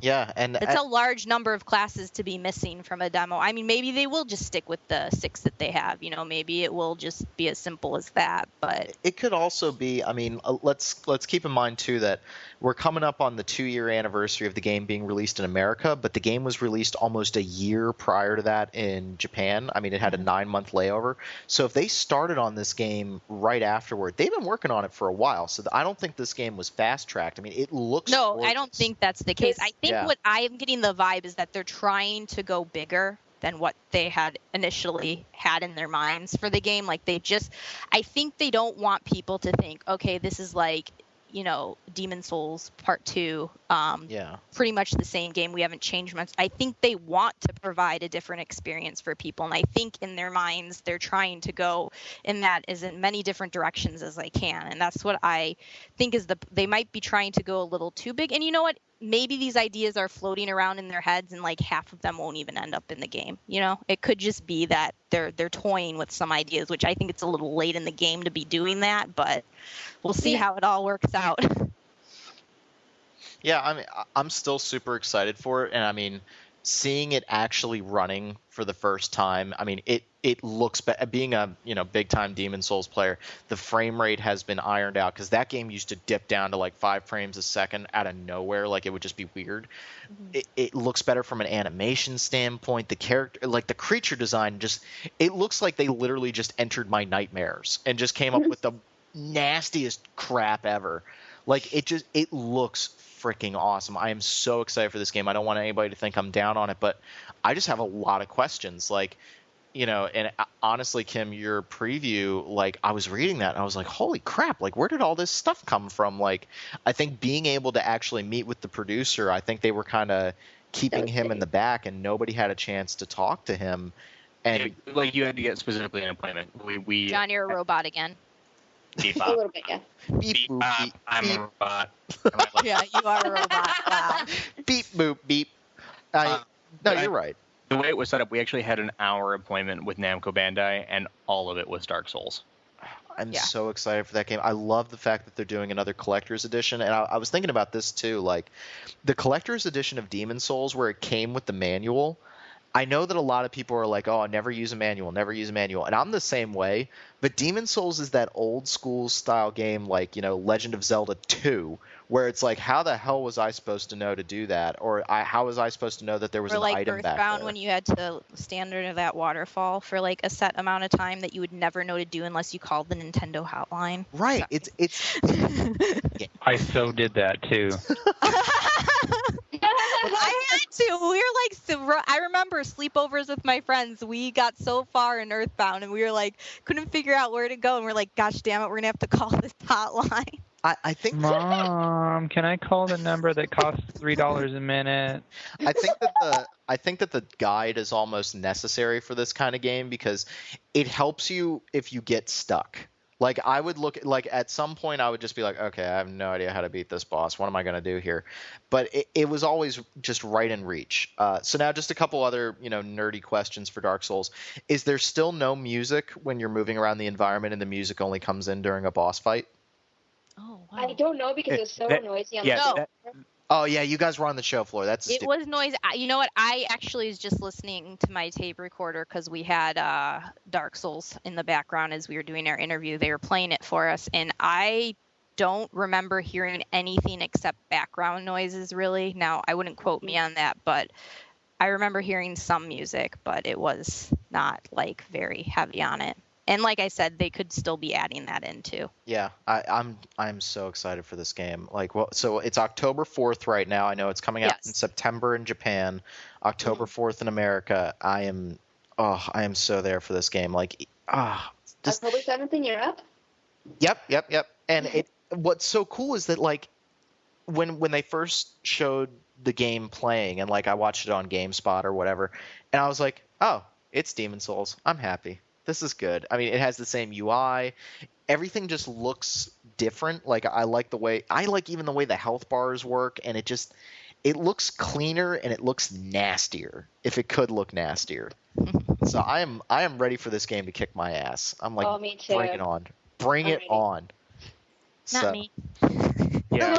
Yeah, and
it's a large number of classes to be missing from a demo. I mean, maybe they will just stick with the 6 that they have. Maybe it will just be as simple as that. But
it could also be. I mean, let's keep in mind too that we're coming up on the 2-year anniversary of the game being released in America, but the game was released almost a year prior to that in Japan. I mean, it had a 9-month layover. So if they started on this game right afterward, they've been working on it for a while. So I don't think this game was fast tracked. I mean, it looks gorgeous.
I don't think that's the case. I think what I am getting the vibe is that they're trying to go bigger than what they had initially had in their minds for the game. Like I think they don't want people to think, okay, this is like, Demon Souls Part 2, pretty much the same game. We haven't changed much. I think they want to provide a different experience for people, and I think in their minds they're trying to go in many different directions as they can, and that's what I think is they might be trying to go a little too big. And you know what? Maybe these ideas are floating around in their heads, and like half of them won't even end up in the game. It could just be that they're toying with some ideas, which I think it's a little late in the game to be doing that, but we'll see how it all works out.
Yeah, I mean, I'm still super excited for it, and I mean, seeing it actually running for the first time, I mean, it looks being a big time Demon Souls player, the frame rate has been ironed out, because that game used to dip down to like 5 frames a second out of nowhere, like it would just be weird. It looks better from an animation standpoint. The character, like the creature design, it looks like they literally just entered my nightmares and just came up with the nastiest crap ever. Like it looks freaking awesome. I am so excited for this game. I don't want anybody to think I'm down on it, but I just have a lot of questions. Like, and honestly, Kim, your preview, like I was reading that and I was like, holy crap, like where did all this stuff come from? Like, I think being able to actually meet with the producer, I think they were kind of keeping him in the back and nobody had a chance to talk to him. And
like you had to get specifically an appointment. We
John, you're a robot again.
Beep,
a little bit, yeah.
Beep, boop, beep.
I'm a robot.
Yeah, you are a robot. Wow.
Beep, boop, beep. No, you're right.
The way it was set up, we actually had an hour appointment with Namco Bandai, and all of it was Dark Souls.
I'm so excited for that game. I love the fact that they're doing another collector's edition, and I was thinking about this too. Like, the collector's edition of Demon Souls, where it came with the manual, I know that a lot of people are like, oh, never use a manual, and I'm the same way. But Demon Souls is that old school style game, like, Legend of Zelda 2, where it's like, how the hell was I supposed to know to do that? Or how was I supposed to know that there was an item back there?
Earthbound, when you had to stand under that waterfall for like a set amount of time that you would never know to do unless you called the Nintendo hotline.
Right.
Sorry.
It's
I so did that too.
I had to. We were like, I remember sleepovers with my friends. We got so far in Earthbound, and we were like, couldn't figure out where to go, and we're like, gosh damn it, we're gonna have to call this hotline.
I think.
Mom, can I call the number that costs $3 a minute?
I think that the guide is almost necessary for this kind of game because it helps you if you get stuck. Like, I would look like at some point I would just be like, okay, I have no idea how to beat this boss. What am I going to do here? But it was always just right in reach. So now just a couple other, nerdy questions for Dark Souls. Is there still no music when you're moving around the environment and the music only comes in during a boss fight?
Oh, wow.
I don't know because it was so noisy on the show.
Oh, yeah, you guys were on the show floor.
It was noisy. You know what? I actually was just listening to my tape recorder because we had Dark Souls in the background as we were doing our interview. They were playing it for us, and I don't remember hearing anything except background noises, really. Now, I wouldn't quote me on that, but I remember hearing some music, but it was not, like, very heavy on it. And like I said, they could still be adding that in too.
Yeah, I'm so excited for this game. Like, well, so it's October 4th right now. I know it's coming out in September in Japan, October 4th in America. I am so there for this game. Like,
October 7th in Europe.
Yep. And what's so cool is that, like, when they first showed the game playing, and like I watched it on GameSpot or whatever, and I was like, oh, it's Demon's Souls. I'm happy. This is good. I mean, it has the same UI. Everything just looks different. Like I like even the way the health bars work, and it looks cleaner and it looks nastier. If it could look nastier. So I am ready for this game to kick my ass. I'm like,
me too.
bring it on. Bring it on.
Not me.
Yeah,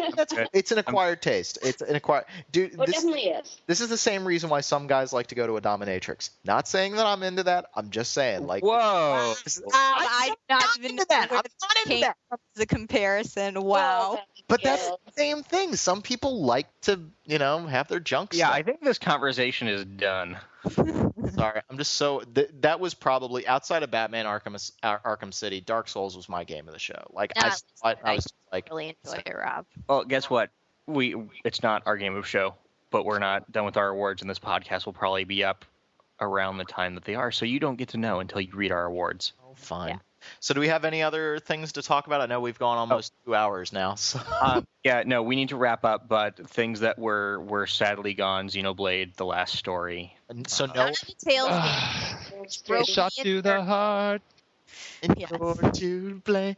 It's an acquired taste. It's an acquired. Dude,
It definitely is.
this is the same reason why some guys like to go to a dominatrix. Not saying that I'm into that. I'm just saying, like,
whoa.
I did not even
into that.
know where
I'm
this
not into
came
that.
from as a comparison. Wow.
But that's the same thing. Some people like to, have their junk
Yeah,
stuff.
I think this conversation is done.
Sorry, I'm just so that was probably outside of Batman Arkham City. Dark Souls was my game of the show. Like I saw it, I was just like,
really enjoy it, Rob.
Well, guess what? It's not our game of show, but we're not done with our awards, and this podcast will probably be up around the time that they are, so you don't get to know until you read our awards.
oh, fine.
Yeah.
So do we have any other things to talk about? I know we've gone almost 2 hours now. So.
Yeah, no, we need to wrap up, but things that were sadly gone, Xenoblade, the last story.
So no.
None of the tales broke
Shot
me
to
in
the
their-
heart.
Yes.
To play.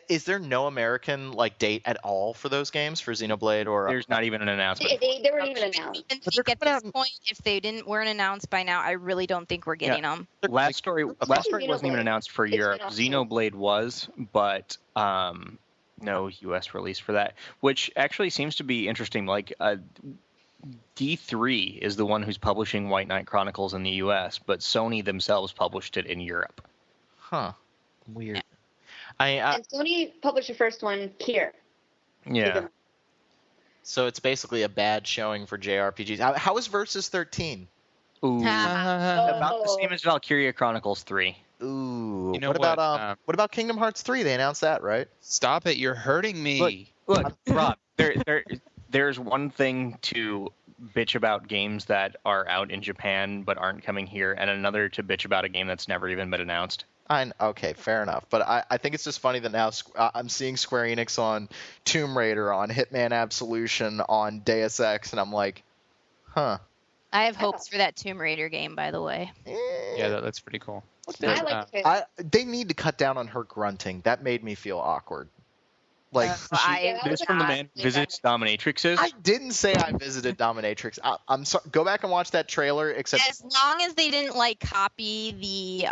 Is there no American date at all for those games for Xenoblade or?
There's not even an announcement.
They weren't even announced.
And
But they're
at
coming
this
out-
point, if they weren't announced by now, I really don't think we're getting them.
Last story wasn't even
Xenoblade.
announced for
It's
Europe.
been awesome.
Xenoblade was, but no U.S. release for that, which actually seems to be interesting. Like D3 is the one who's publishing White Knight Chronicles in the U.S., but Sony themselves published it in Europe.
Huh. Weird.
Yeah.
And Sony published the first one here.
Yeah.
So it's basically a bad showing for JRPGs. How is Versus 13?
Ooh. About the
Oh.
same as Valkyria Chronicles 3.
Ooh.
You know
what
what,
about what about Kingdom Hearts 3? They announced that, right?
Stop it! You're hurting me.
Look, Rob, there's one thing to bitch about games that are out in Japan but aren't coming here, and another to bitch about a game that's never even been announced.
Okay, fair enough. But I think it's just funny that now I'm seeing Square Enix on Tomb Raider, on Hitman Absolution, on Deus Ex, and I'm like, huh.
I have hopes for that Tomb Raider game, by the way.
Yeah, that's pretty cool.
I like it.
They need to cut down on her grunting. That made me feel awkward. Like,
Yeah, that
This
was
from the
not-
man who visits dominatrixes.
I didn't say I visited Dominatrix. I'm sorry. Go back and watch that trailer. Except
As long as they didn't copy the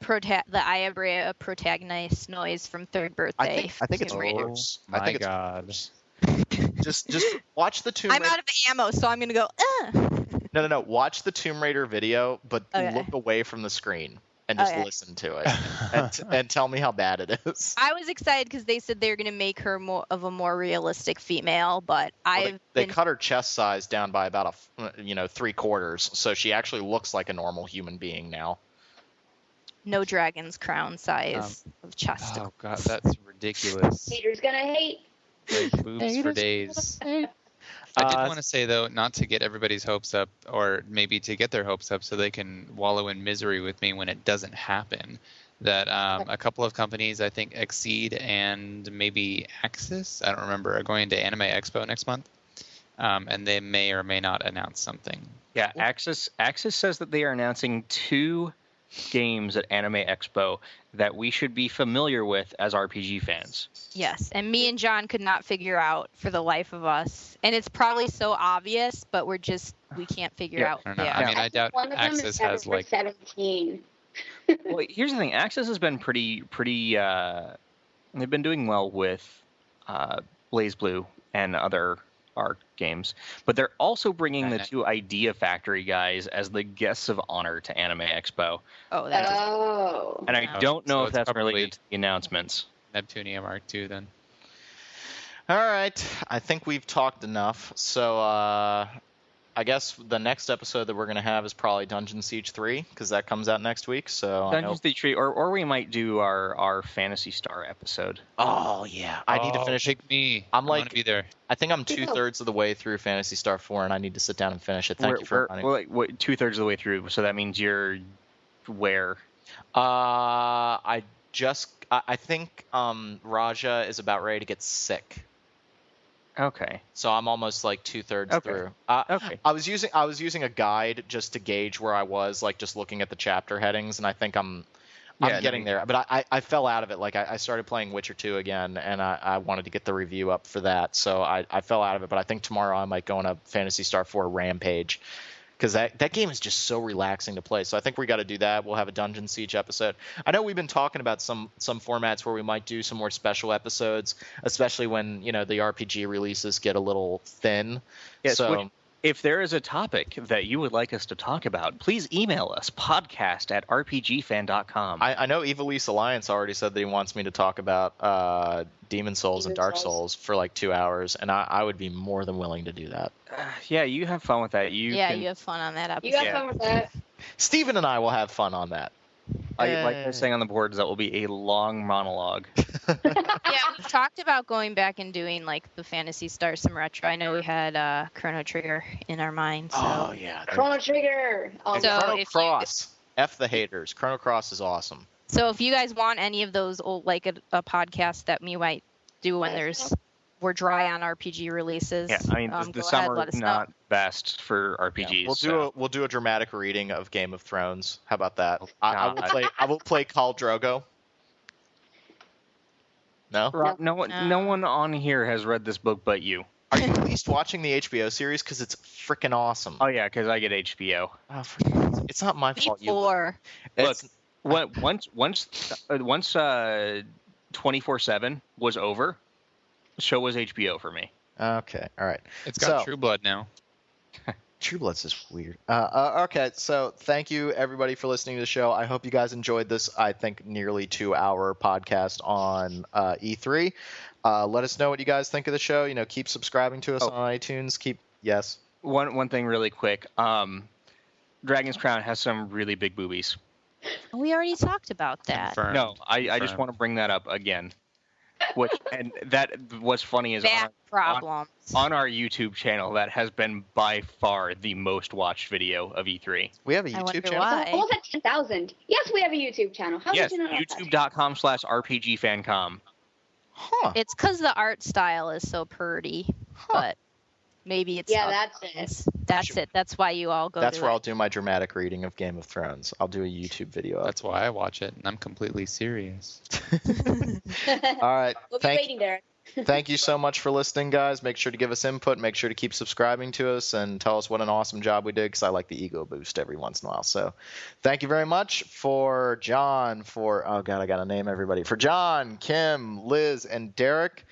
Ayabrea protagonist noise from Third Birthday.
I think it's
Tomb Raider.
worse.
My
I think
God.
it's just watch the Tomb
I'm
Raider.
out of ammo, so I'm gonna go.
No. Watch the Tomb Raider video, but
Okay.
look away from the screen and just
Okay.
listen to it and tell me how bad it is.
I was excited because they said they were gonna make her more of a more realistic female, but
Well, they cut her chest size down by about 3/4, so she actually looks like a normal human being now.
no dragon's crown size of chest.
Oh God, that's ridiculous.
Peter's gonna hate.
Like boobs for days. I did want to say though, not to get everybody's hopes up, or maybe to get their hopes up so they can wallow in misery with me when it doesn't happen. That a couple of companies, I think Exceed and maybe Axis, I don't remember, are going to Anime Expo next month, and they may or may not announce something.
Yeah, Axis says that they are announcing 2 games at Anime Expo that we should be familiar with as RPG fans.
Yes, and me and John could not figure out for the life of us, and it's probably so obvious, but we can't figure out.
I don't know.
Yeah.
I mean, I doubt
One of them
Axis
is set
has
for
like
17.
Well, here's the thing. Axis has been pretty. They've been doing well with Blaze Blue and other art games, but they're also bringing the 2 Idea Factory guys as the guests of honor to Anime Expo,
Oh, that's
Oh.
and I don't know
So
if
it's
that's
probably-
related to the announcements.
Neptunia Mark II then.
All right, I think we've talked enough. So I guess the next episode that we're going to have is probably Dungeon Siege 3, because that comes out next week. So I know.
Dungeons the Tree, or we might do our Fantasy Star episode.
Oh yeah, I need to finish it.
Pick me.
I'm
I want
like-
to be there.
I think I'm 2/3 of the way through Fantasy Star 4, and I need to sit down and finish it. Thank you for reminding me.
We're like 2/3 of the way through, so that means you're where?
I think Raja is about ready to get sick.
Okay.
So I'm almost like 2/3 through.
Okay.
I was using a guide just to gauge where I was, like just looking at the chapter headings, and I think I'm getting there. But I fell out of it. Like I started playing Witcher 2 again, and I wanted to get the review up for that, so I fell out of it. But I think tomorrow I might go on a Phantasy Star 4 rampage, because that game is just so relaxing to play. So I think we got to do that. We'll have a Dungeon Siege episode. I know we've been talking about some formats where we might do some more special episodes, especially when the RPG releases get a little thin.
Yes,
so
if there is a topic that you would like us to talk about, please email us, podcast@rpgfan.com.
I know Evilise Alliance already said that he wants me to talk about Demon Souls and Dark Souls for like 2 hours, and I would be more than willing to do that.
Yeah, you have fun with that. You
have fun on that episode.
You got fun with that.
Steven and I will have fun on that.
Like I was saying on the boards, that will be a long monologue.
Yeah, we've talked about going back and doing like the Phantasy Star some retro. I know we had Chrono Trigger in our mind. So.
Oh yeah,
Chrono Trigger.
And
So
Chrono Cross. F the haters. Chrono Cross is awesome.
So if you guys want any of those old, like a podcast that we might do when we're dry on RPG releases.
Yeah, I mean the summer is not best for RPGs.
Yeah, we'll do a dramatic reading of Game of Thrones. How about that? I will play Khal Drogo. No?
Rob, no one on here has read this book but you.
Are you at least watching the HBO series? Because it's freaking awesome.
Oh yeah, because I get HBO.
Oh, it's not my fault.
Before.
Look, once 24/7 was over, the show was HBO for me.
Okay, all right.
It's got True Blood now.
True Blood's just weird. Okay, so thank you everybody for listening to the show. I hope you guys enjoyed this, I think, nearly 2-hour podcast on E3. Let us know what you guys think of the show. Keep subscribing to us on iTunes. Yes.
One thing really quick. Dragon's Crown has some really big boobies.
We already talked about that.
Confirmed.
No, I just want to bring that up again. What's funny is
problems
on our YouTube channel, that has been by far the most watched video of E3.
We have a YouTube channel?
Why?
Almost at 10,000. Yes, we have a YouTube channel. How
yes,
did you know
youtube.com/rpgfancom.
Huh.
It's because the art style is so pretty, but maybe it's
that's it.
That's it. That's why you all go.
That's where I'll do my dramatic reading of Game of Thrones. I'll do a YouTube video.
That's why I watch it, and I'm completely serious.
All right.
We'll be waiting, Derek.
Thank you so much for listening, guys. Make sure to give us input. Make sure to keep subscribing to us and tell us what an awesome job we did, because I like the ego boost every once in a while. So thank you very much for John, I got to name everybody. For John, Kim, Liz, and Derek,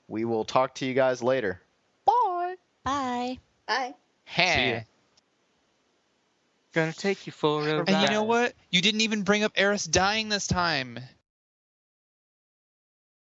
we will talk to you guys later. Bye.
Bye.
Bye.
See ya.
Gonna take you for a ride.
And you know what? You didn't even bring up Eris dying this time.